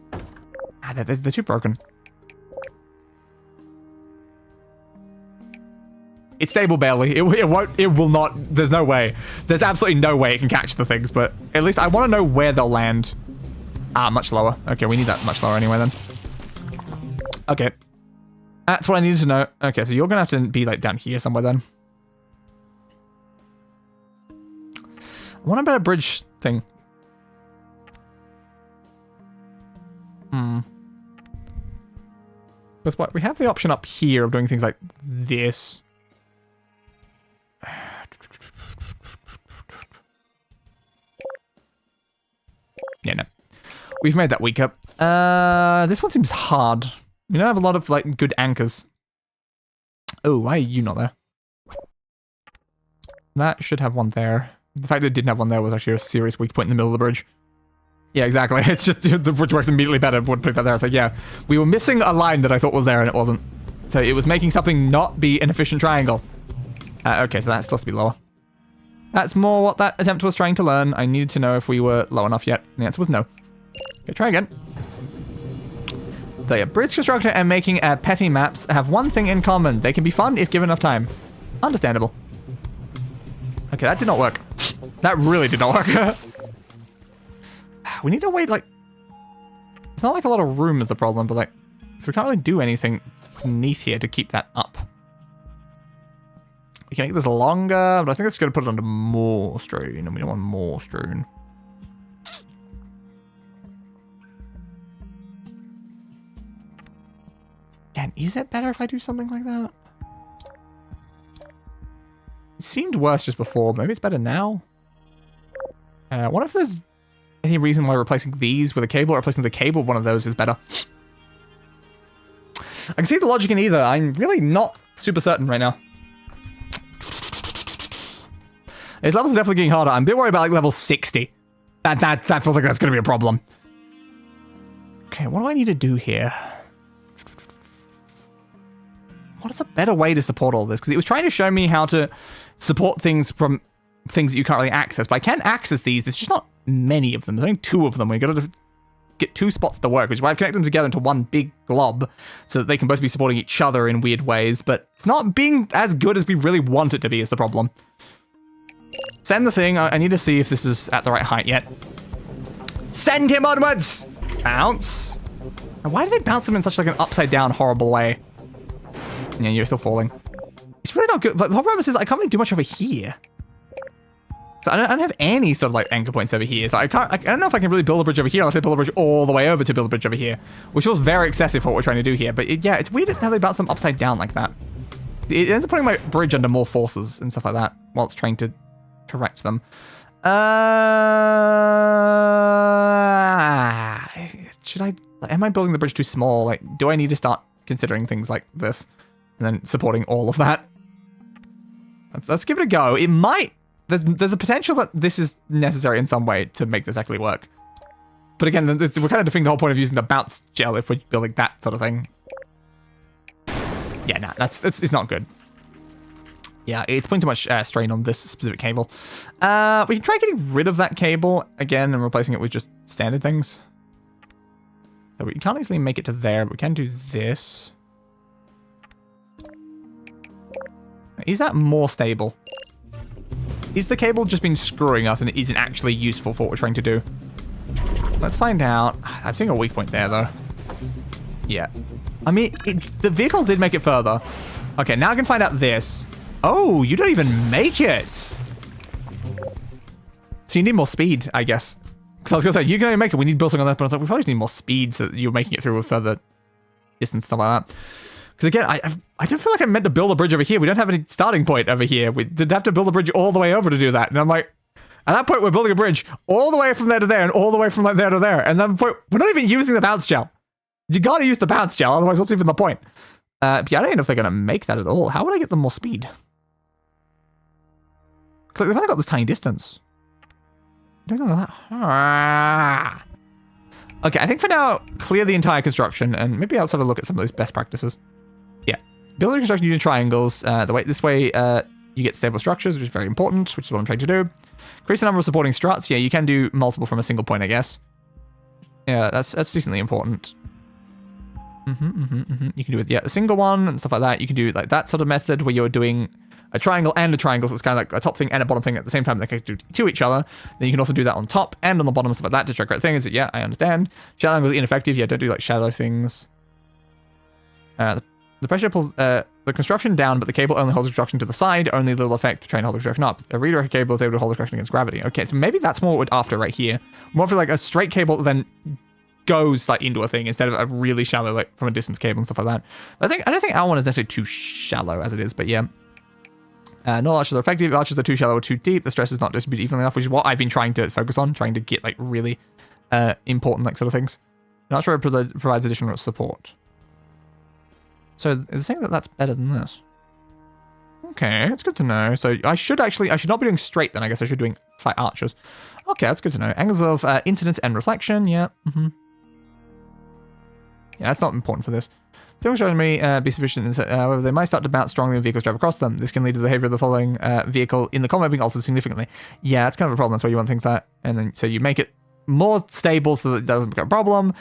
They're too broken. It's stable barely. It won't. It will not. There's no way. There's absolutely no way it can catch the things. But at least I want to know where they'll land. Much lower. Okay, we need that much lower anyway then. Okay. That's what I needed to know. Okay, so you're going to have to be like down here somewhere then. I want a better bridge thing. Because what we have the option up here of doing things like this. Yeah, no. We've made that weaker. This one seems hard. We don't have a lot of like good anchors. Oh, why are you not there? That should have one there. The fact that it didn't have one there was actually a serious weak point in the middle of the bridge. Yeah, exactly. It's just the bridge works immediately better. Would put that there. It's like, yeah, we were missing a line that I thought was there and it wasn't. So it was making something not be an efficient triangle. Okay, so that's supposed to be lower. That's more what that attempt was trying to learn. I needed to know if we were low enough yet. And the answer was no. Okay, try again. The bridge constructor and making petty maps have one thing in common. They can be fun if given enough time. Understandable. Okay, that did not work. That really did not work. We need to wait, like... It's not like a lot of room is the problem, but like... So we can't really do anything beneath here to keep that up. We can make this longer, but I think it's going to put it under more strain, and we don't want more strain. Again, is it better if I do something like that? It seemed worse just before. Maybe it's better now. What if there's any reason why replacing these with a cable or replacing the cable with one of those is better? I can see the logic in either. I'm really not super certain right now. His levels are definitely getting harder. I'm a bit worried about like level 60. That feels like that's going to be a problem. Okay, what do I need to do here? What is a better way to support all this? Because it was trying to show me how to support things from things that you can't really access. But I can access these. There's just not many of them. There's only 2 of them. We've got to get 2 spots to work, which is why I've connected them together into one big glob so that they can both be supporting each other in weird ways. But it's not being as good as we really want it to be is the problem. Send the thing. I need to see if this is at the right height yet. Send him onwards! Bounce. And why do they bounce them in such like an upside down horrible way? Yeah, you're still falling. It's really not good. But the whole premise is I can't really do much over here. So I don't have any sort of like anchor points over here. So I don't know if I can really build a bridge over here unless I build a bridge all the way over to build a bridge over here. Which feels very excessive for what we're trying to do here. But yeah, it's weird how they bounce them upside down like that. It ends up putting my bridge under more forces and stuff like that while it's trying to correct them. Should I... Am I building the bridge too small? Like, do I need to start considering things like this and then supporting all of that? Let's give it a go. It might... There's a potential that this is necessary in some way to make this actually work. But again, we're kind of defeating the whole point of using the bounce gel if we're building that sort of thing. Yeah, nah, it's not good. Yeah, it's putting too much strain on this specific cable. We can try getting rid of that cable again and replacing it with just standard things. So we can't easily make it to there, but we can do this. Is that more stable? Is the cable just been screwing us and it isn't actually useful for what we're trying to do? Let's find out. I'm seeing a weak point there, though. Yeah. I mean, the vehicle did make it further. Okay, now I can find out this. Oh, you don't even make it. So you need more speed, I guess. Because I was going to say, you're going to make it. We need to build something on that. But I was like, we probably need more speed so that you're making it through a further distance, stuff like that. Because again, I don't feel like I'm meant to build a bridge over here. We don't have any starting point over here. We did have to build a bridge all the way over to do that. And I'm like, at that point, we're building a bridge all the way from there to there and all the way from there to there. And then we're not even using the bounce gel. You got to use the bounce gel. Otherwise, what's even the point? But yeah, I don't even know if they're going to make that at all. How would I get them more speed? Because they've only got this tiny distance. I don't know that. Ah. Okay, I think for now, clear the entire construction. And maybe I'll have a look at some of those best practices. Yeah. Build the construction using triangles. This way, you get stable structures, which is very important, which is what I'm trying to do. Increase the number of supporting struts. Yeah, you can do multiple from a single point, I guess. Yeah, that's decently important. You can do it, yeah, a single one and stuff like that. You can do like that sort of method where you're doing a triangle and a triangle. So it's kind of like a top thing and a bottom thing at the same time. They can do to each other. Then you can also do that on top and on the bottom, stuff like that to check right things. Yeah, I understand. Shadow angle is ineffective. Yeah, don't do like shadow things. The pressure pulls the construction down, but the cable only holds the construction to the side. Only little effect to try and hold the construction up. A redirected cable is able to hold the construction against gravity. Okay, so maybe that's more what we're after right here. More for like a straight cable that then goes like into a thing instead of a really shallow, like from a distance cable and stuff like that. I don't think our one is necessarily too shallow as it is, but yeah. No arches are effective. Arches are too shallow or too deep. The stress is not distributed evenly enough, which is what I've been trying to focus on, trying to get like really important like sort of things. Not sure it provides additional support. So is it saying that that's better than this? Okay, it's good to know. So I should not be doing straight then. I guess I should be doing slight arches. Okay, that's good to know. Angles of incidence and reflection. Yeah. Yeah, that's not important for this. Still showing me be sufficient. However, they might start to bounce strongly when vehicles drive across them. This can lead to the behavior of the following vehicle in the combat being altered significantly. Yeah, it's kind of a problem. That's why you want things like that. And then so you make it more stable so that it doesn't become a problem.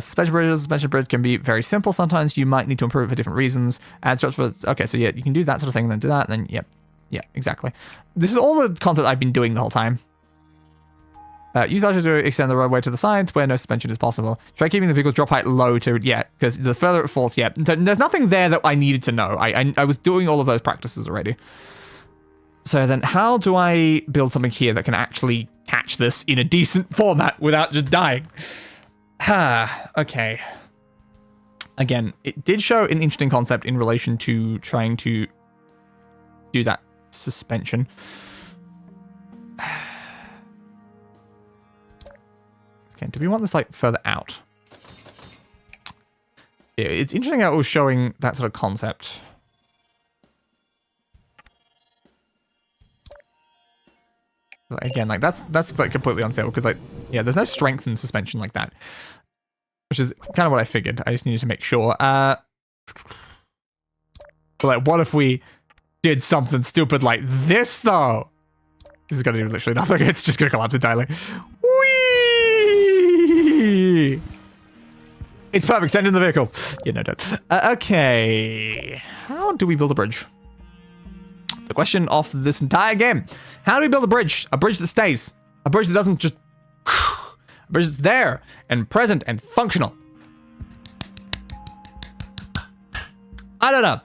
Suspension bridge can be very simple. Sometimes you might need to improve it for different reasons. Add struts for... Okay, so yeah, you can do that sort of thing and then do that. And then, yep. Yeah, exactly. This is all the content I've been doing the whole time. Use arches to extend the roadway to the sides where no suspension is possible. Try keeping the vehicle's drop height low to... Yeah, because the further it falls, yeah. There's nothing there that I needed to know. I was doing all of those practices already. So then how do I build something here that can actually catch this in a decent format without just dying? Okay. Again, it did show an interesting concept in relation to trying to do that suspension. Okay, do we want this like further out? Yeah, it's interesting how it was showing that sort of concept. Again, like that's like completely unstable because like, yeah, there's no strength in suspension like that, which is kind of what I figured. I just needed to make sure. But like, what if we did something stupid like this though? This is gonna do literally nothing. It's just gonna collapse entirely. Whee! It's perfect. Send in the vehicles. Yeah, no, don't. Okay, how do we build a bridge? The question of this entire game. How do we build a bridge? A bridge that stays. A bridge that doesn't just... A bridge that's there and present and functional. I don't know.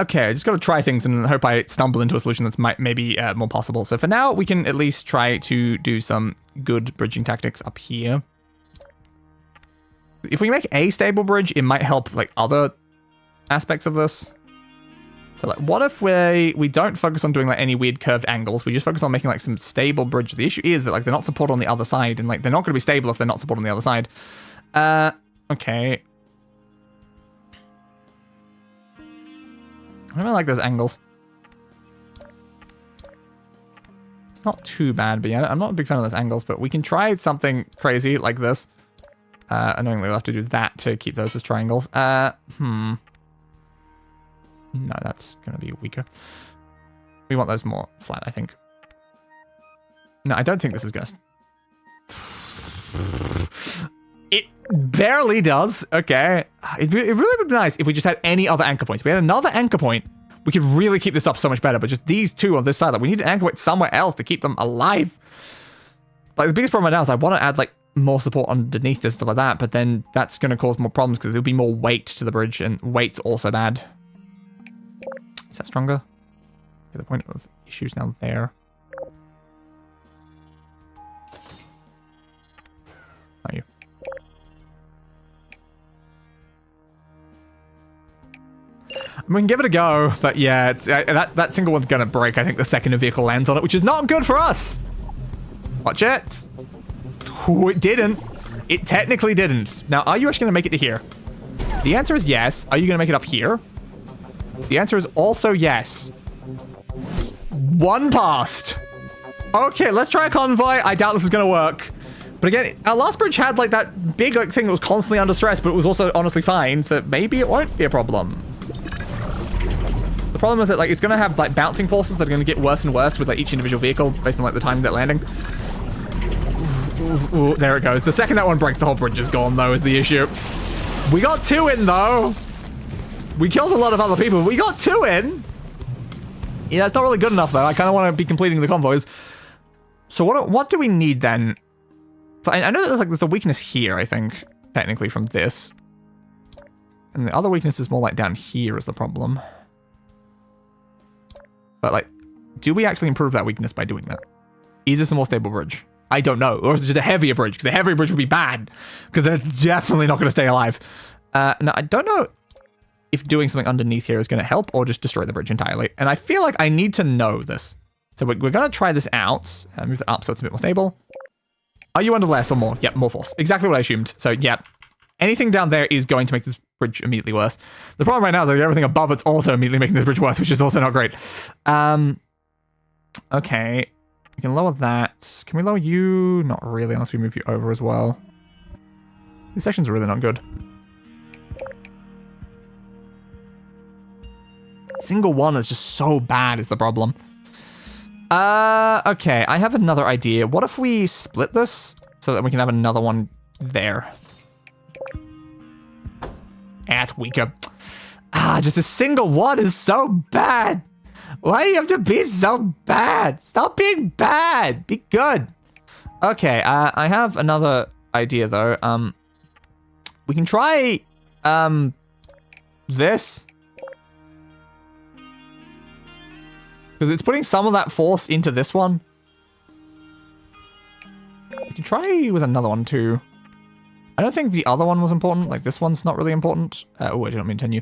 Okay, I just got to try things and hope I stumble into a solution that's maybe more possible. So for now, we can at least try to do some good bridging tactics up here. If we make a stable bridge, it might help like other aspects of this. So like, what if we don't focus on doing like any weird curved angles? We just focus on making like some stable bridge. The issue is that like they're not supported on the other side, and like they're not going to be stable if they're not supported on the other side. Okay. I don't really like those angles. It's not too bad, but yeah, I'm not a big fan of those angles, but we can try something crazy like this. Annoyingly, we'll have to do that to keep those as triangles. No, that's going to be weaker. We want those more flat, I think. No, I don't think this is going to... It barely does. Okay. It really would be nice if we just had any other anchor points. If we had another anchor point, we could really keep this up so much better. But just these two on this side, like, we need an anchor point somewhere else to keep them alive. Like, the biggest problem right now is I want to add, like, more support underneath this, stuff like that. But then that's going to cause more problems because there'll be more weight to the bridge. And weight's also bad. Is that stronger? Yeah, the point of issues now there. Are you? We can give it a go, but yeah, it's, that single one's gonna break. I think the second a vehicle lands on it, which is not good for us. Watch it. Ooh, it didn't. It technically didn't. Now, are you actually gonna make it to here? The answer is yes. Are you gonna make it up here? The answer is also yes. One passed. Okay, let's try a convoy. I doubt this is gonna work. But again, our last bridge had like that big like thing that was constantly under stress, but it was also honestly fine. So maybe it won't be a problem. The problem is that like it's gonna have like bouncing forces that are gonna get worse and worse with like each individual vehicle based on like the time they're landing. Ooh, there it goes. The second that one breaks, the whole bridge is gone though, is the issue. We got 2 in though. We killed a lot of other people, but we got 2 in. Yeah, it's not really good enough though. I kind of want to be completing the convoys. So what do we need then? So I know that there's a weakness here, I think, technically from this. And the other weakness is more like down here is the problem. But like, do we actually improve that weakness by doing that? Is this a more stable bridge? I don't know. Or is it just a heavier bridge? Because a heavier bridge would be bad. Because then it's definitely not going to stay alive. Now, I don't know if doing something underneath here is going to help or just destroy the bridge entirely. And I feel like I need to know this. So we're going to try this out. Move it up so it's a bit more stable. Are you under less or more? Yep, more force. Exactly what I assumed. So, yeah. Anything down there is going to make this bridge immediately worse. The problem right now is that everything above it's also immediately making this bridge worse, which is also not great. Okay. We can lower that. Can we lower you? Not really, unless we move you over as well. These sections are really not good. Single one is just so bad is the problem. Okay, I have another idea. What if we split this so that we can have another one there? That's weaker. Just a single one is so bad. Why do you have to be so bad? Stop being bad. Be good. Okay, I have another idea though. We can try this. Because it's putting some of that force into this one. We can try with another one too. I don't think the other one was important. Like this one's not really important. Oh, I didn't mean to turn you.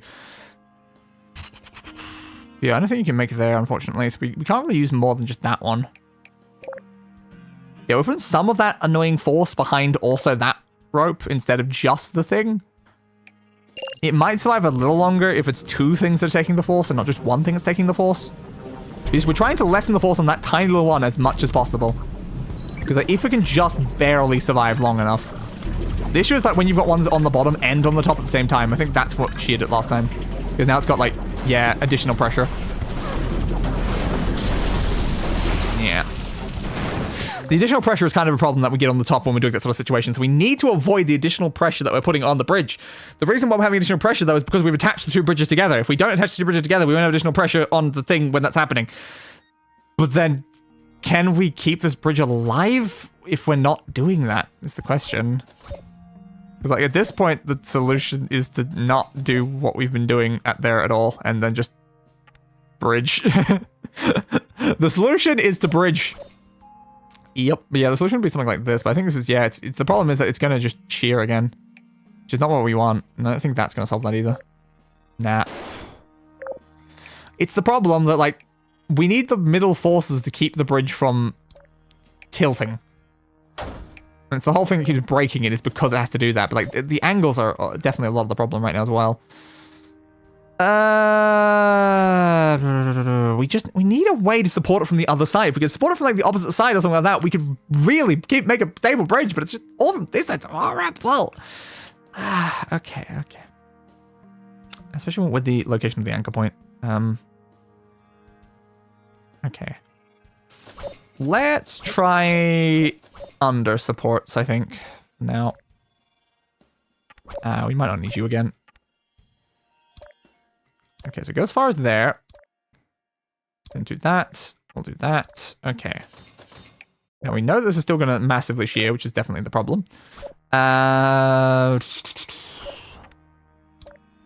Yeah, I don't think you can make it there, unfortunately. So we can't really use more than just that one. Yeah, we're putting some of that annoying force behind also that rope instead of just the thing. It might survive a little longer if it's 2 things that are taking the force and not just one thing that's taking the force. Because we're trying to lessen the force on that tiny little one as much as possible. Because like, if we can just barely survive long enough. The issue is that when you've got ones on the bottom and on the top at the same time, I think that's what cheered it last time. Because now it's got like, yeah, additional pressure. Yeah. The additional pressure is kind of a problem that we get on the top when we're doing that sort of situation. So we need to avoid the additional pressure that we're putting on the bridge. The reason why we're having additional pressure, though, is because we've attached the 2 bridges together. If we don't attach the 2 bridges together, we won't have additional pressure on the thing when that's happening. But then, can we keep this bridge alive if we're not doing that, is the question. Because like, at this point, the solution is to not do what we've been doing there at all, and then just bridge. The solution is to bridge. Yep. Yeah, the solution would be something like this, but I think this is, yeah, it's the problem is that it's going to just shear again, which is not what we want, and I don't think that's going to solve that either. Nah. It's the problem that, like, we need the middle forces to keep the bridge from tilting. And it's the whole thing that keeps breaking it is because it has to do that. But, like, the angles are definitely a lot of the problem right now as well. We need a way to support it from the other side. If we could support it from, like, the opposite side or something like that, we could really make a stable bridge. But it's just all from this side's horrible. Okay. Especially with the location of the anchor point. Okay. Let's try under supports, I think, now. We might not need you again. Okay, so go as far as there. Then do that. We'll do that. Okay. Now we know this is still going to massively shear, which is definitely the problem. I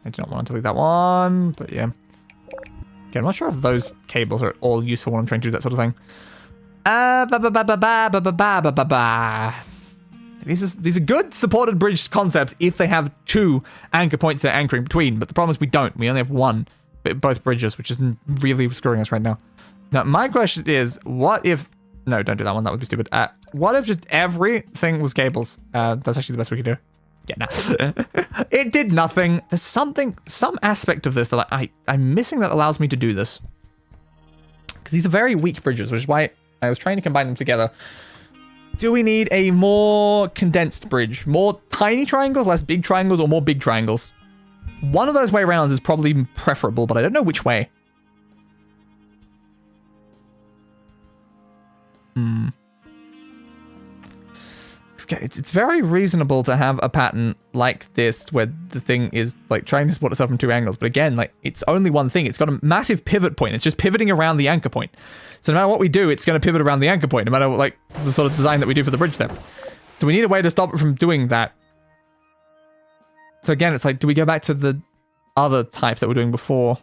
do not want to delete that one, but yeah. Okay, I'm not sure if those cables are all useful when I'm trying to do that sort of thing. These are good supported bridge concepts if they have 2 anchor points they're anchoring between, but the problem is we don't. We only have 1, both bridges, which is really screwing us right now. Now, my question is, what if... No, don't do that one. That would be stupid. What if just everything was cables? That's actually the best we could do. Yeah, no. It did nothing. There's some aspect of this that I'm missing that allows me to do this. Because these are very weak bridges, which is why I was trying to combine them together. Do we need a more condensed bridge? More tiny triangles, less big triangles, or more big triangles? One of those way rounds is probably preferable, but I don't know which way. It's very reasonable to have a pattern like this where the thing is like trying to support itself from 2 angles. But again, like it's only one thing. It's got a massive pivot point. It's just pivoting around the anchor point. So no matter what we do, it's going to pivot around the anchor point, no matter what, like the sort of design that we do for the bridge there. So we need a way to stop it from doing that. So again, it's like, do we go back to the other type that we're doing before?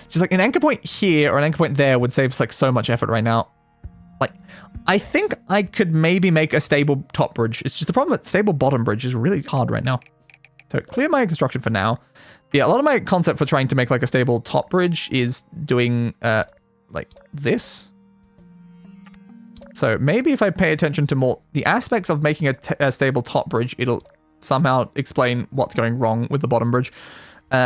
Just like an anchor point here or an anchor point there would save us like so much effort right now. Like, I think I could maybe make a stable top bridge. It's just the problem that stable bottom bridge is really hard right now. So clear my construction for now. Yeah, a lot of my concept for trying to make like a stable top bridge is doing like this. So maybe if I pay attention to more the aspects of making a stable top bridge, it'll somehow explain what's going wrong with the bottom bridge.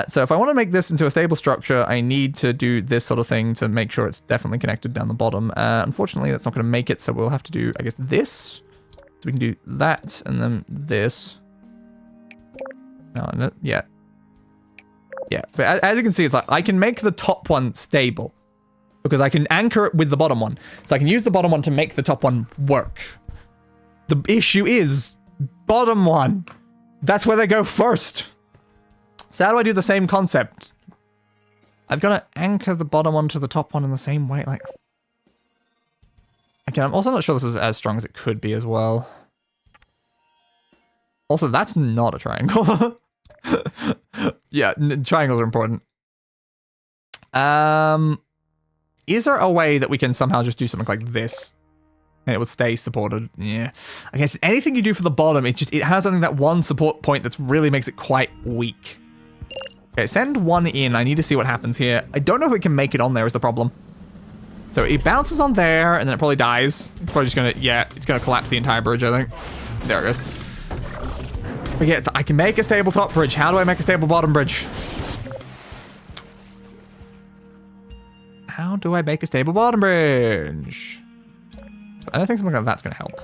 So if I want to make this into a stable structure, I need to do this sort of thing to make sure it's definitely connected down the bottom. Unfortunately, that's not going to make it, so we'll have to do, I guess, this. So we can do that, and then this. No, yeah. Yeah, but as you can see, it's like I can make the top one stable because I can anchor it with the bottom one. So I can use the bottom one to make the top one work. The issue is bottom one. That's where they go first. So how do I do the same concept? I've got to anchor the bottom one to the top one in the same way. Like, again, I'm also not sure this is as strong as it could be as well. Also, that's not a triangle. Yeah, triangles are important. Is there a way that we can somehow just do something like this? And it would stay supported. Yeah. I guess anything you do for the bottom, it has something that one support point that really makes it quite weak. Okay, send one in. I need to see what happens here. I don't know if we can make it on there is the problem. So it bounces on there, and then it probably dies. It's probably just gonna, yeah, it's gonna collapse the entire bridge, I think. There it goes. But yeah, I can make a stable top bridge. How do I make a stable bottom bridge? How do I make a stable bottom bridge? I don't think something like that's gonna help.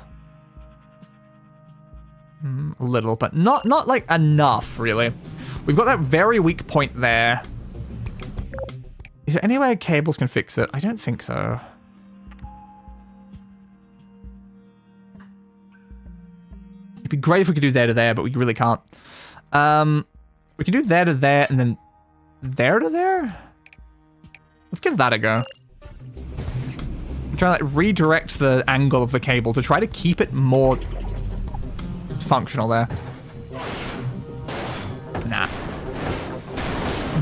A little, but not like enough, really. We've got that very weak point there. Is there any way cables can fix it? I don't think so. It'd be great if we could do there to there, but we really can't. We can do there to there and then there to there? Let's give that a go. I'm trying to like redirect the angle of the cable to try to keep it more functional there. Nah.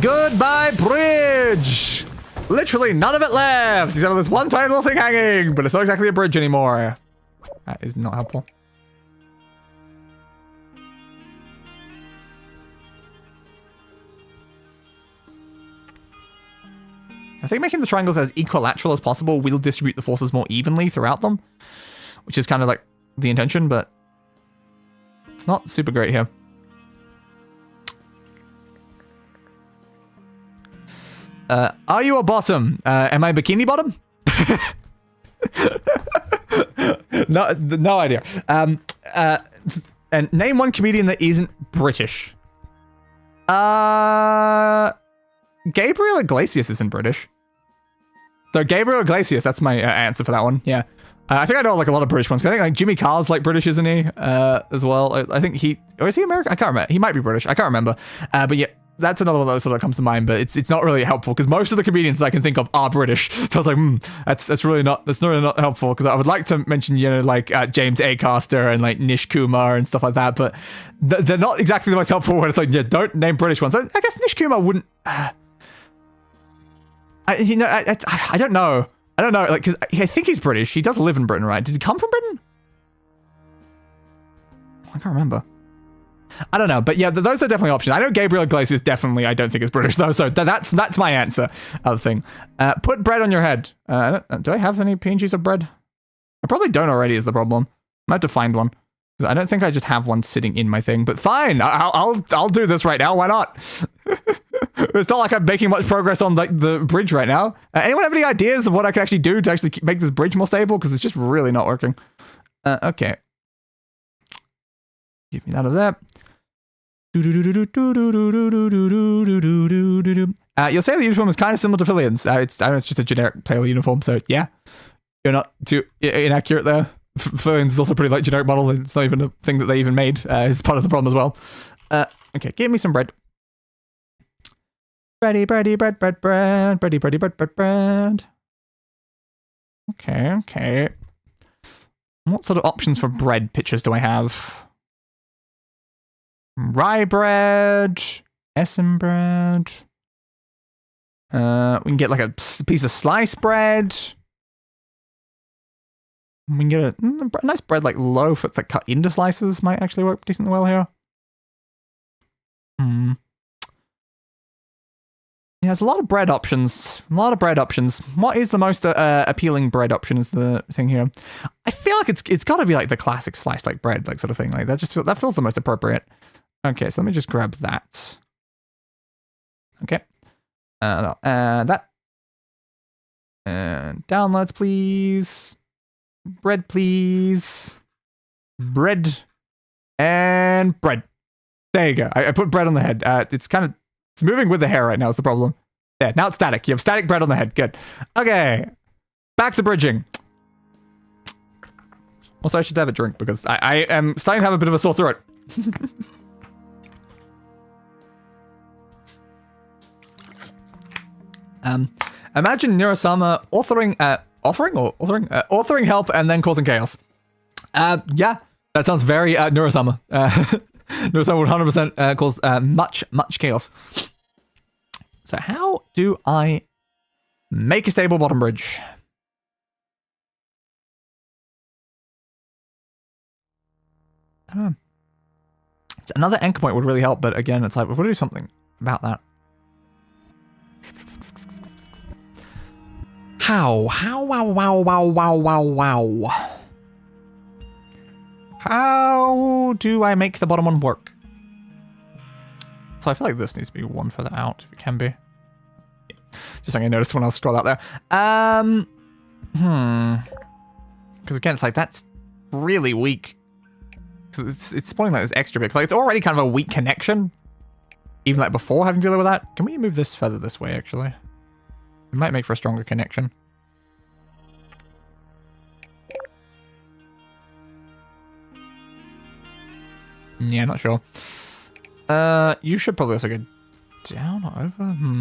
Goodbye, bridge! Literally none of it left, except for this one tiny little thing hanging, but it's not exactly a bridge anymore. That is not helpful. I think making the triangles as equilateral as possible will distribute the forces more evenly throughout them, which is kind of like the intention, but it's not super great here. Are you a bottom? Am I bikini bottom? No idea. And name one comedian that isn't British. Gabriel Iglesias isn't British. So Gabriel Iglesias, that's my answer for that one. Yeah. I think I know like a lot of British ones. I think like Jimmy Carr's like British, isn't he? As well. I think or is he American? I can't remember. He might be British. I can't remember. But yeah, that's another one that sort of comes to mind. But it's not really helpful because most of the comedians that I can think of are British. So I was like, that's really not helpful because I would like to mention like James Acaster and like Nish Kumar and stuff like that. But they're not exactly the most helpful when it's like, yeah, don't name British ones. I guess Nish Kumar wouldn't. I don't know. I don't know, like, because I think he's British. He does live in Britain, right? Did he come from Britain? I can't remember. I don't know, but yeah, those are definitely options. I know Gabriel Iglesias definitely I don't think is British, though, so that's my answer. Other thing. Put bread on your head. Do I have any PNGs of bread? I probably don't already is the problem. I have to find one. I don't think I just have one sitting in my thing, but fine. I'll do this right now. Why not? It's not like I'm making much progress on like the bridge right now. Anyone have any ideas of what I can actually do to actually make this bridge more stable? Because it's just really not working. Okay. Give me that of that. You'll say the uniform is kind of similar to Filian's. I know it's just a generic player uniform, so yeah. You're not too inaccurate there. Filian's is also pretty like generic model, and it's not even a thing that they even made. Is part of the problem as well. Okay, give me some bread. Bready, bready, bread, bread, bread. Bready, bready, bread, bread, bread. Okay. What sort of options for bread pictures do I have? Rye bread. Essen bread. We can get like a piece of sliced bread. We can get a nice bread like loaf that's cut into slices. Might actually work decently well here. Yeah, there's a lot of bread options. What is the most appealing bread option is the thing here. I feel like it's got to be like the classic sliced like bread, like sort of thing. Like that feels the most appropriate. Okay, so let me just grab that. Okay. That. And downloads, please. Bread, please. Bread. And bread. There you go. I put bread on the head. It's moving with the hair right now is the problem. Yeah, now it's static. You have static bread on the head. Good. Okay. Back to bridging. Also, I should have a drink because I am starting to have a bit of a sore throat. Imagine Nirosama authoring help and then causing chaos. Yeah, that sounds very Nirosama. Nirosama would 100% cause much chaos. So how do I make a stable bottom bridge? I don't know. Another anchor point would really help, but again, it's like we've got to do something about that. How? Wow. How do I make the bottom one work? So I feel like this needs to be one further out, if it can be. Yeah. Just like I noticed when I scrolled out there. Because again, it's like, that's really weak. It's spawning like this extra bit. Like, it's already kind of a weak connection. Even like before having to deal with that. Can we move this further this way, actually? It might make for a stronger connection. Yeah, not sure. You should probably also go down or over. I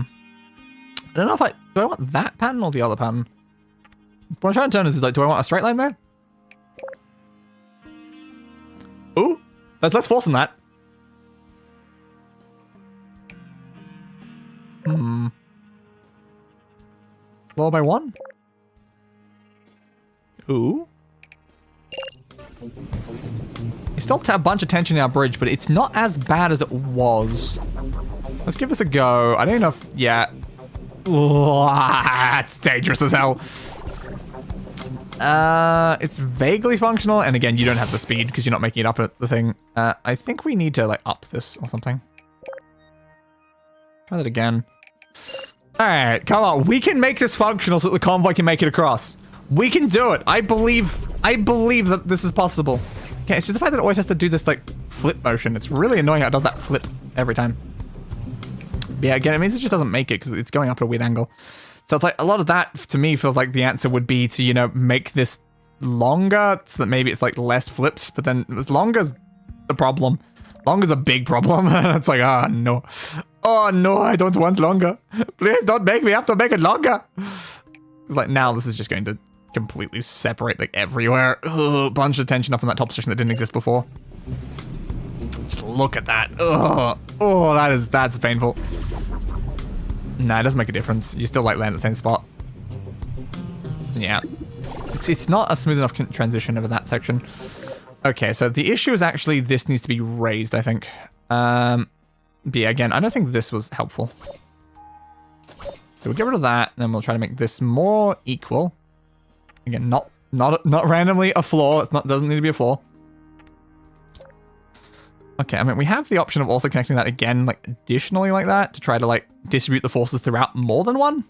don't know if do I want that pattern or the other pattern? What I'm trying to turn is like, do I want a straight line there? Ooh, there's less force in that. Lower by 1? Ooh. We still have a bunch of tension in our bridge, but it's not as bad as it was. Let's give this a go. I don't know if... Yeah. That's dangerous as hell. It's vaguely functional, and again, you don't have the speed because you're not making it up at the thing. I think we need to like up this or something. Try that again. All right, come on. We can make this functional so that the convoy can make it across. We can do it. I believe that this is possible. Okay, it's just the fact that it always has to do this like flip motion. It's really annoying how it does that flip every time. But yeah, again, it means it just doesn't make it because it's going up at a weird angle. So it's like a lot of that to me feels like the answer would be to, you know, make this longer so that maybe it's like less flips, but then as longer's the problem. Longer's a big problem. It's like, oh no. Oh no, I don't want longer. Please don't make me have to make it longer. It's like now this is just going to completely separate like everywhere. Ugh, bunch of tension up in that top position that didn't exist before. Just look at that. Ugh. Oh, that's painful. Nah, it doesn't make a difference. You still like land at the same spot. Yeah. It's not a smooth enough transition over that section. Okay, so the issue is actually this needs to be raised, I think. But yeah, again, I don't think this was helpful. So we'll get rid of that, and then we'll try to make this more equal. Again, not randomly a floor. Doesn't need to be a floor. Okay, I mean, we have the option of also connecting that again, like additionally like that, to try to like distribute the forces throughout more than one.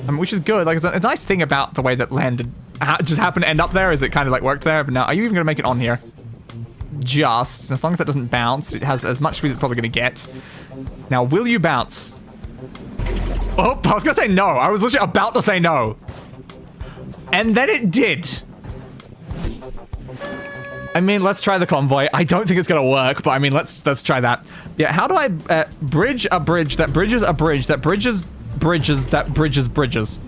I mean, which is good. Like, it's a nice thing about the way that landed just happened to end up there is it kind of like worked there. But now, are you even going to make it on here? Just as long as that doesn't bounce, it has as much speed as it's probably going to get. Now, will you bounce? Oh, I was going to say no. I was literally about to say no. And then it did. I mean, let's try the convoy. I don't think it's going to work, but I mean, let's try that. Yeah, how do I bridge a bridge that bridges a bridge that bridges bridges that bridges bridges?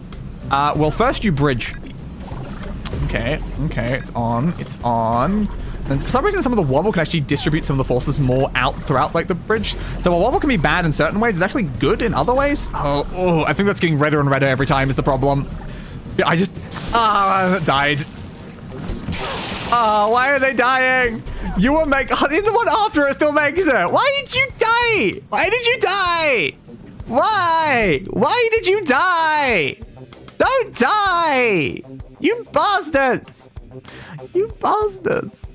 Well, first you bridge. Okay, it's on. And for some reason, some of the wobble can actually distribute some of the forces more out throughout, like, the bridge. So while wobble can be bad in certain ways, it's actually good in other ways. Oh, I think that's getting redder and redder every time is the problem. Yeah, I just... died. Oh, why are they dying? You will make... the one after it still makes it. Why did you die? Why did you die? Why? Why did you die? Don't die! You bastards! You bastards.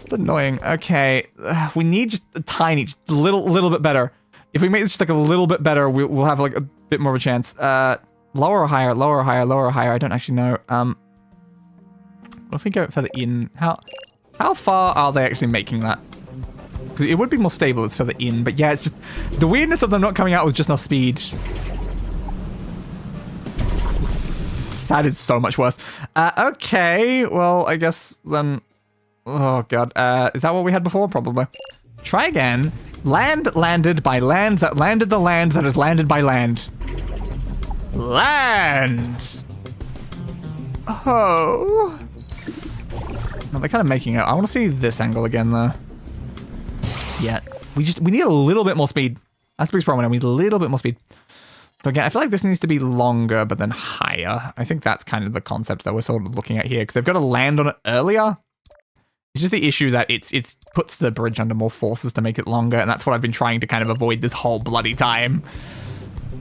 It's annoying. Okay, we need just a tiny, just a little bit better. If we make this just like a little bit better, we'll have like a bit more of a chance. Lower or higher, lower or higher, lower or higher. I don't actually know. What if we go further in? How far are they actually making that? Because it would be more stable as further in, but yeah, it's just the weirdness of them not coming out with just enough speed. That is so much worse. Okay, well, I guess then... Oh, God. Is that what we had before? Probably. Try again. Land landed by land that landed the land that is landed by land. Land! Oh. No, they're kind of making it. I want to see this angle again, though. Yeah. We need a little bit more speed. That's the biggest problem. We need a little bit more speed. So again, I feel like this needs to be longer, but then higher. I think that's kind of the concept that we're sort of looking at here, because they've got to land on it earlier. It's just the issue that it puts the bridge under more forces to make it longer, and that's what I've been trying to kind of avoid this whole bloody time.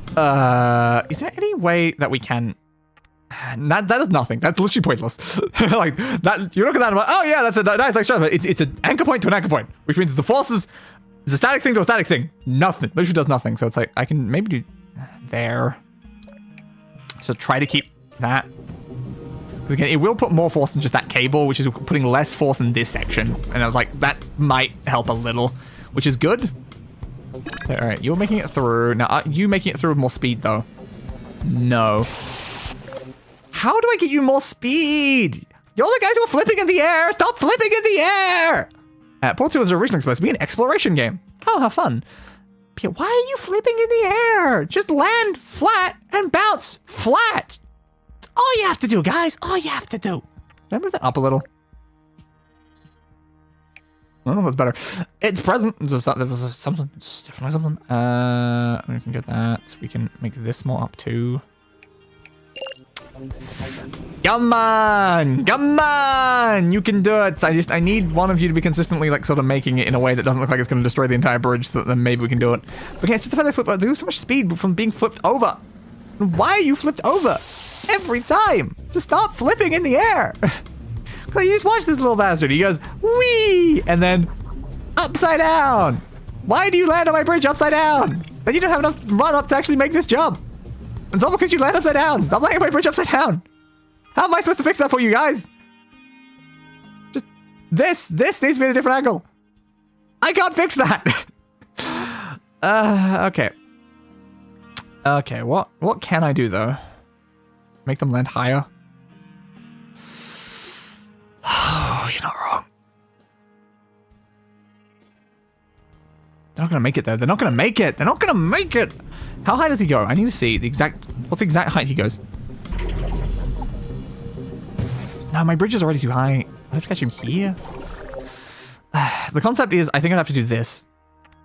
Is there any way that we can... That is nothing. That's literally pointless. Like, that, you look at that and I'm like, oh yeah, that's a nice extra, but it's an anchor point to an anchor point, which means the forces is a static thing to a static thing. Nothing. Literally does nothing. So it's like, I can maybe do... there. So try to keep that. Because again, it will put more force in just that cable, which is putting less force in this section. And I was like, that might help a little, which is good. So, all right, you're making it through. Now, are you making it through with more speed, though? No. How do I get you more speed? You're the guys who are flipping in the air. Stop flipping in the air. Port 2 was originally supposed to be an exploration game. Oh, how fun. Why are you flipping in the air? Just land flat and bounce flat. That's all you have to do, guys. All you have to do. Did I move that up a little? I don't know what's better. It's present. There was something. It's definitely something. We can get that. So we can make this more up too. Come on! Come on! You can do it! I need one of you to be consistently, like, sort of making it in a way that doesn't look like it's going to destroy the entire bridge, so that then maybe we can do it. But yeah, it's just the fact they flip over. They lose so much speed from being flipped over. Why are you flipped over? Every time! Just stop flipping in the air! You just watch this little bastard. He goes, whee! And then, upside down! Why do you land on my bridge upside down? Then you don't have enough run up to actually make this jump. It's all because you land upside down. Stop landing on my bridge upside down. How am I supposed to fix that for you guys? Just this needs to be at a different angle. I can't fix that. Okay. Okay, what can I do though? Make them land higher? Oh, you're not wrong. They're not gonna make it though. They're not gonna make it. They're not gonna make it. How high does he go? I need to see the exact, what's the exact height he goes? No, my bridge is already too high. I have to catch him here. The concept is, I think I'd have to do this.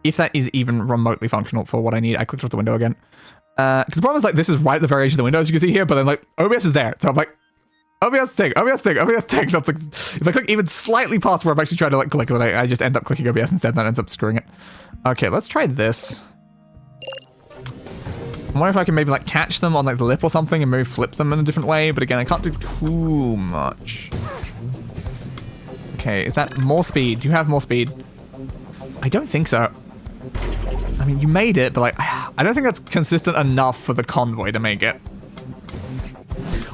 If that is even remotely functional for what I need. I clicked off the window again. Because the problem is, like, this is right at the very edge of the window, as you can see here, but then, like, OBS is there. So I'm like, OBS thing. So it's like, if I click even slightly past where I'm actually trying to, like, click, then I just end up clicking OBS instead, and that ends up screwing it. Okay, let's try this. I wonder if I can maybe, like, catch them on, like, the lip or something and maybe flip them in a different way, but again, I can't do too much. Okay, is that more speed? Do you have more speed? I don't think so. I mean, you made it, but, like, I don't think that's consistent enough for the convoy to make it.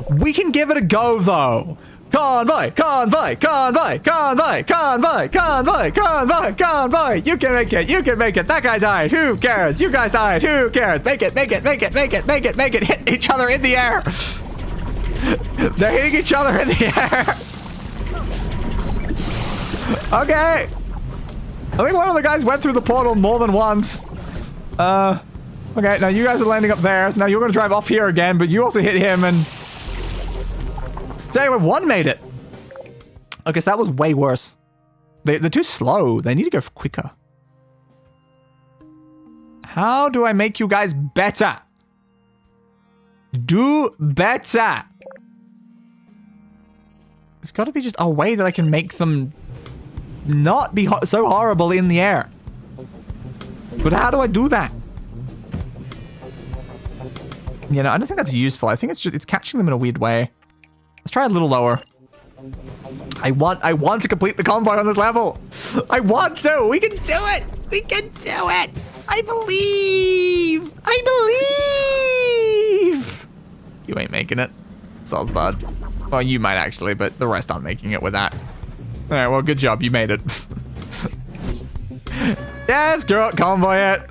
We can give it a go, though. Convoy, convoy, convoy, convoy, convoy, convoy, convoy, convoy. You can make it. You can make it. That guy died. Who cares? You guys died. Who cares? Make it, make it, make it, make it, make it, make it. Hit each other in the air. They're hitting each other in the air. Okay. I think one of the guys went through the portal more than once. Okay, now you guys are landing up there, so now you're going to drive off here again, but you also hit him, and... So anyway, one made it. Okay, so that was way worse. They're too slow. They need to go quicker. How do I make you guys better? Do better. There's got to be just a way that I can make them not be so horrible in the air. But how do I do that? You know, I don't think that's useful. I think it's catching them in a weird way. Let's try a little lower. I want to complete the convoy on this level. I want to. We can do it. We can do it. I believe. I believe. You ain't making it. Sounds bad. Well, you might actually, but the rest aren't making it with that. All right, well, good job. You made it. Yes, girl, convoy it.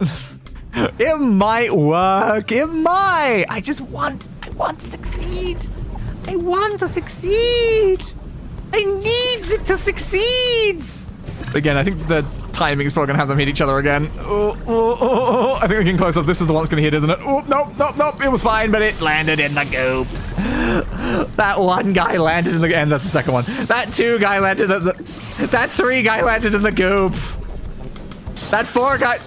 It might work. It might. I want to succeed. I want to succeed. I need it to succeed. Again, I think the timing is probably going to have them hit each other again. Oh. I think we can close up. This is the one that's going to hit, isn't it? Oh, nope. It was fine, but it landed in the goop. That one guy landed in the... And that's the second one. That two guy landed in the... That three guy landed in the goop. That four guy...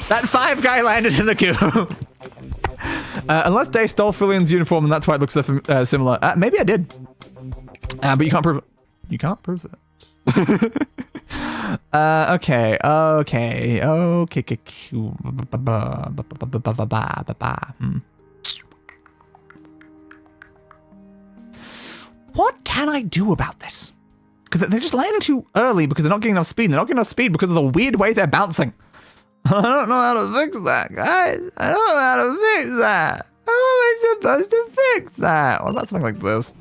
That five guy landed in the goop. Unless they stole Fillion's uniform and that's why it looks so similar. Maybe I did. But you can't prove it. You can't prove it. Okay. What can I do about this? Because they're just landing too early because they're not getting enough speed. They're not getting enough speed because of the weird way they're bouncing. I don't know how to fix that, guys. I don't know how to fix that. How am I supposed to fix that? What about something like this?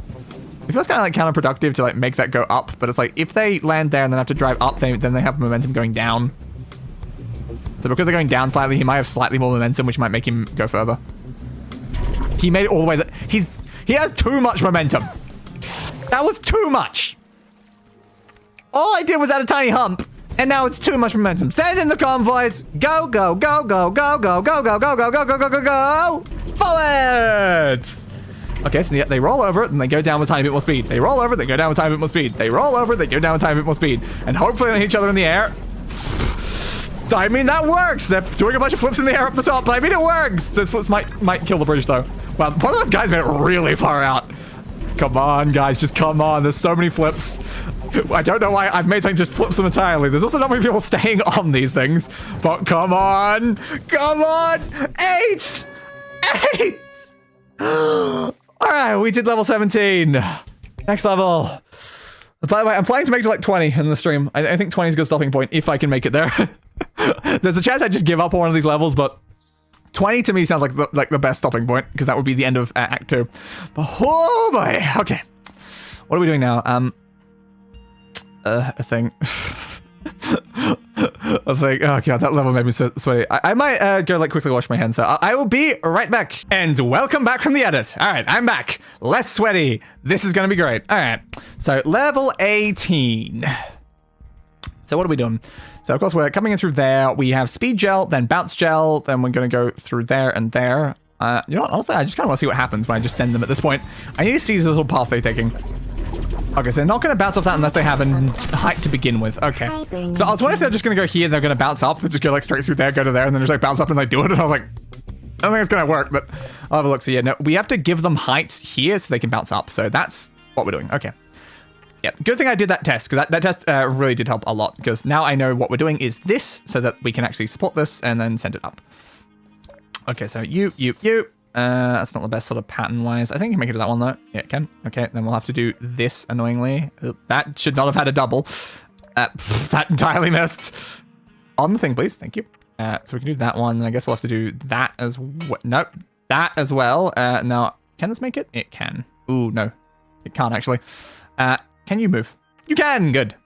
It feels kind of like counterproductive to like make that go up, but it's like if they land there and then have to drive up, then they have momentum going down. So because they're going down slightly, he might have slightly more momentum, which might make him go further. He made it all the way that he has too much momentum. That was too much. All I did was add a tiny hump. And now it's too much momentum. Send in the convoys. Go, go, go, go, go, go, go, go, go, go, go, go, go, go, go. Forwards. Okay, so they roll over it and they go down with a tiny bit more speed. They roll over, they go down with a tiny bit more speed. They roll over, they go down with a tiny bit more speed. And hopefully they hit each other in the air. I mean, that works. They're doing a bunch of flips in the air up the top, but I mean, it works. Those flips might kill the bridge, though. Wow, one of those guys made it really far out. Come on, guys, just come on. There's so many flips. I don't know why I've made something just flips them entirely. There's also not many people staying on these things. But come on. Come on. 8. 8. All right, we did level 17. Next level. By the way, I'm planning to make it to like 20 in the stream. I think 20 is a good stopping point if I can make it there. There's a chance I just give up on one of these levels, but 20 to me sounds like the best stopping point because that would be the end of Act 2. But oh boy, okay. What are we doing now? A thing. I think, oh god, that level made me so sweaty. I might go like quickly wash my hands. So I will be right back. And welcome back from the edit. All right, I'm back. Less sweaty. This is gonna be great. All right, so level 18. So what are we doing? So of course we're coming in through there. We have speed gel, then bounce gel, then we're gonna go through there and there. You know what? Honestly, I just kind of want to see what happens when I just send them at this point. I need to see this little path they're taking. Okay, so they're not going to bounce off that unless they have a height to begin with. Okay. So I was wondering if they're just going to go here and they're going to bounce up. They just go like straight through there, go to there, and then just like bounce up and they do it. And I was like, I don't think it's going to work, but I'll have a look. So yeah, no, we have to give them height here so they can bounce up. So that's what we're doing. Okay. Yeah, good thing I did that test because that test really did help a lot because now I know what we're doing is this so that we can actually support this and then send it up. Okay, so you. That's not the best sort of pattern-wise. I think you can make it to that one, though. Yeah, it can. Okay, then we'll have to do this, annoyingly. That should not have had a double. That entirely missed. On the thing, please. Thank you. So we can do that one, and I guess we'll have to do that as well. Nope, that as well. Now, can this make it? It can. Ooh, no. It can't, actually. Can you move? You can! Good.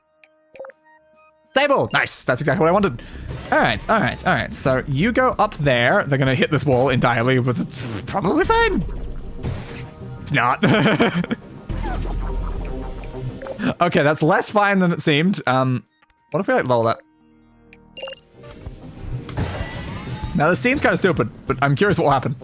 Stable! Nice! That's exactly what I wanted. Alright. So you go up there. They're gonna hit this wall entirely, but it's probably fine. It's not. Okay, that's less fine than it seemed. What if we like lower that? Now this seems kind of stupid, but I'm curious what will happen.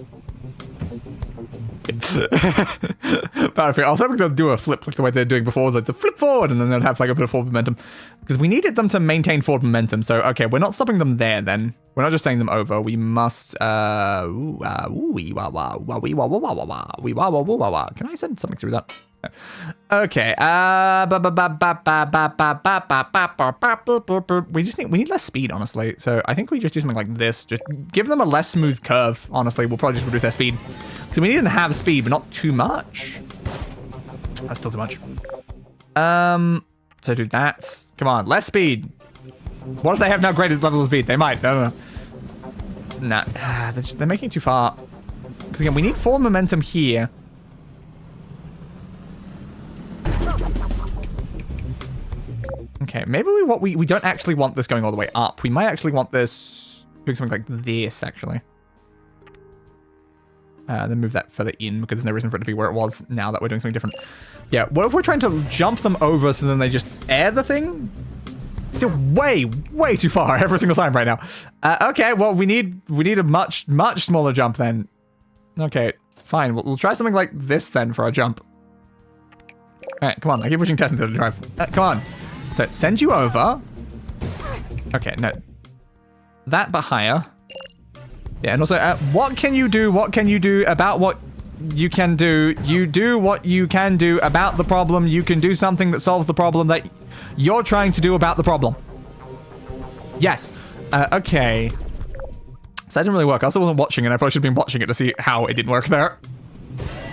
Battlefield. I was hoping they'll do a flip like the way they're doing before, like the flip forward, and then they'll have like a bit of forward momentum. Because we needed them to maintain forward momentum. So okay, we're not stopping them there then. We're not just sending them over. We must Can I send something through that? No. Okay. We need less speed, honestly. So I think we just do something like this. Just give them a less smooth curve. Honestly, we'll probably just reduce their speed. So we need them to have speed, but not too much. That's still too much. So do that. Come on, less speed. What if they have now greater levels of speed? They might. No. Nah, they're making it too far. Because again, we need forward momentum here. Okay, maybe we don't actually want this going all the way up. We might actually want this doing something like this, actually. Then move that further in because there's no reason for it to be where it was now that we're doing something different. Yeah, what if we're trying to jump them over so then they just air the thing? Still way too far every single time right now. Okay, well, we need a much smaller jump then. Okay, fine. We'll try something like this then for our jump. All right, come on. I keep pushing Tess into the drive. Come on. So it sends you over. Okay, no. That, but higher. Yeah, and also, what can you do? What can you do about what you can do? You do what you can do about the problem. You can do something that solves the problem that you're trying to do about the problem. Yes. Okay. So that didn't really work. I also wasn't watching it. I probably should have been watching it to see how it didn't work there.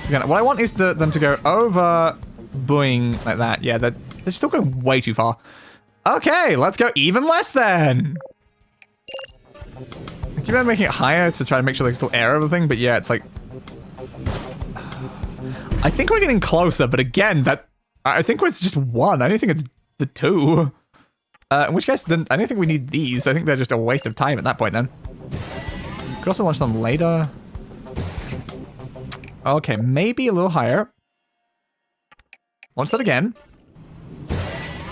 Again, what I want is them to go over, boing, like that. Yeah, they're still going way too far. Okay, let's go even less then. I keep on making it higher to try to make sure they still air everything, but yeah, it's like... I think we're getting closer, but again, I think it's just 1. I don't think it's the 2. In which case, then I don't think we need these. I think they're just a waste of time at that point then. Could also launch them later. Okay, maybe a little higher. Launch that again.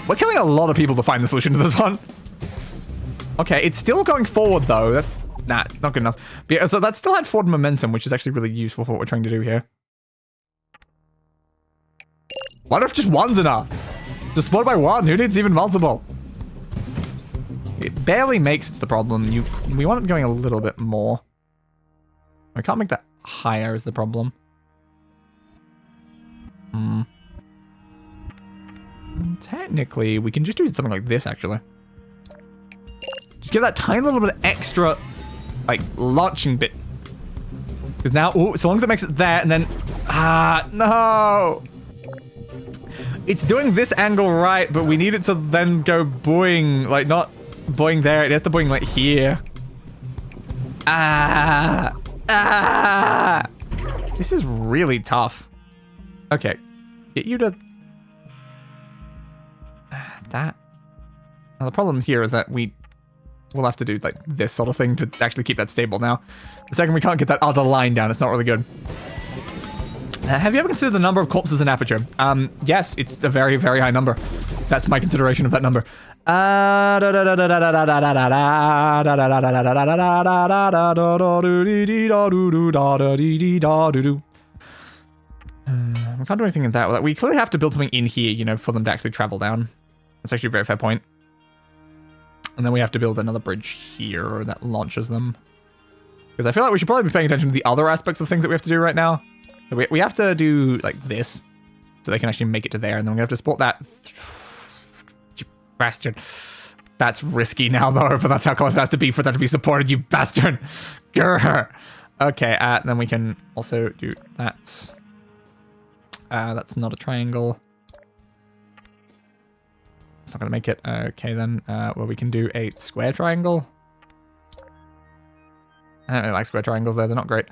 We're killing a lot of people to find the solution to this one. Okay, it's still going forward though. That's not good enough. But yeah, so that still had forward momentum, which is actually really useful for what we're trying to do here. What if just 1's enough? Just support by 1. Who needs even multiple? It barely makes it's the problem. We want it going a little bit more. We can't make that higher is the problem. technically, we can just do something like this, actually. Just give that tiny little bit of extra, like, launching bit. Because now, ooh, so long as it makes it there, and then... no! It's doing this angle right, but we need it to then go boing. Like, not boing there. It has to boing, like, here. This is really tough. Okay. Get you to... that. Now, the problem here is that we'll have to do, like, this sort of thing to actually keep that stable now. The second we can't get that other line down, it's not really good. Have you ever considered the number of corpses in Aperture? Yes, it's a very, very high number. That's my consideration of that number. I'm I can't do anything in that. We clearly have to build something in here, you know, for them to actually travel down. That's actually a very fair point. And then we have to build another bridge here that launches them. Because I feel like we should probably be paying attention to the other aspects of things that we have to do right now. We have to do, like, this. So they can actually make it to there. And then we're going to have to support that. You bastard. That's risky now, though. But that's how close it has to be for that to be supported, you bastard. Grr. Okay, then we can also do that. That's not a triangle. It's not going to make it. Okay, then. Well, we can do a square triangle. I don't really like square triangles there. They're not great.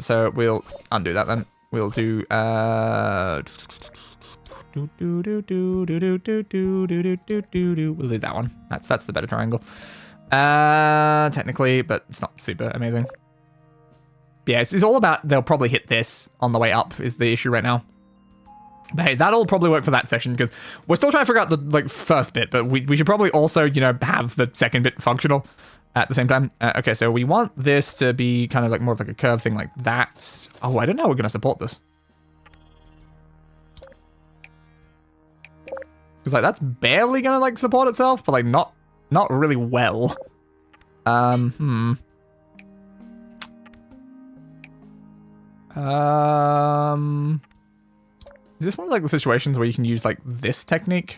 So we'll undo that then. We'll do... We'll do that one. That's the better triangle. Technically, but it's not super amazing. Yeah, it's all about they'll probably hit this on the way up is the issue right now. But hey, that'll probably work for that section because we're still trying to figure out the first bit, but we should probably also, you know, have the second bit functional at the same time. Okay, so we want this to be kind of like more of like a curve thing like that. Oh, I don't know how we're going to support this. Because like that's barely going to like support itself, but like not really well. Is this one of like the situations where you can use like this technique?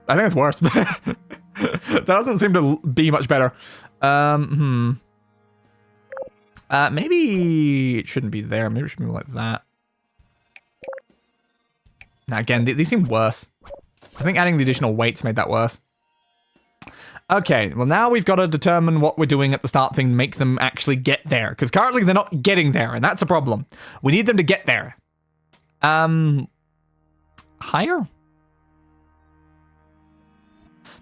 I think it's worse. That doesn't seem to be much better. Maybe it shouldn't be there. Maybe it should be like that. Now again, these seem worse. I think adding the additional weights made that worse. Okay, well now we've got to determine what we're doing at the start thing to make them actually get there. Because currently they're not getting there, and that's a problem. We need them to get there. Higher?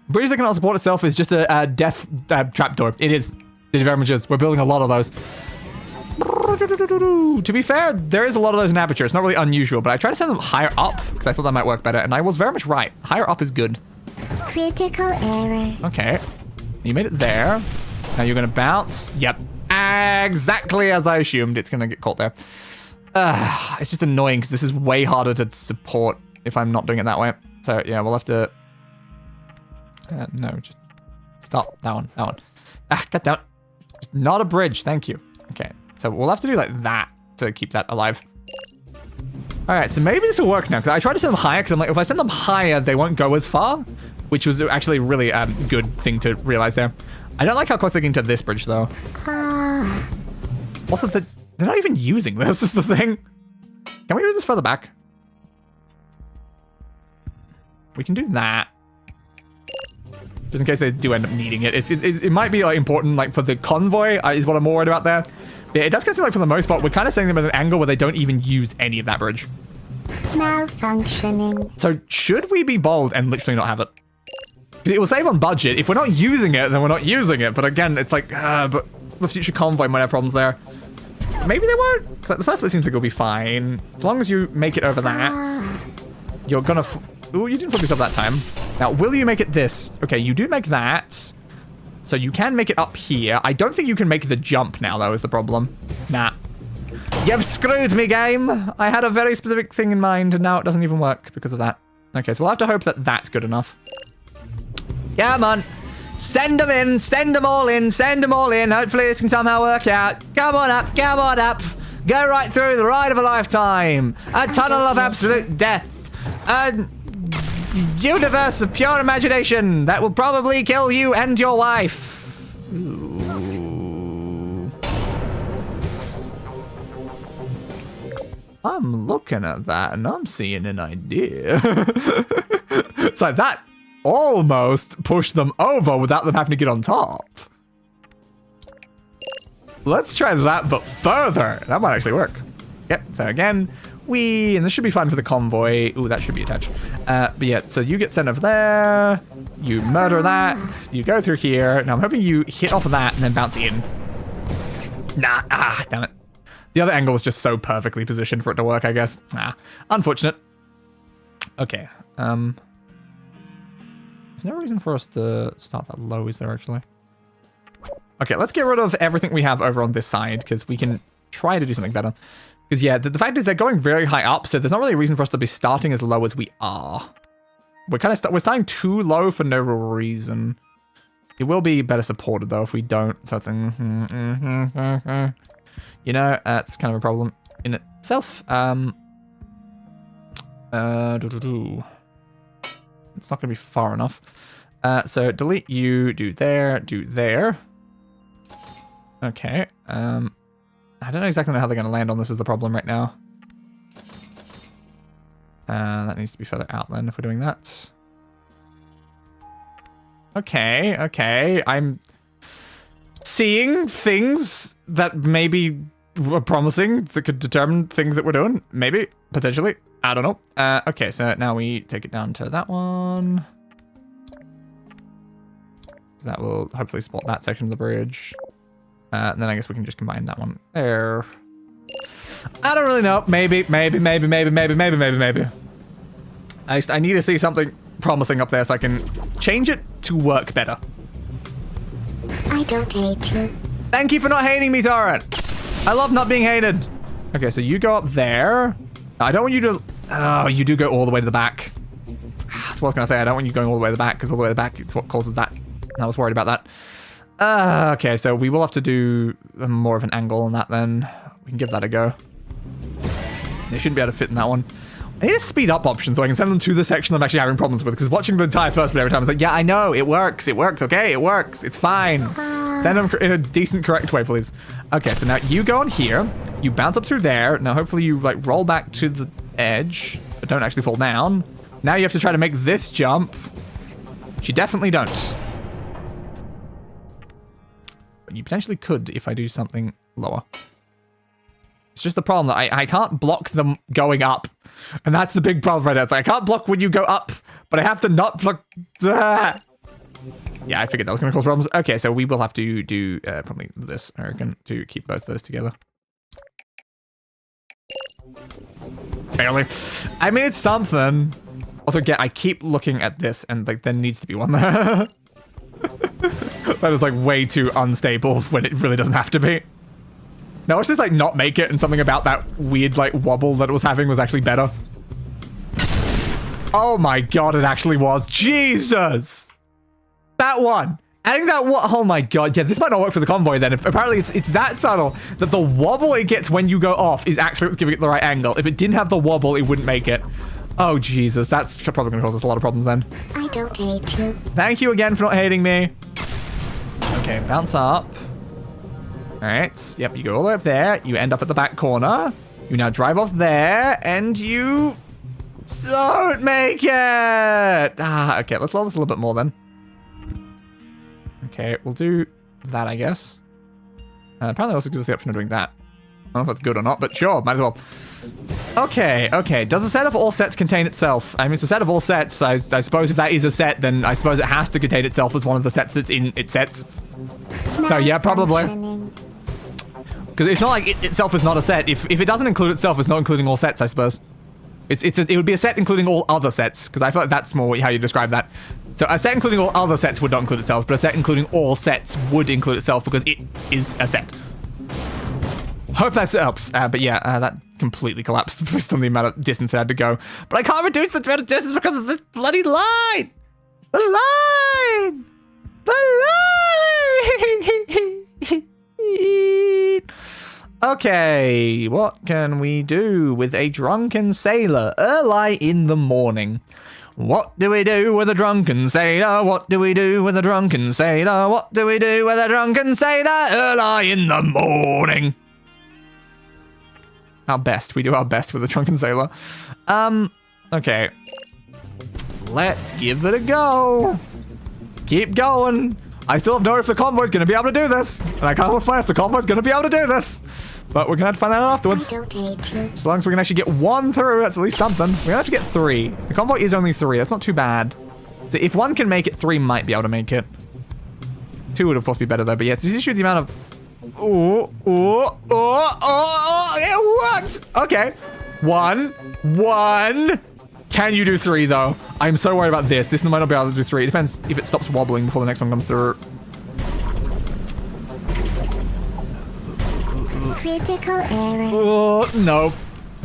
Bridge that cannot support itself is just a death trapdoor. It is. It very much is. We're building a lot of those. To be fair, there is a lot of those in Aperture. It's not really unusual, but I tried to send them higher up because I thought that might work better, and I was very much right. Higher up is good. Critical error. Okay. You made it there. Now you're going to bounce. Yep. Exactly as I assumed. It's going to get caught there. It's just annoying because this is way harder to support if I'm not doing it that way. So, yeah, we'll have to... no, just stop. That one. Cut down. Just not a bridge. Thank you. Okay. So we'll have to do like that to keep that alive. All right. So maybe this will work now because I tried to send them higher because I'm like, if I send them higher, they won't go as far, which was actually a really good thing to realize there. I don't like how close they're getting to this bridge though. Also, they're not even using this is the thing. Can we move this further back? We can do that. Just in case they do end up needing it. It might be like important like for the convoy is what I'm more worried about there. Yeah, it does get like for the most part, we're kind of setting them at an angle where they don't even use any of that bridge. Malfunctioning. So should we be bold and literally not have it? It will save on budget. If we're not using it, then we're not using it. But again, it's like, but the future convoy might have problems there. Maybe they won't. Because like, the first bit seems like it'll be fine. As long as you make it over that, you're gonna... Ooh, you didn't flip yourself that time. Now, will you make it this? Okay, you do make that. So you can make it up here. I don't think you can make the jump now, though, is the problem. Nah. You've screwed me, game. I had a very specific thing in mind, and now it doesn't even work because of that. Okay, so we'll have to hope that that's good enough. Yeah, man. Send them in. Send them all in. Send them all in. Hopefully this can somehow work out. Come on up. Come on up. Go right through the ride of a lifetime. A tunnel of absolute death. A universe of pure imagination that will probably kill you and your wife. Ooh. I'm looking at that and I'm seeing an idea. So that almost pushed them over without them having to get on top. Let's try that, but further. That might actually work. Yep, so again, and this should be fine for the convoy. Ooh, that should be attached. But yeah, so you get sent over there. You murder that. You go through here. Now I'm hoping you hit off of that and then bounce in. Nah, damn it. The other angle was just so perfectly positioned for it to work, I guess. Unfortunate. Okay, there's no reason for us to start that low, is there actually? Okay, let's get rid of everything we have over on this side, because we can try to do something better. Because, yeah, the fact is they're going very high up, so there's not really a reason for us to be starting as low as we are. We're kind of we're starting too low for no real reason. It will be better supported, though, if we don't. So it's... you know, that's kind of a problem in itself. It's not going to be far enough. So delete you, do there, do there. Okay. I don't know exactly how they're going to land on this is the problem right now. That needs to be further out then if we're doing that. Okay, okay. I'm seeing things that maybe were promising that could determine things that we're doing. Maybe, potentially. I don't know. Okay, so now we take it down to that one. That will hopefully support that section of the bridge. And then I guess we can just combine that one there. I don't really know. Maybe. I need to see something promising up there so I can change it to work better. I don't hate you. Thank you for not hating me, Torrent. I love not being hated. Okay, so you go up there. I don't want you to... Oh, you do go all the way to the back. That's what I was going to say. I don't want you going all the way to the back, because all the way to the back is what causes that. I was worried about that. Okay, so we will have to do more of an angle on that then. We can give that a go. They shouldn't be able to fit in that one. I need a speed up option so I can send them to the section I'm actually having problems with, because watching the entire first bit every time, it's like, yeah, I know, it works, okay, it works, it's fine. Send them in a decent, correct way, please. Okay, so now you go on here, you bounce up through there, now hopefully you like roll back to the edge, but don't actually fall down. Now you have to try to make this jump, which you definitely don't. But you potentially could if I do something lower. It's just the problem that I can't block them going up. And that's the big problem right now. It's like I can't block when you go up, but I have to not block. Yeah, I figured that was going to cause problems. Okay, so we will have to do probably this, I reckon, to keep both those together. Barely. I mean, it's something. Also, again, I keep looking at this and like there needs to be one there. That is like way too unstable when it really doesn't have to be. Now watch this like not make it and something about that weird like wobble that it was having was actually better. Oh my god, it actually was. Jesus! That one. Adding that one. Oh my god. Yeah, this might not work for the convoy then. Apparently it's that subtle that the wobble it gets when you go off is actually what's giving it the right angle. If it didn't have the wobble, it wouldn't make it. Oh Jesus, that's probably going to cause us a lot of problems then. I don't hate you. Thank you again for not hating me. Okay, bounce up. Alright, yep, you go all the way up there. You end up at the back corner. You now drive off there, and you don't make it! Okay, let's lower this a little bit more then. Okay, we'll do that, I guess. Apparently also gives us the option of doing that. I don't know if that's good or not, but sure, might as well. Okay, okay. Does a set of all sets contain itself? I mean, it's a set of all sets. I suppose if that is a set, then I suppose it has to contain itself as one of the sets that's in its sets. So yeah, probably. Because it's not like it itself is not a set. If it doesn't include itself, it's not including all sets, I suppose. It would be a set including all other sets, because I feel like that's more how you describe that. So a set including all other sets would not include itself, but a set including all sets would include itself because it is a set. Hope that helps. But yeah, that completely collapsed based on the amount of distance I had to go. But I can't reduce the amount of distance because of this bloody line! The line! The line! Okay, what can we do with a drunken sailor early in the morning? What do we do with a drunken sailor? What do we do with a drunken sailor? What do we do with a drunken sailor early in the morning? Our best. We do our best with a drunken sailor. Okay. Let's give it a go. Keep going. I still have no idea if the convoy's going to be able to do this. And I can't find if the convoy's going to be able to do this. But we're going to have to find that out afterwards. As long as we can actually get one through, that's at least something. We're going to have to get 3. The convoy is only 3. That's not too bad. So if 1 can make it, 3 might be able to make it. 2 would of course be better though. But yes, this issue with the amount of... it worked! Okay. 1. Can you do 3 though? I'm so worried about this. This might not be able to do 3. It depends if it stops wobbling before the next one comes through. Critical error. Oh, no.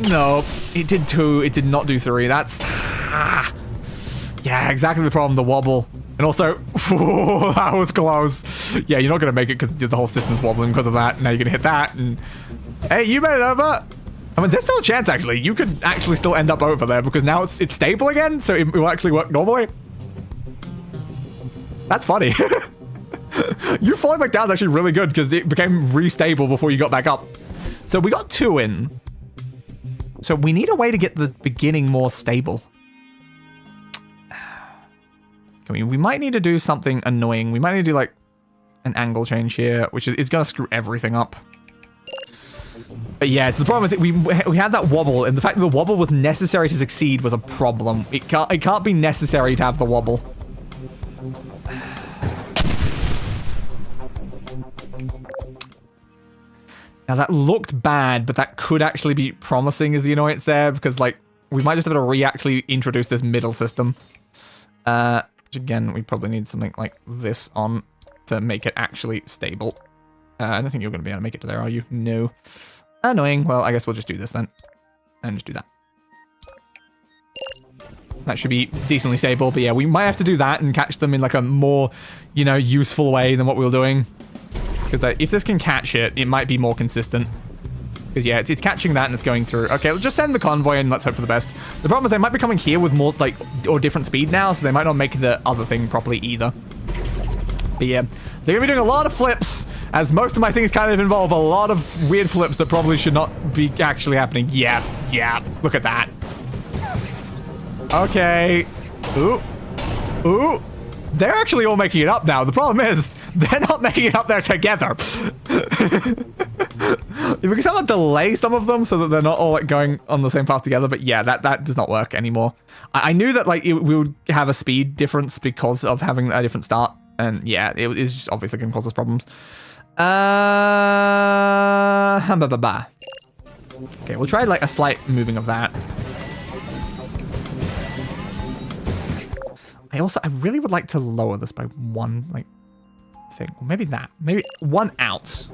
No. It did 2. It did not do 3. That's... yeah, exactly the problem. The wobble. And also... that was close. Yeah, you're not going to make it because the whole system's wobbling because of that. Now you're going to hit that and... Hey, you made it over. I mean, there's still a chance, actually. You could actually still end up over there because now it's stable again, so it will actually work normally. That's funny. You falling back down is actually really good because it became restable before you got back up. So we got 2 in. So we need a way to get the beginning more stable. I mean, we might need to do something annoying. We might need to do like an angle change here, which is going to screw everything up. But yeah, so the problem is that we had that wobble, and the fact that the wobble was necessary to succeed was a problem. It can't be necessary to have the wobble. Now that looked bad, but that could actually be promising as the annoyance there, because like we might just have to re-actually introduce this middle system. Which again, we probably need something like this on to make it actually stable. I don't think you're going to be able to make it to there, are you? No. Annoying. Well, I guess we'll just do this then. And just do that. That should be decently stable, but yeah, we might have to do that and catch them in like a more, you know, useful way than what we were doing. Because if this can catch it, it might be more consistent. Because yeah, it's catching that and it's going through. Okay, let's just send the convoy and let's hope for the best. The problem is they might be coming here with more, like, or different speed now, so they might not make the other thing properly either. But yeah, they're going to be doing a lot of flips, as most of my things kind of involve a lot of weird flips that probably should not be actually happening. Yeah, look at that. Okay. Ooh. They're actually all making it up now. The problem is, they're not making it up there together. We can somehow delay some of them so that they're not all like going on the same path together, but yeah, that does not work anymore. I knew that like we would have a speed difference because of having a different start, and yeah, it is just obviously going to cause us problems. Okay, we'll try like a slight moving of that. I really would like to lower this by 1 like thing. Or maybe that. Maybe 1 ounce.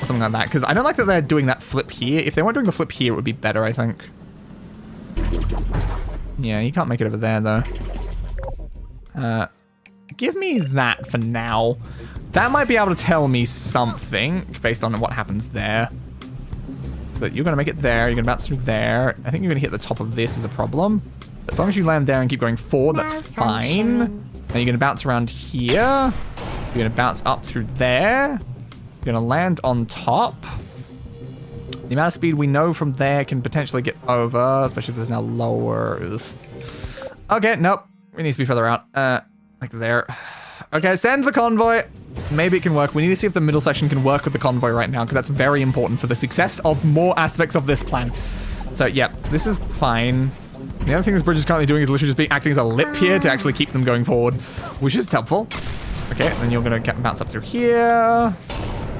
Or something like that. Because I don't like that they're doing that flip here. If they weren't doing the flip here, it would be better, I think. Yeah, you can't make it over there, though. Give me that for now. That might be able to tell me something based on what happens there. So that you're going to make it there. You're going to bounce through there. I think you're going to hit the top of this is a problem. As long as you land there and keep going forward, that's fine. Then you're going to bounce around here. You're going to bounce up through there. You're going to land on top. The amount of speed we know from there can potentially get over, especially if there's now lowers. Okay, nope. It needs to be further out. Like there. Okay, send the convoy. Maybe it can work. We need to see if the middle section can work with the convoy right now, because that's very important for the success of more aspects of this plan. So, yeah, this is fine. The other thing this bridge is currently doing is literally just acting as a lip here to actually keep them going forward, which is helpful. Okay, then you're going to bounce up through here.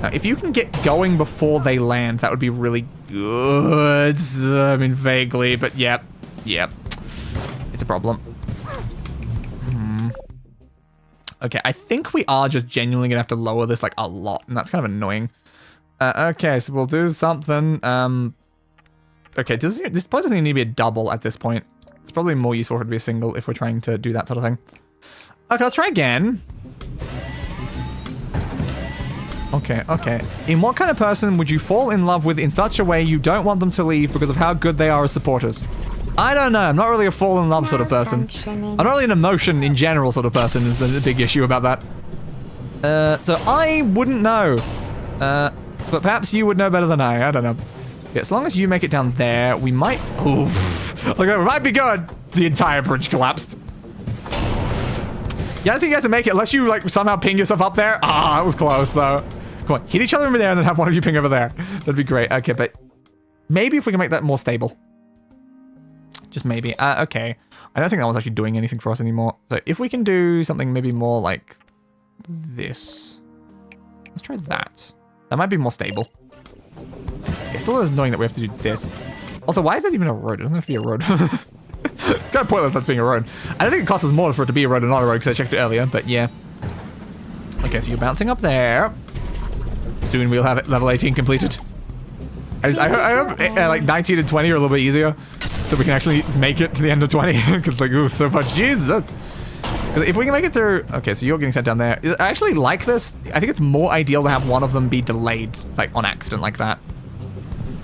Now, if you can get going before they land, that would be really good. I mean, vaguely, but yep. It's a problem. Okay, I think we are just genuinely going to have to lower this, like, a lot, and that's kind of annoying. Okay, so we'll do something. Okay, this probably doesn't even need to be a double at this point. It's probably more useful for it to be a single if we're trying to do that sort of thing. Okay, let's try again. Okay, okay. In what kind of person would you fall in love with in such a way you don't want them to leave because of how good they are as supporters? I don't know. I'm not really a fall in love sort of person. I'm not really an emotion in general sort of person is the big issue about that. So I wouldn't know. But perhaps you would know better than I don't know. Yeah, as long as you make it down there, we might... Oof. Okay, we might be good. The entire bridge collapsed. Yeah, I don't think you guys can make it unless you, like, somehow ping yourself up there. Ah, that was close, though. Come on, hit each other over there and then have one of you ping over there. That'd be great. Okay, but maybe if we can make that more stable. Just maybe. Okay. I don't think that one's actually doing anything for us anymore. So if we can do something maybe more like this. Let's try that. That might be more stable. It still is annoying that we have to do this. Also, why is that even a road? It doesn't have to be a road. It's kind of pointless that's being a road. I don't think it costs us more for it to be a road and not a road because I checked it earlier, but yeah. Okay, so you're bouncing up there. Soon we'll have it level 18 completed. I hope like 19 and 20 are a little bit easier so we can actually make it to the end of 20 because like, ooh, so much. Jesus. If we can make it through... Okay, so you're getting sent down there. I actually like this. I think it's more ideal to have one of them be delayed, like on accident like that.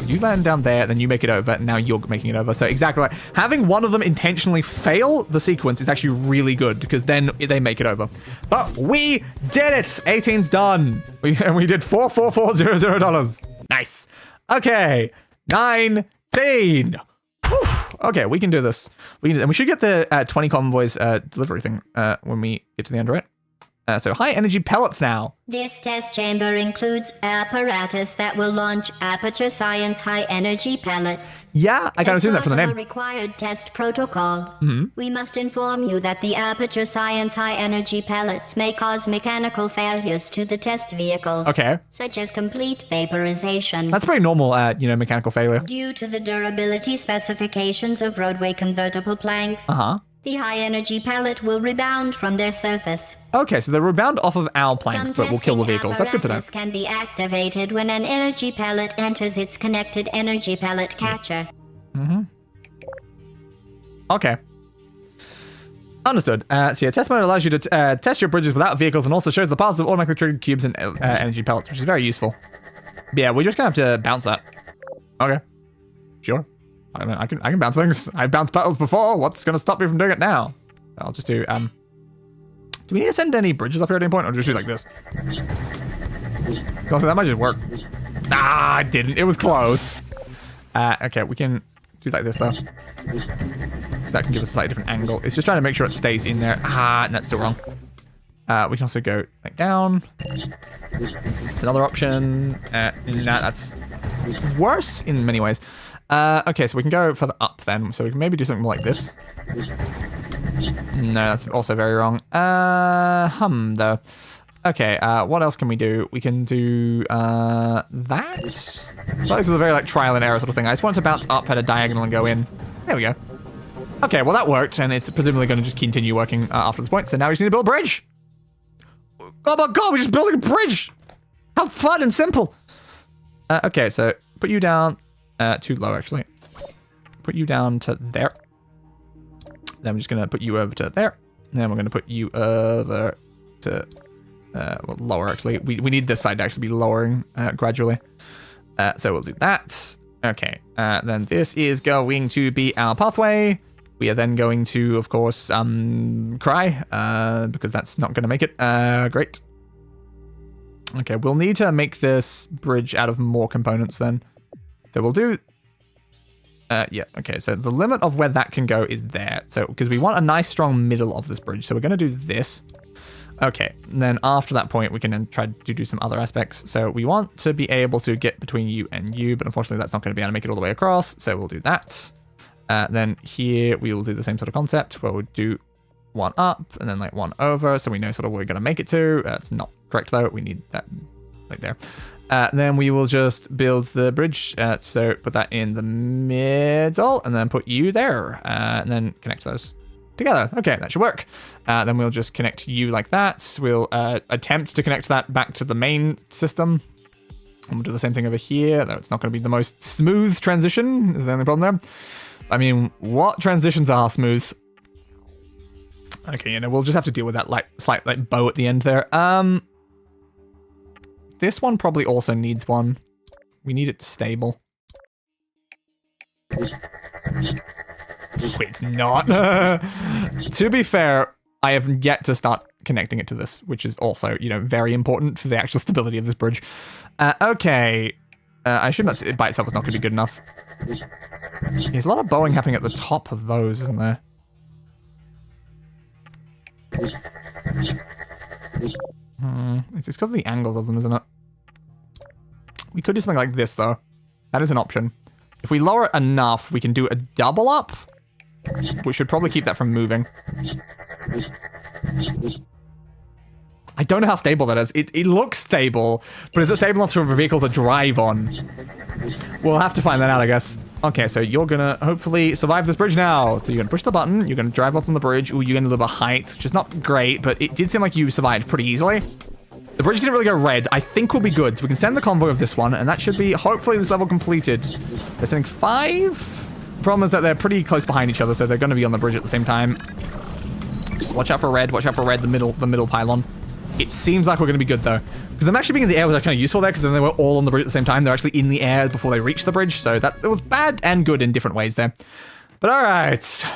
You land down there, then you make it over, and now you're making it over. So exactly like having one of them intentionally fail the sequence is actually really good because then they make it over. But we did it! 18's done. And we did $44400. Nice. Okay. 19. Whew. Okay, we can do this. And we should get the 20 convoys delivery thing when we get to the end, right? So high energy pellets now. This test chamber includes apparatus that will launch Aperture Science high energy pellets. Yeah, I kind of assumed that from the name. As part of a required test protocol, we must inform you that the Aperture Science high energy pellets may cause mechanical failures to the test vehicles. Okay. Such as complete vaporization. That's pretty normal, mechanical failure. Due to the durability specifications of roadway convertible planks. The high-energy pellet will rebound from their surface. Okay, so they rebound off of our planks, but will kill the vehicles. That's good to know. Some testing apparatus can be activated when an energy pellet enters its connected energy pellet catcher. Okay. Understood. So yeah, test mode allows you to test your bridges without vehicles and also shows the paths of automatically triggered cubes and energy pellets, which is very useful. But yeah, we're just gonna have to bounce that. Okay. Sure. I mean, I can bounce things. I've bounced battles before. What's going to stop me from doing it now? I'll just do, do we need to send any bridges up here at any point? Or just do like this? Also, that might just work. Nah, it didn't. It was close. Okay, we can do like this, though. Because that can give us a slightly different angle. It's just trying to make sure it stays in there. Ah, and that's still wrong. We can also go like down. It's another option. Nah, that's worse in many ways. Okay, so we can go further up then. So we can maybe do something more like this. No, that's also very wrong. Though. Okay, what else can we do? We can do, that? Well, this is a very, like, trial and error sort of thing. I just want to bounce up at a diagonal and go in. There we go. Okay, well, that worked, and it's presumably going to just continue working after this point. So now we just need to build a bridge. Oh my god, we're just building a bridge! How fun and simple! Okay, so put you down... too low, actually. Put you down to there. Then we're just going to put you over to there. Then we're going to put you over to... well, lower, actually. We need this side to actually be lowering gradually. So we'll do that. Okay. Then this is going to be our pathway. We are then going to, of course, cry. Because that's not going to make it. Great. Okay, we'll need to make this bridge out of more components then. So we'll do, yeah, okay, so the limit of where that can go is there. So, because we want a nice strong middle of this bridge. So we're going to do this. Okay, and then after that point, we can then try to do some other aspects. So we want to be able to get between you and you, but unfortunately that's not going to be able to make it all the way across. So we'll do that. Then here we will do the same sort of concept where we'll do one up and then like one over. So we know sort of where we're going to make it to. It's not correct though. We need that like there. Then we will just build the bridge. So put that in the middle and then put you there. And then connect those together. Okay, that should work. Then we'll just connect you like that. We'll attempt to connect that back to the main system. And we'll do the same thing over here, though it's not going to be the most smooth transition. Is the only problem there? I mean, what transitions are smooth? Okay, we'll just have to deal with that like slight like bow at the end there. this one probably also needs one. We need it stable. It's not. To be fair, I have yet to start connecting it to this, which is also, you know, very important for the actual stability of this bridge. Okay. I assume that it by itself is not going to be good enough. There's a lot of bowing happening at the top of those, isn't there? It's because of the angles of them, isn't it? We could do something like this, though. That is an option. If we lower it enough, we can do a double up. We should probably keep that from moving. I don't know how stable that is. It looks stable, but is it stable enough for a vehicle to drive on? We'll have to find that out, I guess. Okay, so you're gonna hopefully survive this bridge now. So you're gonna push the button, you're gonna drive up on the bridge. Ooh, you get a little bit of height, which is not great, but it did seem like you survived pretty easily. The bridge didn't really go red. I think we'll be good. So we can send the convoy of this one, and that should be, hopefully, this level completed. They're sending 5. The problem is that they're pretty close behind each other, so they're gonna be on the bridge at the same time. Just watch out for red, the middle pylon. It seems like we're going to be good, though. Because them actually being in the air was kind of useful there, because then they were all on the bridge at the same time. They're actually in the air before they reached the bridge, so that it was bad and good in different ways there. But alright.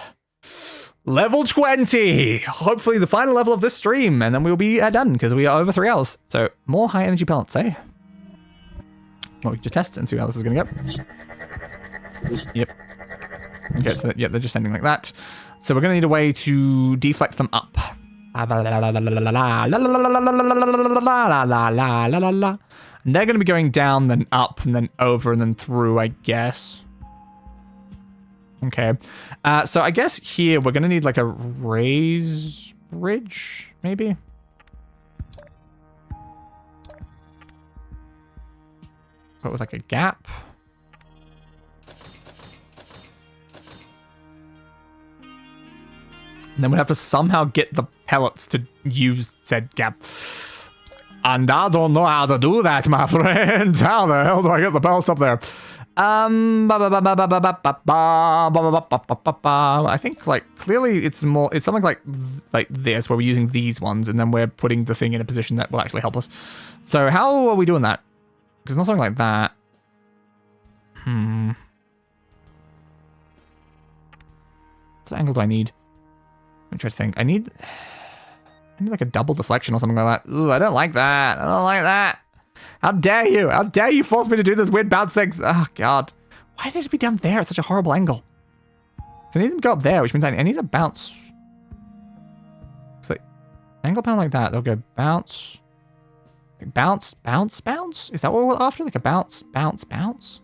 Level 20! Hopefully the final level of this stream, and then we'll be done, because we are over 3 hours. So, more high-energy pellets, eh? Well, we can just test and see how this is going to go. Yep. Okay, so yeah, they're just sending like that. So we're going to need a way to deflect them up. And they're going to be going down, then up, and then over, and then through, I guess. Okay. So I guess here we're going to need like a raised bridge, maybe? But with like a gap. And then we'd have to somehow get the pellets to use said gap. And I don't know how to do that, my friend. How the hell do I get the pellets up there? I think, like, clearly it's something like this, where we're using these ones, and then we're putting the thing in a position that will actually help us. So how are we doing that? Because it's not something like that. What angle do I need? I'm trying to think. I need like a double deflection or something like that. Ooh, I don't like that. I don't like that. How dare you? How dare you force me to do this weird bounce things? Oh, God. Why did it be down there at such a horrible angle? So I need them to go up there, which means I need to bounce. It's like, angle panel like that. They'll go bounce. Like bounce, bounce, bounce? Is that what we're after? Like a bounce, bounce, bounce?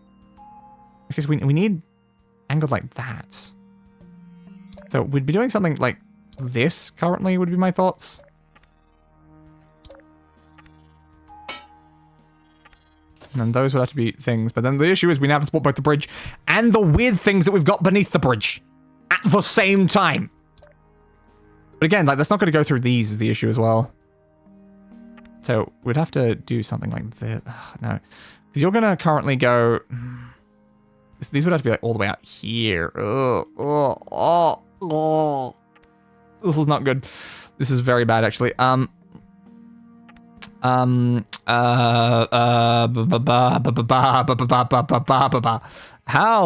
Because we need angled like that. So we'd be doing something like this currently, would be my thoughts. And then those would have to be things. But then the issue is we now have to support both the bridge and the weird things that we've got beneath the bridge at the same time. But again, like, that's not going to go through these is the issue as well. So we'd have to do something like this. Ugh, no. Because you're going to currently go... These would have to be like all the way out here. This is not good. This is very bad, actually. How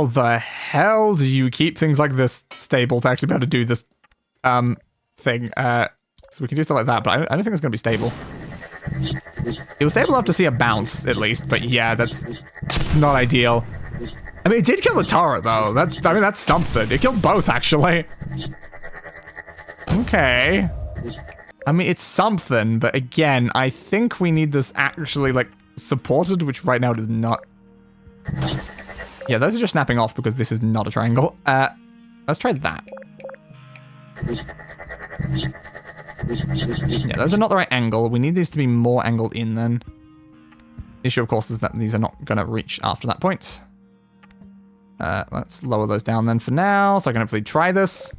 the hell do you keep things like this stable to actually be able to do this thing? So we can do stuff like that, but I don't think it's going to be stable. It was stable enough to see a bounce, at least, but yeah, that's not ideal. I mean, it did kill the turret, though. That's something. It killed both, actually. Okay. I mean, it's something, but again, I think we need this actually, like, supported, which right now it is not. Yeah, those are just snapping off because this is not a triangle. Let's try that. Yeah, those are not the right angle. We need these to be more angled in then. The issue, of course, is that these are not going to reach after that point. Let's lower those down then for now, so I can hopefully try this.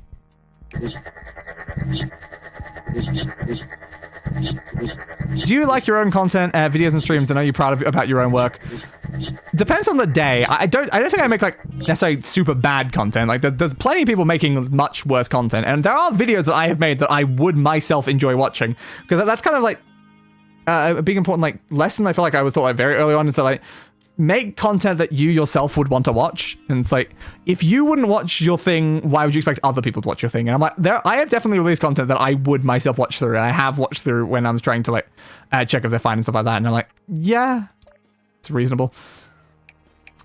Do you like your own content, videos and streams, and are you proud about your own work? Depends on the day. I don't think I make, like, necessarily super bad content. Like, there's plenty of people making much worse content, and there are videos that I have made that I would myself enjoy watching, because that's kind of like, a big important like lesson I feel like I was taught like very early on is that like make content that you yourself would want to watch. And it's like, if you wouldn't watch your thing, why would you expect other people to watch your thing? And I'm like, I have definitely released content that I would myself watch through, and I have watched through when I was trying to like check if they're fine and stuff like that. And I'm like, yeah, it's reasonable.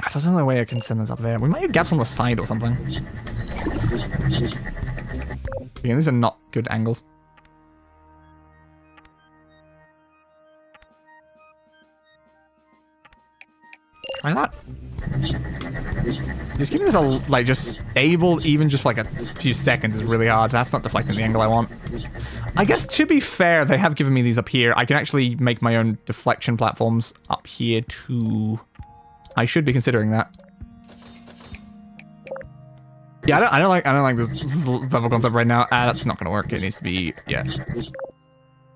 If there's another way I can send this up there, we might have gaps on the side or something. Again, these are not good angles. Try that. Just keeping this like just stable, even just for like a few seconds, is really hard. That's not deflecting the angle I want. I guess to be fair, they have given me these up here. I can actually make my own deflection platforms up here too. I should be considering that. Yeah, I don't like this level concept right now. That's not gonna work. It needs to be, yeah.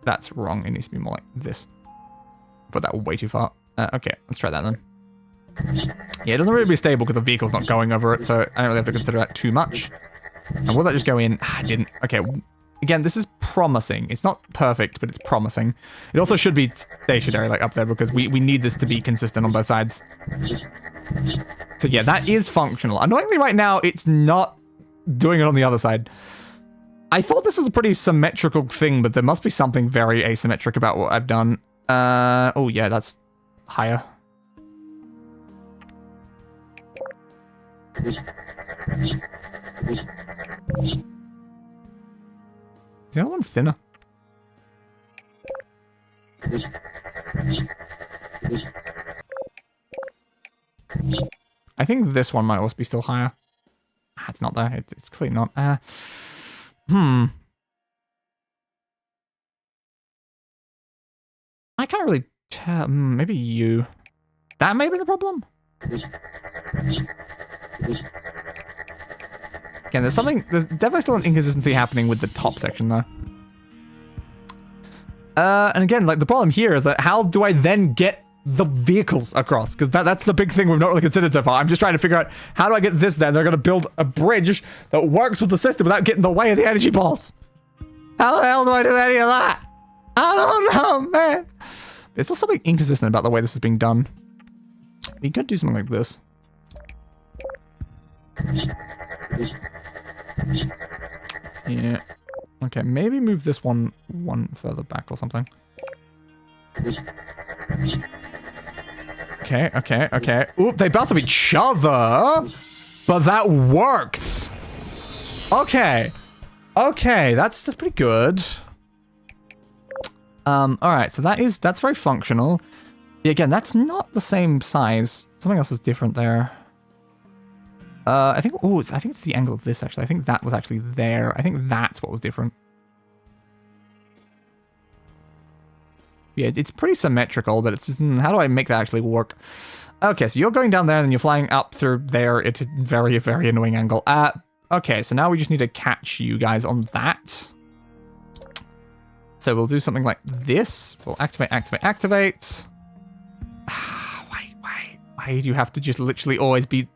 That's wrong. It needs to be more like this. Put that way too far. Okay, let's try that then. Yeah, it doesn't really be stable because the vehicle's not going over it, so I don't really have to consider that too much. And will that just go in? I didn't. Okay, again, this is promising. It's not perfect, but it's promising. It also should be stationary, like up there, because we need this to be consistent on both sides. So yeah, that is functional. Annoyingly right now, it's not doing it on the other side. I thought this was a pretty symmetrical thing, but there must be something very asymmetric about what I've done. Oh yeah, that's higher. Is the other one thinner? I think this one might also be still higher. It's not there. It's clearly not. I can't really tell. Maybe you. That may be the problem. Again, there's definitely still an inconsistency happening with the top section though. And again, like the problem here is that how do I then get the vehicles across? Because that's the big thing we've not really considered so far. I'm just trying to figure out how do I get this there. They're going to build a bridge that works with the system without getting in the way of the energy balls. How the hell do I do any of that? I don't know, man. There's still something inconsistent about the way this is being done. We could do something like this. Yeah. Okay, maybe move this one further back or something. Okay. Oop, they bounce off each other, but that worked. Okay, that's pretty good. All right, so that's very functional. Yeah, again, that's not the same size. Something else is different there. I think it's the angle of this, actually. I think that was actually there. I think that's what was different. Yeah, it's pretty symmetrical, but it's just, how do I make that actually work? Okay, so you're going down there, and then you're flying up through there at a very, very annoying angle. Okay, so now we just need to catch you guys on that. So we'll do something like this. We'll activate. Why do you have to just literally always be just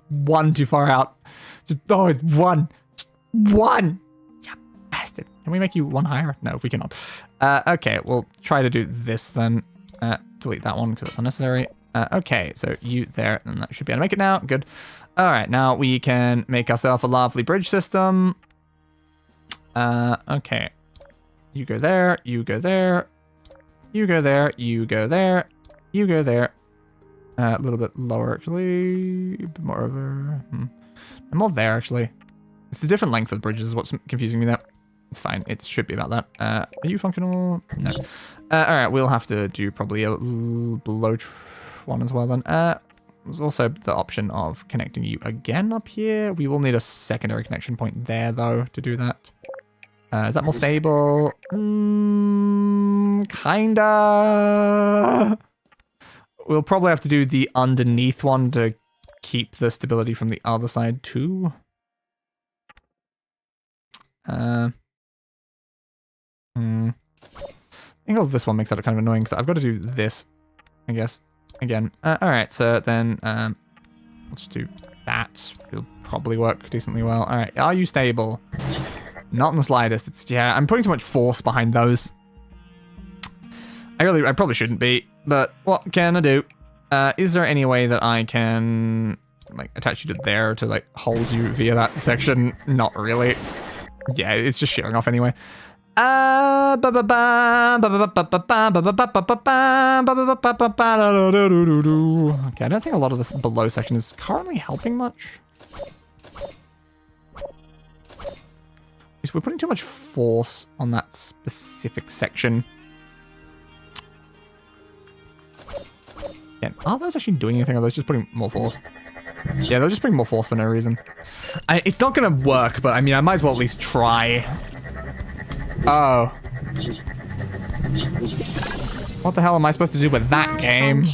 one too far out? Just always one. Just one. Yeah, bastard. Can we make you one higher? No, we cannot. Okay, we'll try to do this then. Delete that one because it's unnecessary. Okay, so you there, and that should be able to make it now. Good. All right, now we can make ourselves a lovely bridge system. Okay. You go there, you go there, you go there, you go there, you go there. A little bit lower, actually. A bit more over. I'm all there, actually. It's a different length of the bridges is what's confusing me there. It's fine. It should be about that. Are you functional? No. All right, we'll have to do probably a below one as well then. There's also the option of connecting you again up here. We will need a secondary connection point there, though, to do that. Is that more stable? Kinda. We'll probably have to do the underneath one to keep the stability from the other side too. I think this one makes that kind of annoying, so I've got to do this, I guess, again. Alright, so then let's do that. It'll probably work decently well. Alright, are you stable? Not in the slightest. Yeah, I'm putting too much force behind those. I probably shouldn't be, but what can I do? Is there any way that I can, like, attach you to there to, like, hold you via that section? Not really. Yeah, it's just shearing off anyway. Okay, I don't think a lot of this below section is currently helping much. We're putting too much force on that specific section. Yeah, are those actually doing anything, or are those just putting more force? Yeah, they're just putting more force for no reason. It's not gonna work, but I mean, I might as well at least try. Oh. What the hell am I supposed to do with that game?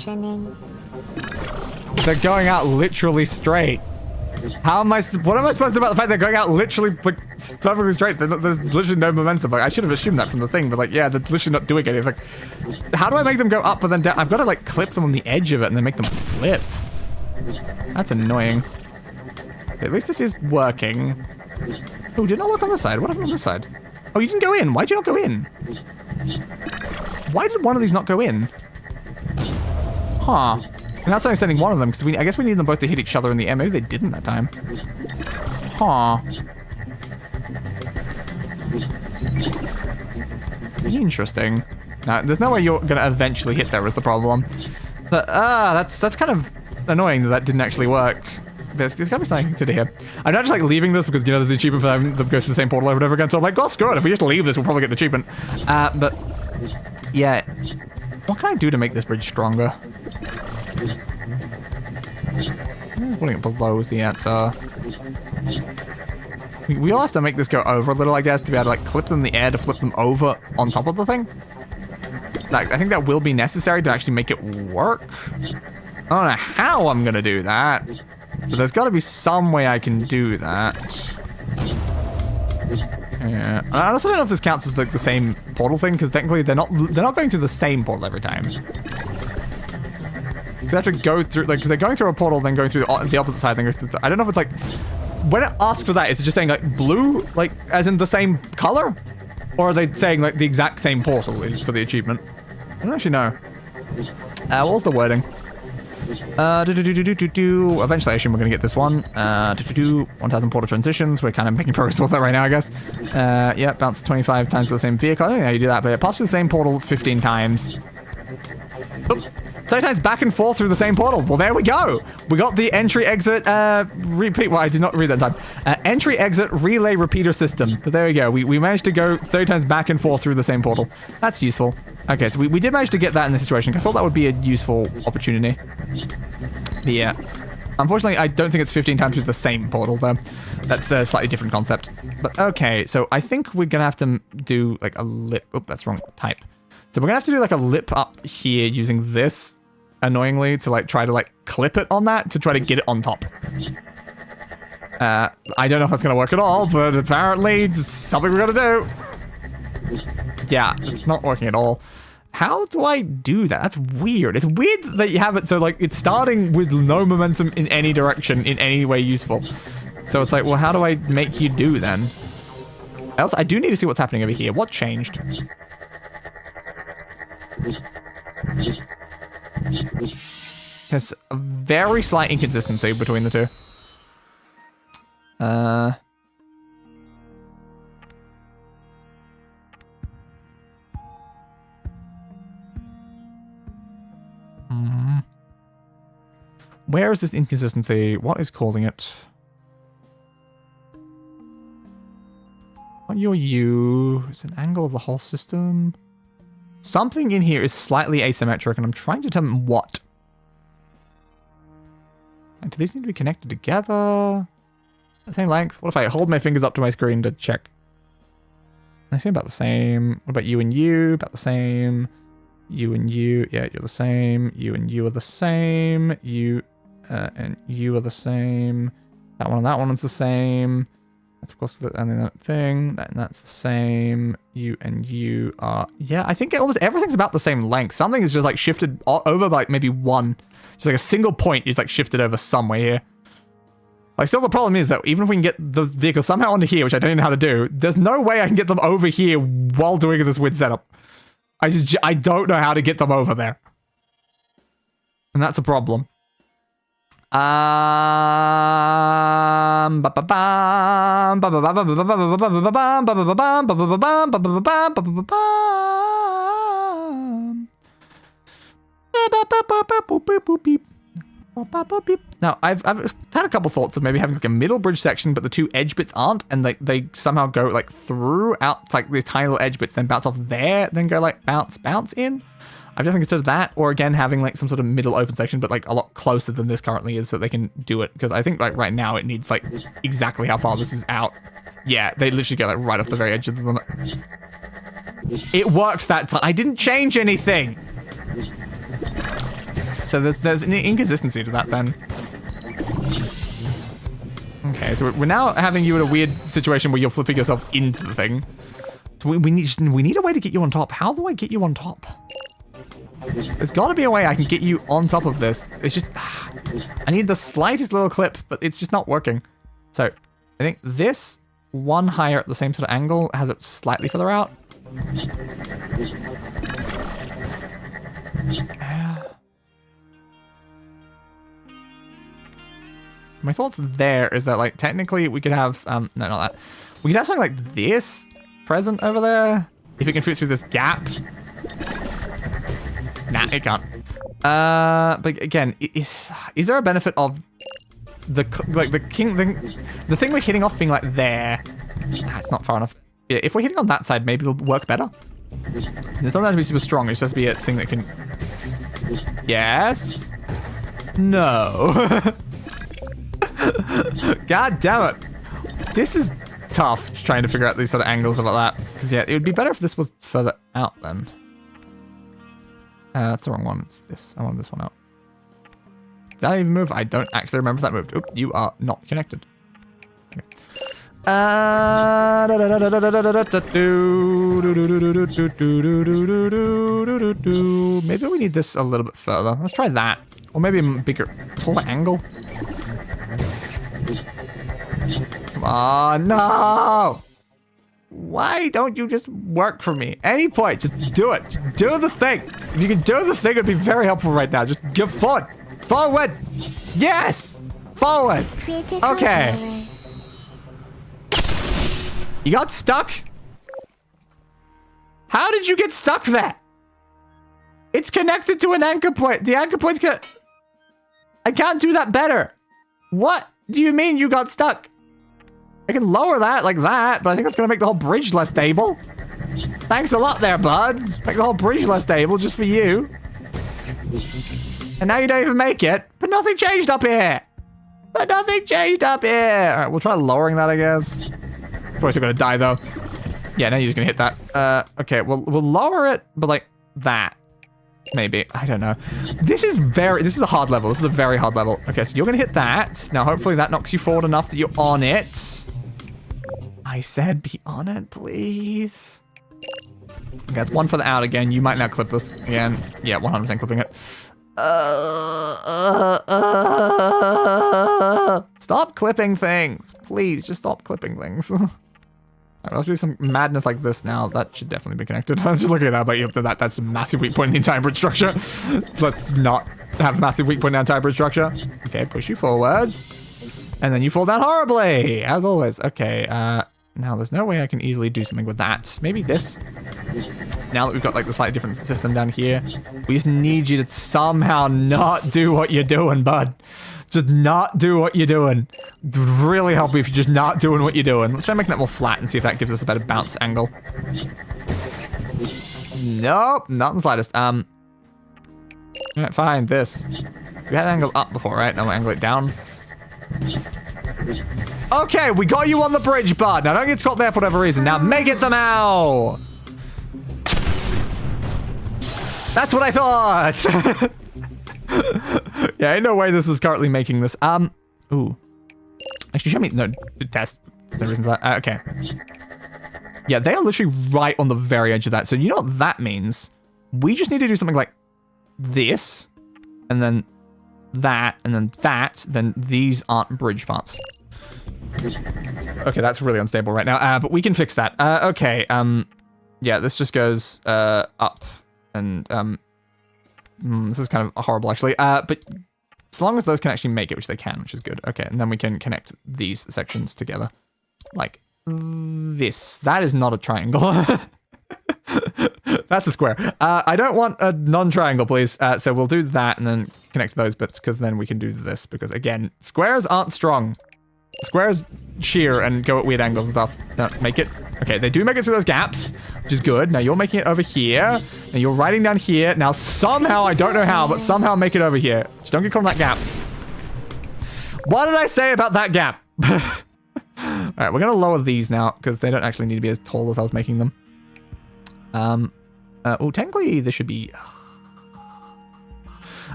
They're going out literally straight. How am I? What am I supposed to do about the fact they're going out literally, like, perfectly straight? There's literally no momentum. Like, I should have assumed that from the thing, but like, yeah, they're literally not doing anything. Like, how do I make them go up but then down? I've got to like clip them on the edge of it and then make them flip. That's annoying. At least this is working. Oh, did it not work on this side? What happened on this side? Oh, you didn't go in. Why'd you not go in? Why did one of these not go in? Huh. And that's only sending one of them, because I guess we need them both to hit each other in the air. Maybe they didn't that time. Huh. Interesting. Now, there's no way you're going to eventually hit there is the problem. But, that's kind of annoying that didn't actually work. There's got to be something to consider here. I'm not just like leaving this because, you know, there's an achievement for them that goes to the same portal over and over again. So I'm like, oh, screw it. If we just leave this, we'll probably get the achievement. But, yeah. What can I do to make this bridge stronger? Putting it below is the answer. We'll have to make this go over a little, I guess, to be able to like clip them in the air to flip them over on top of the thing. Like, I think that will be necessary to actually make it work. I don't know how I'm gonna do that, but there's got to be some way I can do that. Yeah, I also don't know if this counts as like the same portal thing, because technically they're not going through the same portal every time. So they have to go through, like, because they're going through a portal, then going through the opposite side. Then I don't know if it's like, when it asks for that, is it just saying like blue, like as in the same color, or are they saying like the exact same portal is for the achievement? I don't actually know. What was the wording? Eventually, I assume we're gonna get this one. 1,000 portal transitions. We're kind of making progress towards that right now, I guess. Yeah, bounce 25 times to the same vehicle. I don't know how you do that, but it passes the same portal 15 times. Oop. 30 times back and forth through the same portal. Well, there we go. We got the entry-exit repeat. Well, I did not read that in time. Entry-exit relay repeater system. But there we go. We managed to go 30 times back and forth through the same portal. That's useful. Okay, so we did manage to get that in this situation. I thought that would be a useful opportunity. But yeah. Unfortunately, I don't think it's 15 times through the same portal, though. That's a slightly different concept. But okay, so I think we're going to have to do like a lip. Oh, that's wrong type. So we're gonna have to do like a lip up here using this, annoyingly, to like try to like clip it on that to try to get it on top. I don't know if that's gonna work at all, but apparently it's something we're gonna do. Yeah, it's not working at all. How do I do that? That's weird. It's weird that you have it so like it's starting with no momentum in any direction in any way useful. So it's like, well, how do I make you do then? Else, I do need to see what's happening over here. What changed? There's a very slight inconsistency between the two. Where is this inconsistency? What is causing it? On your U, it's an angle of the whole system. Something in here is slightly asymmetric, and I'm trying to determine what. And do these need to be connected together? The same length? What if I hold my fingers up to my screen to check? They seem about the same. What about you and you? About the same. You and you. Yeah, you're the same. You and you are the same. You and you are the same. That one and that one is the same. That's of course and then that thing. That's the same. You and you are... Yeah, I think almost everything's about the same length. Something is just like shifted over by like maybe one. Just like a single point is like shifted over somewhere here. Like still the problem is that even if we can get the vehicle somehow onto here, which I don't even know how to do, there's no way I can get them over here while doing this weird setup. I don't know how to get them over there. And that's a problem. Now, I've had a couple thoughts of maybe having like a middle bridge section, but the two edge bits aren't, and like they somehow go like throughout like these tiny little edge bits, then bounce off there, then go like bounce in. I've definitely considered that, or again having like some sort of middle open section, but like a lot closer than this currently is, so they can do it. Because I think like right now it needs like exactly how far this is out. Yeah, they literally go like right off the very edge of them. It worked that time. I didn't change anything. So there's an inconsistency to that then. Okay, so we're now having you in a weird situation where you're flipping yourself into the thing. So we need a way to get you on top. How do I get you on top? There's got to be a way I can get you on top of this. It's just I need the slightest little clip, but it's just not working. So I think this one higher at the same sort of angle has it slightly further out. My thoughts there is that, like, technically we could have, no, not that. We could have something like this present over there. If it can fit through this gap. Nah, it can't. But again, is there a benefit of the thing we're hitting off being like there? Nah, it's not far enough. Yeah, if we're hitting on that side, maybe it'll work better. It's not that to be super strong, it's just to be a thing that can... Yes? No. God damn it. This is tough, trying to figure out these sort of angles about that. Because yeah, it would be better if this was further out then. That's the wrong one. It's this. I want this one out. Did that even move? I don't actually remember if that moved. Oop, you are not connected. Okay. Maybe we need this a little bit further. Let's try that. Or maybe a bigger, taller angle. Come on, no! Why don't you just work for me? Any point, just do it. Just do the thing. If you can do the thing, it'd be very helpful right now. Just give forward. Forward! Yes! Forward! Okay. You got stuck? How did you get stuck there? It's connected to an anchor point. The anchor point's gonna... I can't do that better. What do you mean you got stuck? I can lower that like that, but I think that's gonna make the whole bridge less stable. Thanks a lot there, bud. Make the whole bridge less stable just for you. And now you don't even make it. But nothing changed up here. But nothing changed up here. All right, we'll try lowering that, I guess. Probably still gonna die though. Yeah, now you're just gonna hit that. Okay, we'll lower it, but like that. Maybe. I don't know. This is a hard level. This is a very hard level. Okay, so you're gonna hit that. Now, hopefully that knocks you forward enough that you're on it. I said be on it, please. Okay, it's one further out again. You might now clip this again. Yeah, 100% clipping it. Stop clipping things. Please, just stop clipping things. Let's do some madness like this now. That should definitely be connected. I'm just looking at that, but that's a massive weak point in the entire bridge structure. Let's not have a massive weak point in the entire bridge structure. Okay, push you forward. And then you fall down horribly, as always. Okay, now there's no way I can easily do something with that. Maybe this. Now that we've got like the slightly different system down here, we just need you to somehow not do what you're doing, bud. Just not do what you're doing. It would really help me if you're just not doing what you're doing. Let's try making that more flat and see if that gives us a better bounce angle. Nope, not in the slightest. Alright, fine, this. We had an angle up before, right? Now we'll angle it down. Okay, we got you on the bridge, bud. Now don't get caught there for whatever reason. Now make it somehow! That's what I thought! Yeah, ain't no way this is currently making this. Ooh. Actually, show me. No, test. There's no reason for that. Okay. Yeah, they are literally right on the very edge of that. So you know what that means? We just need to do something like this, and then that, and then that. Then these aren't bridge parts. Okay, that's really unstable right now. But we can fix that. Okay. Yeah, this just goes up, and this is kind of horrible actually. But as long as those can actually make it, which they can, which is good. Okay, and then we can connect these sections together, like this. That is not a triangle. That's a square. I don't want a non-triangle, please. So we'll do that and then connect those bits, because then we can do this. Because again, squares aren't strong. Squares shear and go at weird angles and stuff. Don't make it. Okay, they do make it through those gaps, which is good. Now you're making it over here, and you're writing down here. Now somehow, I don't know how, but somehow make it over here. Just don't get caught in that gap. What did I say about that gap? All right, we're gonna lower these now because they don't actually need to be as tall as I was making them. Oh, technically this should be.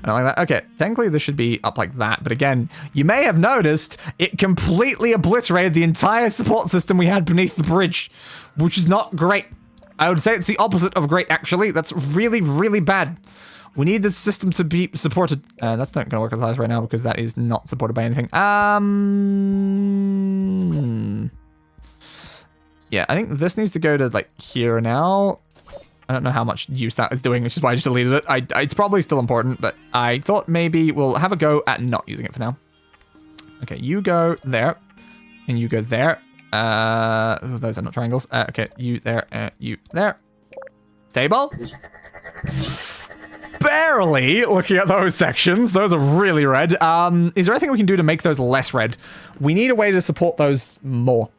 I don't like that. Okay, technically this should be up like that. But again, you may have noticed it completely obliterated the entire support system we had beneath the bridge, which is not great. I would say it's the opposite of great, actually. That's really, really bad. We need this system to be supported. That's not going to work as high as right now because that is not supported by anything. Yeah, I think this needs to go to like here now. I don't know how much use that is doing, which is why I just deleted it. It's probably still important, but I thought maybe we'll have a go at not using it for now. Okay, you go there, and you go there. Those are not triangles. Okay, you there, you there. Stable. Barely looking at those sections. Those are really red. Is there anything we can do to make those less red? We need a way to support those more.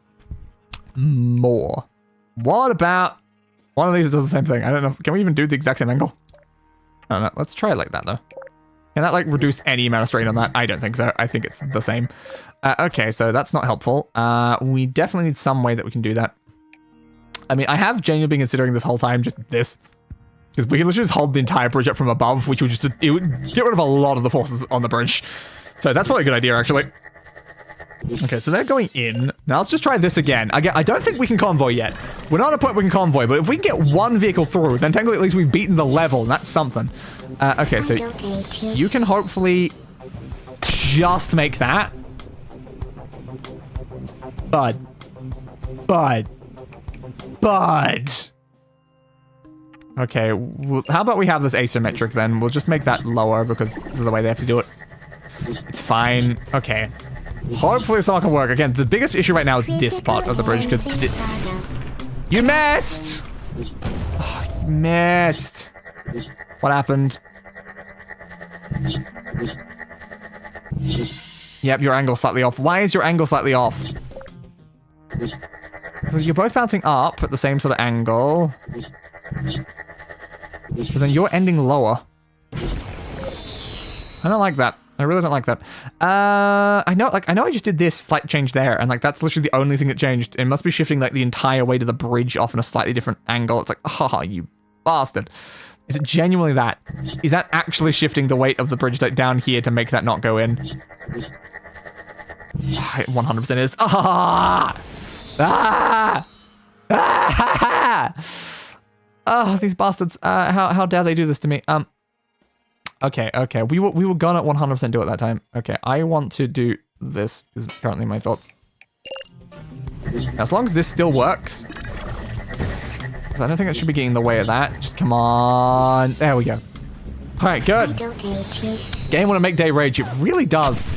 What about one of these does the same thing? I don't know. Can we even do the exact same angle? I don't know. Let's try it like that, though. Can that, like, reduce any amount of strain on that? I don't think so. I think it's the same. Okay, so that's not helpful. We definitely need some way that we can do that. I mean, I have genuinely been considering this whole time just this. Because we can literally just hold the entire bridge up from above, which would just it would get rid of a lot of the forces on the bridge. So that's probably a good idea, actually. Okay, so they're going in. Now let's just try this again. I don't think we can convoy yet. We're not at a point we can convoy, but if we can get one vehicle through, then technically at least we've beaten the level, and that's something. Okay, so you can hopefully just make that. Bud. Okay, how about we have this asymmetric then? We'll just make that lower because of the way they have to do it. It's fine. Okay. Hopefully this all can work. Again, the biggest issue right now is this part of the bridge because you missed! Oh, you missed. What happened? Yep, your angle's slightly off. Why is your angle slightly off? So you're both bouncing up at the same sort of angle. But then you're ending lower. I don't like that. I really don't like that. I know I just did this slight change there, and like that's literally the only thing that changed. It must be shifting like the entire way to the bridge off in a slightly different angle. It's like, oh, you bastard. Is it genuinely that? Is that actually shifting the weight of the bridge down here to make that not go in? It 100% is. Ah! Ah! Ah! Oh, these bastards. How dare they do this to me? Okay. We were gonna 100% do it that time. Okay, I want to do this, is currently my thoughts. Now, as long as this still works, because I don't think that should be getting in the way of that. Just come on. There we go. All right, good. Game want to make day rage. It really does.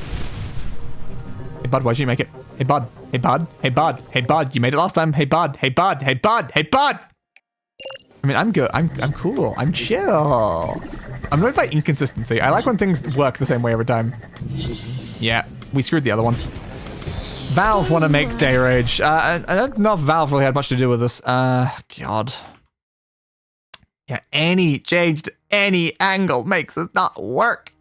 Hey, bud, why did you make it? Hey, bud. Hey, bud. Hey, bud. Hey, bud. You made it last time. Hey, bud. Hey, bud. Hey, bud. Hey, bud. I mean, I'm good. I'm cool. I'm chill. I'm annoyed by inconsistency. I like when things work the same way every time. Yeah, we screwed the other one. Valve want to make day rage. I don't know if Valve really had much to do with this. God. Yeah, any change to any angle makes this not work.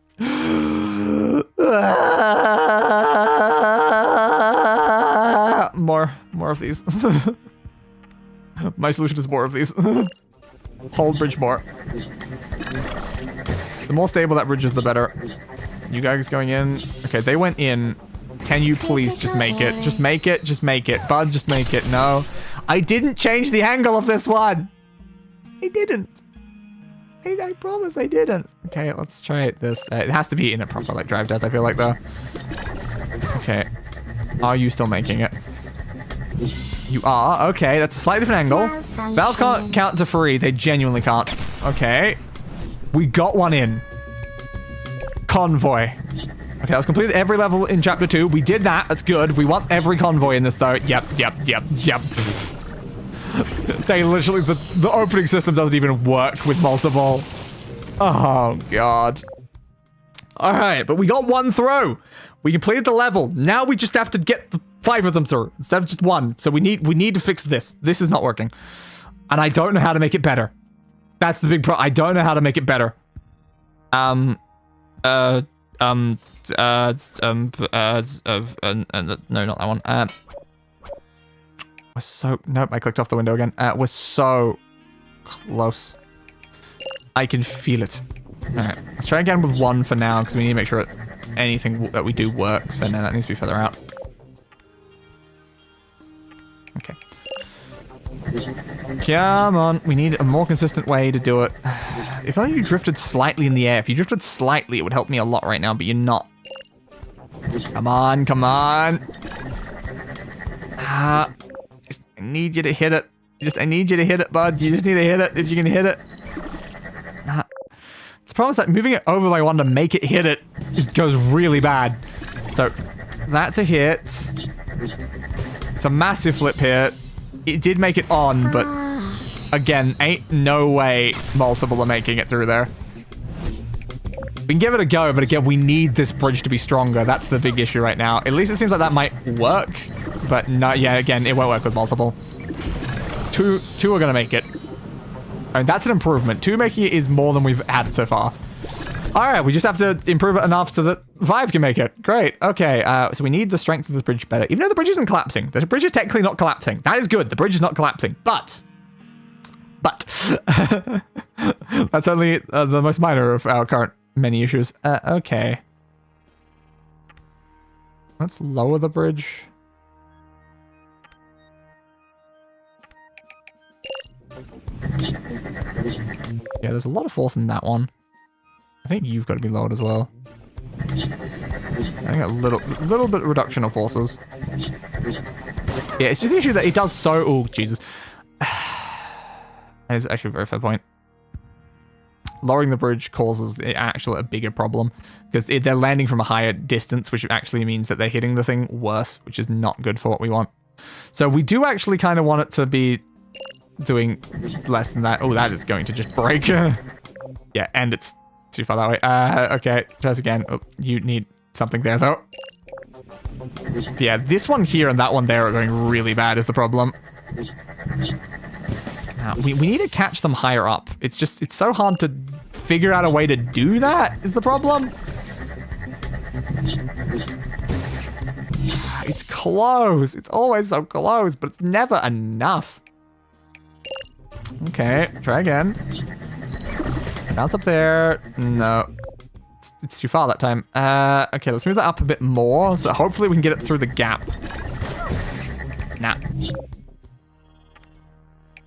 More of these. My solution is more of these. Hold bridge more. The more stable that bridge is, the better. You guys going in? Okay, they went in. Can you please just make it? Just make it. Just make it. Bud, just make it. No. I didn't change the angle of this one. I didn't. I promise I didn't. Okay, let's try this. It has to be in a proper like drive test, I feel like, though. Okay. Are you still making it? You are. Okay, that's a slightly different angle. Valve can't count to 3. They genuinely can't. Okay. We got one in. Convoy. Okay, let's complete every level in Chapter 2. We did that. That's good. We want every convoy in this, though. Yep. They literally... The opening system doesn't even work with multiple. Oh, God. All right, but we got one through. We completed the level. Now we just have to get the 5 of them through instead of just one. So we need to fix this. This is not working. And I don't know how to make it better. That's the big problem. I don't know how to make it better. No, not that one. We're so... Nope, I clicked off the window again. We're so close. I can feel it. Alright, let's try again with 1 for now, because we need to make sure that anything that we do works, and then that needs to be further out. Okay. Come on, we need a more consistent way to do it. If only you drifted slightly in the air. If you drifted slightly, it would help me a lot right now, but you're not. Come on, come on. I need you to hit it. I need you to hit it, bud. You just need to hit it if you can hit it. It's the problem is that moving it over by 1 to make it hit it just goes really bad. So that's a hit. It's a massive flip hit. It did make it on, but again, ain't no way multiple are making it through there. We can give it a go, but again, we need this bridge to be stronger. That's the big issue right now. At least it seems like that might work, but no, yeah, again, it won't work with multiple. Two are gonna make it. I mean, that's an improvement. 2 making it is more than we've had so far. All right, we just have to improve it enough so that 5 can make it. Great. Okay, so we need the strength of the bridge better. Even though the bridge isn't collapsing. The bridge is technically not collapsing. That is good. The bridge is not collapsing. But that's only the most minor of our current many issues. Okay. Let's lower the bridge. Yeah, there's a lot of force in that one. I think you've got to be lowered as well. I think a little bit of reduction of forces. Yeah, it's just the issue that it does so... Oh, Jesus. That is actually a very fair point. Lowering the bridge causes actually a bigger problem because they're landing from a higher distance, which actually means that they're hitting the thing worse, which is not good for what we want. So we do actually kind of want it to be doing less than that. Oh, that is going to just break. Yeah, and it's too far that way. Okay, try this again. Oh, you need something there, though. Yeah, this one here and that one there are going really bad is the problem. Now, we need to catch them higher up. It's so hard to figure out a way to do that is the problem. It's close. It's always so close, but it's never enough. Okay, try again. Bounce up there. No. It's too far that time. Okay, let's move that up a bit more so that hopefully we can get it through the gap. Nah.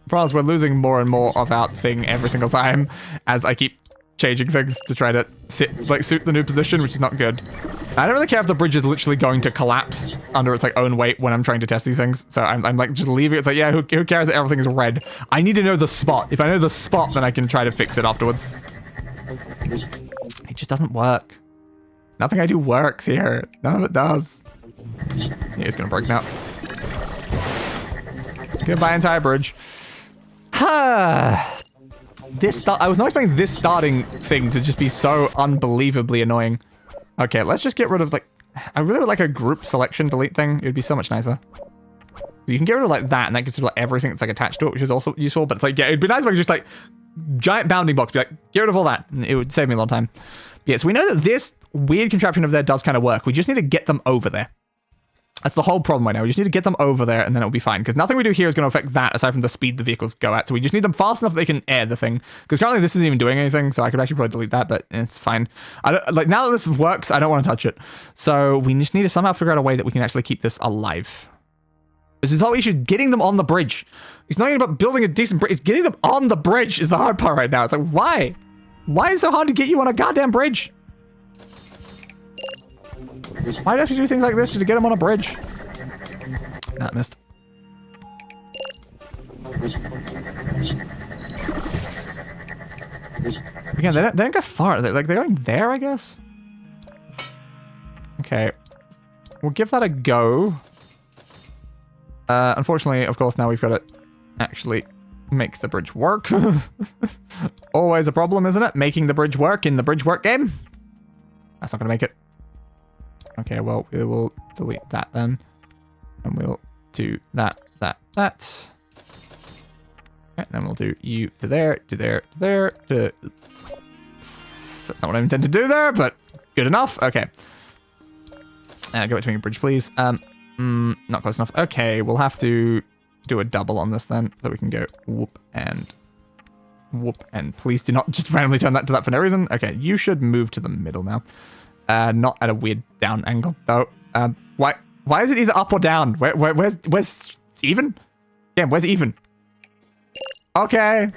The problem is we're losing more and more of our thing every single time as I keep changing things to try to suit the new position, which is not good. I don't really care if the bridge is literally going to collapse under its own weight when I'm trying to test these things. So I'm like just leaving it. It's like, yeah, who cares that everything is red? I need to know the spot. If I know the spot, then I can try to fix it afterwards. It just doesn't work. Nothing I do works here. None of it does. Yeah, it's gonna break now. Goodbye, entire bridge. I was not expecting this starting thing to just be so unbelievably annoying. Okay, let's just get rid of I really would like a group selection delete thing. It would be so much nicer. You can get rid of that, and that gets rid of everything that's attached to it, which is also useful. But it's yeah, it'd be nice if I could just giant bounding box, be get rid of all that. And it would save me a lot of time. But yeah, so we know that this weird contraption over there does kind of work. We just need to get them over there. That's the whole problem right now. We just need to get them over there and then it'll be fine. Because nothing we do here is going to affect that aside from the speed the vehicles go at. So we just need them fast enough that they can air the thing. Because currently this isn't even doing anything. So I could actually probably delete that, but it's fine. I don't, now that this works, I don't want to touch it. So we just need to somehow figure out a way that we can actually keep this alive. This is the whole issue, getting them on the bridge. It's not even about building a decent bridge. It's getting them on the bridge is the hard part right now. It's why? Why is it so hard to get you on a goddamn bridge? Why do I have to do things like this just to get them on a bridge? That missed. Again, they don't go far. They're going there, I guess. Okay. We'll give that a go. Unfortunately, of course, now we've got to actually make the bridge work. Always a problem, isn't it? Making the bridge work in the bridge work game. That's not going to make it. Okay, well, we will delete that then. And we'll do that. Okay, then we'll do you to there, to there, to there, to... That's not what I intended to do there, but good enough. Okay. Go back to making bridge, please. Not close enough. Okay, we'll have to do a double on this then, so we can go whoop, and please do not just randomly turn that to that for no reason. Okay, you should move to the middle now. Not at a weird down angle though. Why is it either up or down? Where's even? Yeah, where's even? Okay.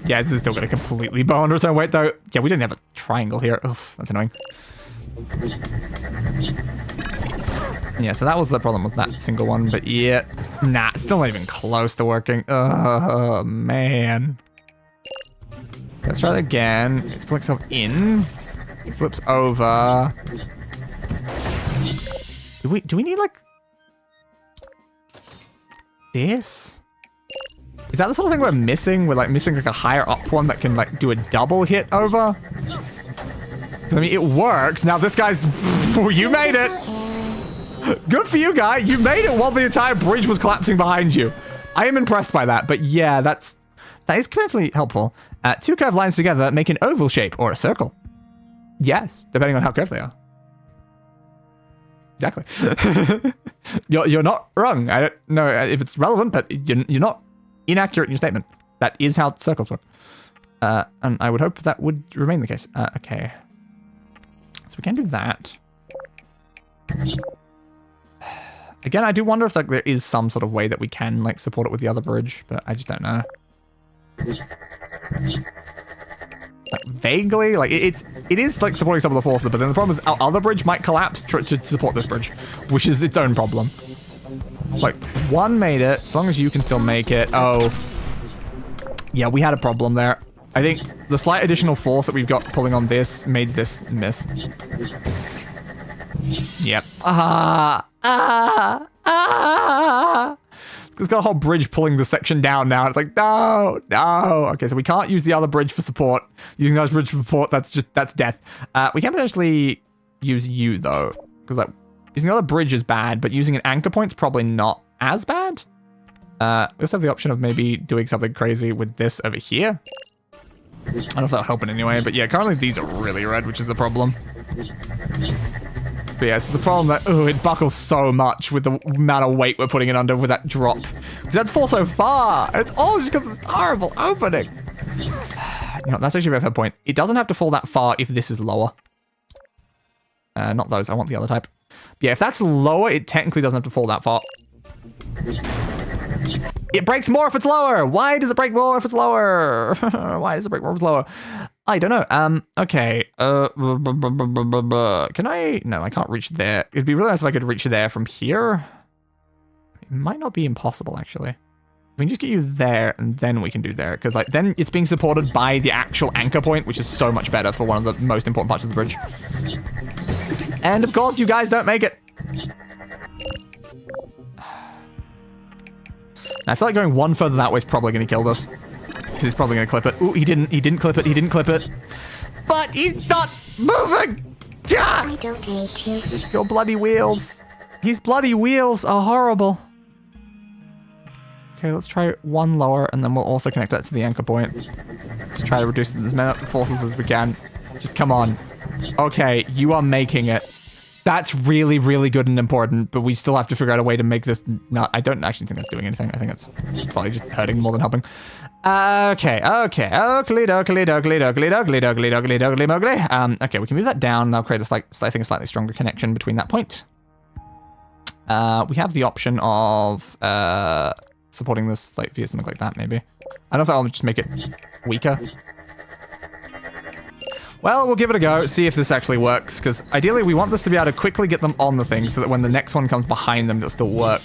Yeah, this is still gonna completely bow under its own weight though. Yeah, we didn't have a triangle here. Ugh, that's annoying. Yeah, so that was the problem, was that single one, but yeah, nah, it's still not even close to working. Oh, man. Let's try that again. It's pulling itself in. It flips over. Do we need, like, this? Is that the sort of thing we're missing? We're, like, missing, like, a higher up one that can, like, do a double hit over? I mean, it works. Now this guy's... You made it! Good for you, guy. You made it while the entire bridge was collapsing behind you. I am impressed by that, but yeah, that is potentially helpful. Two curved lines together make an oval shape or a circle. Yes, depending on how curved they are. Exactly. You're not wrong. I don't know if it's relevant, but you're not inaccurate in your statement. That is how circles work. And I would hope that would remain the case. Okay. So we can do that. Again, I do wonder if like there is some sort of way that we can like support it with the other bridge, but I just don't know. Like, vaguely, like it is like supporting some of the forces, but then the problem is our other bridge might collapse to support this bridge, which is its own problem. Like, one made it, as long as you can still make it. Oh, yeah, we had a problem there. I think the slight additional force that we've got pulling on this made this miss. Yep. It's got a whole bridge pulling the section down now. It's like, no. Okay, so we can't use the other bridge for support. Using the other bridge for support, that's death. We can potentially use you, though. Because like, using the other bridge is bad, but using an anchor point's probably not as bad. We also have the option of maybe doing something crazy with this over here. I don't know if that'll help in any way, but yeah, currently these are really red, which is the problem. But yeah, so the problem that, it buckles so much with the amount of weight we're putting it under with that drop. That's fall so far. It's all just because it's horrible opening. You know, that's actually a fair point. It doesn't have to fall that far if this is lower. Not those, I want the other type. But yeah, if that's lower, it technically doesn't have to fall that far. It breaks more if it's lower. Why does it break more if it's lower? Why does it break more if it's lower? I don't know. Okay. Can I? No, I can't reach there. It'd be really nice if I could reach there from here. It might not be impossible, actually. We can just get you there, and then we can do there. Because, like, then it's being supported by the actual anchor point, which is so much better for one of the most important parts of the bridge. And, of course, you guys don't make it. I feel like going one further that way is probably going to kill this. He's probably going to clip it. Ooh, he didn't clip it. He didn't clip it. But he's not moving! God! I don't hate you. Your bloody wheels. His bloody wheels are horrible. Okay, let's try one lower, and then we'll also connect that to the anchor point. Let's try to reduce as many forces as we can. Just come on. Okay, you are making it. That's really, really good and important, but we still have to figure out a way to make this not... I don't actually think that's doing anything. I think it's probably just hurting more than helping. Okay. Okay, we can move that down. That'll create I think a slightly stronger connection between that point. We have the option of supporting this like via something like that, maybe. I don't know if that'll just make it weaker. Well, we'll give it a go, see if this actually works, because ideally we want this to be able to quickly get them on the thing so that when the next one comes behind them, it'll still work.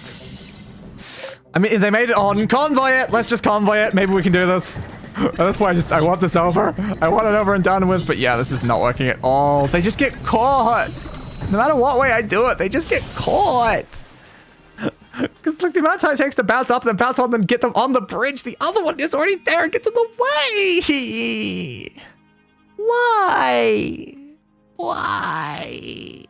I mean, if they made it on, convoy it! Let's just convoy it. Maybe we can do this. At this point, I want this over. I want it over and done with. But yeah, this is not working at all. They just get caught. No matter what way I do it, they just get caught. Because like the amount of time it takes to bounce up, then bounce on them, get them on the bridge. The other one is already there and gets in the way. Why? Why?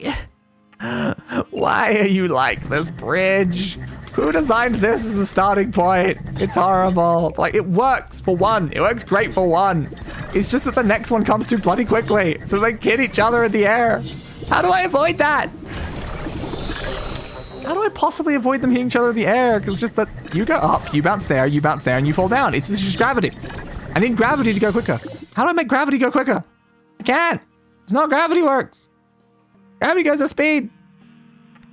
Why are you like this, bridge? Who designed this as a starting point? It's horrible. Like, it works for one. It works great for one. It's just that the next one comes too bloody quickly. So they hit each other in the air. How do I avoid that? How do I possibly avoid them hitting each other in the air? Because it's just that you go up, you bounce there, and you fall down. It's just gravity. I need gravity to go quicker. How do I make gravity go quicker? I can't. It's not how gravity works. Gravity goes at speed.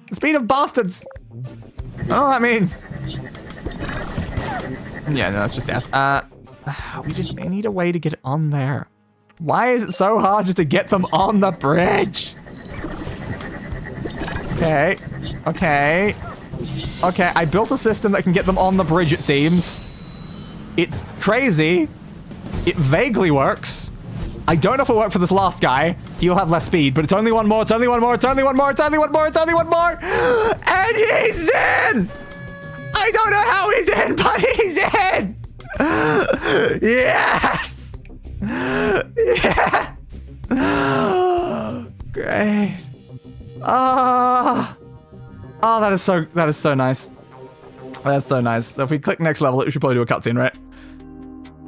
The speed of bastards. I don't know what that means. Yeah, no, that's just death. I need a way to get it on there. Why is it so hard just to get them on the bridge? Okay. Okay. Okay, I built a system that can get them on the bridge, it seems. It's crazy. It vaguely works. I don't know if it'll work for this last guy. He'll have less speed, but it's only one more, it's only one more, it's only one more, it's only one more, it's only one more. And he's in! I don't know how he's in, but he's in! Yes! Yes! Great. Oh, that is so nice. That's so nice. So if we click next level, we should probably do a cutscene, right?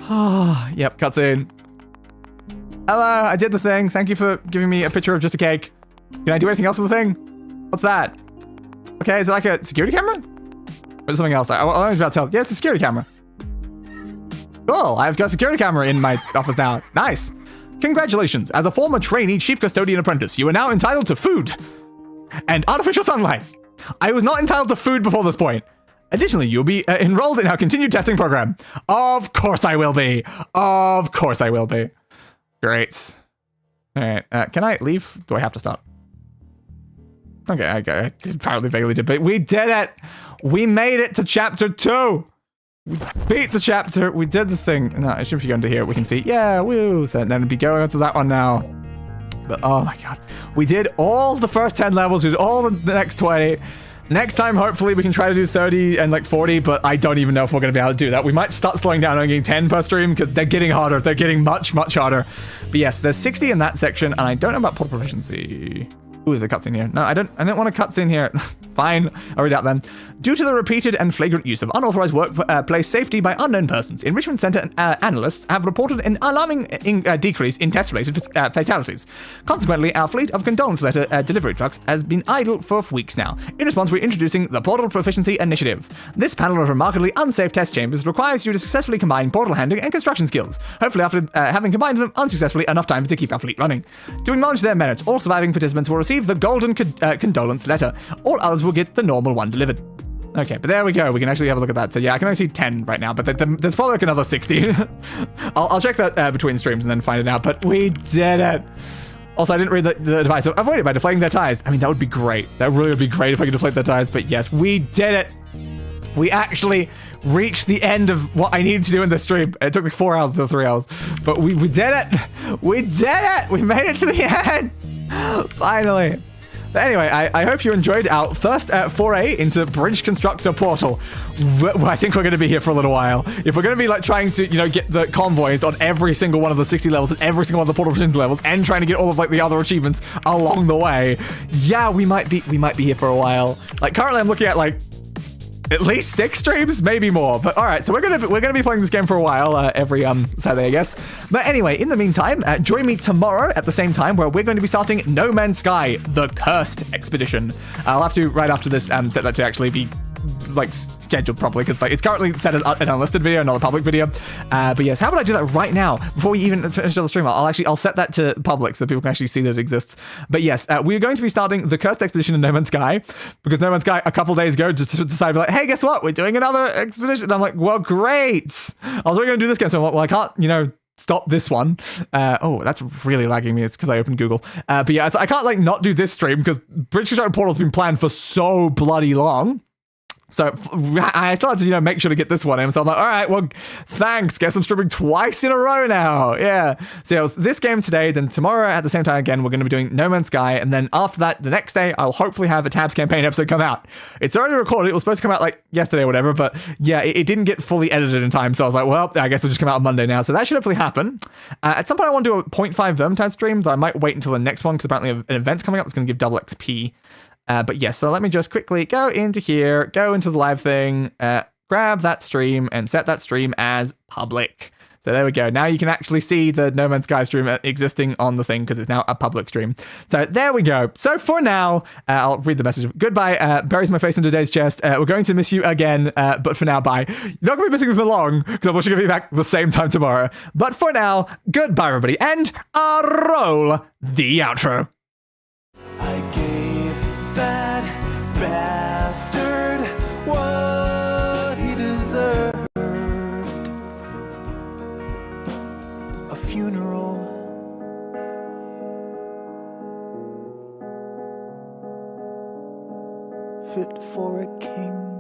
Oh, yep, cutscene. Hello, I did the thing. Thank you for giving me a picture of just a cake. Can I do anything else with the thing? What's that? Okay, is it like a security camera? Or is it something else? I was about to tell. Yeah, it's a security camera. Cool, I've got a security camera in my office now. Nice. Congratulations. As a former trainee Chief Custodian apprentice, you are now entitled to food and artificial sunlight. I was not entitled to food before this point. Additionally, you'll be enrolled in our continued testing program. Of course I will be. Of course I will be. Great. All right. Can I leave? Do I have to stop? Okay, I apparently vaguely did, but we did it. We made it to chapter 2. We beat the chapter. We did the thing. No, I should be going to here. We can see. Yeah, woo. So then be going on to that one now. But oh my god. We did all the first 10 levels. We did all the next 20. Next time, hopefully, we can try to do 30 and like 40, but I don't even know if we're going to be able to do that. We might start slowing down and getting 10 per stream because they're getting harder. They're getting much, much harder. But yes, there's 60 in that section, and I don't know about portal proficiency. Ooh, there's a cutscene here. No, I don't want a cutscene here. Fine, I'll read out then. Due to the repeated and flagrant use of unauthorized workplace safety by unknown persons, Enrichment Center analysts have reported an alarming decrease in test-related fatalities. Consequently, our fleet of condolence letter delivery trucks has been idle for weeks now. In response, we're introducing the Portal Proficiency Initiative. This panel of remarkably unsafe test chambers requires you to successfully combine portal handling and construction skills, hopefully after having combined them unsuccessfully enough time to keep our fleet running. To acknowledge their merits, all surviving participants will receive the golden condolence letter. All others will get the normal one delivered. Okay, but there we go. We can actually have a look at that. So yeah, I can only see 10 right now, but there's probably like another 60. I'll check that between streams and then find it out, but we did it. Also, I didn't read the advice. So avoid it by deflating their tires. I mean, that would be great. That really would be great if I could deflate their tires, but yes, we did it. We actually reached the end of what I needed to do in this stream. It took like 4 hours or 3 hours, but we did it. We did it. We made it to the end. Finally. But anyway, I hope you enjoyed our first foray into Bridge Constructor Portal. I think we're going to be here for a little while. If we're going to be like trying to, get the convoys on every single one of the 60 levels and every single one of the Portal Proficiency levels and trying to get all of like the other achievements along the way, yeah, we might be here for a while. Like currently I'm looking at like at least 6 streams, maybe more. But all right, so we're gonna be playing this game for a while, every Saturday, I guess. But anyway, in the meantime, join me tomorrow at the same time where we're going to be starting No Man's Sky: The Cursed Expedition. I'll have to right after this set that to actually be like scheduled properly because like it's currently set as an unlisted video, not a public video. But yes, how about I do that right now before we even finish the stream? I'll set that to public so people can actually see that it exists. But yes, we're going to be starting the Cursed Expedition in No Man's Sky because No Man's Sky a couple days ago just decided like, hey, guess what? We're doing another expedition. And I'm like, well, great. I was really going to do this game, so I'm like, well, I can't, stop this one. Oh, that's really lagging me. It's because I opened Google. But yeah, I can't like not do this stream because Bridge Constructor Portal's been planned for so bloody long. So I started to, make sure to get this one in. So I'm like, all right, well, thanks. Guess I'm streaming twice in a row now. Yeah. So it was this game today. Then tomorrow at the same time again, we're going to be doing No Man's Sky. And then after that, the next day, I'll hopefully have a Tabs campaign episode come out. It's already recorded. It was supposed to come out like yesterday or whatever. But yeah, it didn't get fully edited in time. So I was like, well, I guess it'll just come out on Monday now. So that should hopefully happen. At some point, I want to do a 0.5 Vermintide stream. So I might wait until the next one because apparently an event's coming up that's going to give double XP. But yes, so let me just quickly go into here, go into the live thing, grab that stream and set that stream as public. So there we go. Now you can actually see the No Man's Sky stream existing on the thing because it's now a public stream. So there we go. So for now, I'll read the message. Goodbye. Buries my face into Dave's chest. We're going to miss you again. But for now, bye. You're not going to be missing me for long because I'm actually going to be back the same time tomorrow. But for now, goodbye, everybody. And roll the outro. That bastard what he deserved. A funeral. Fit for a king.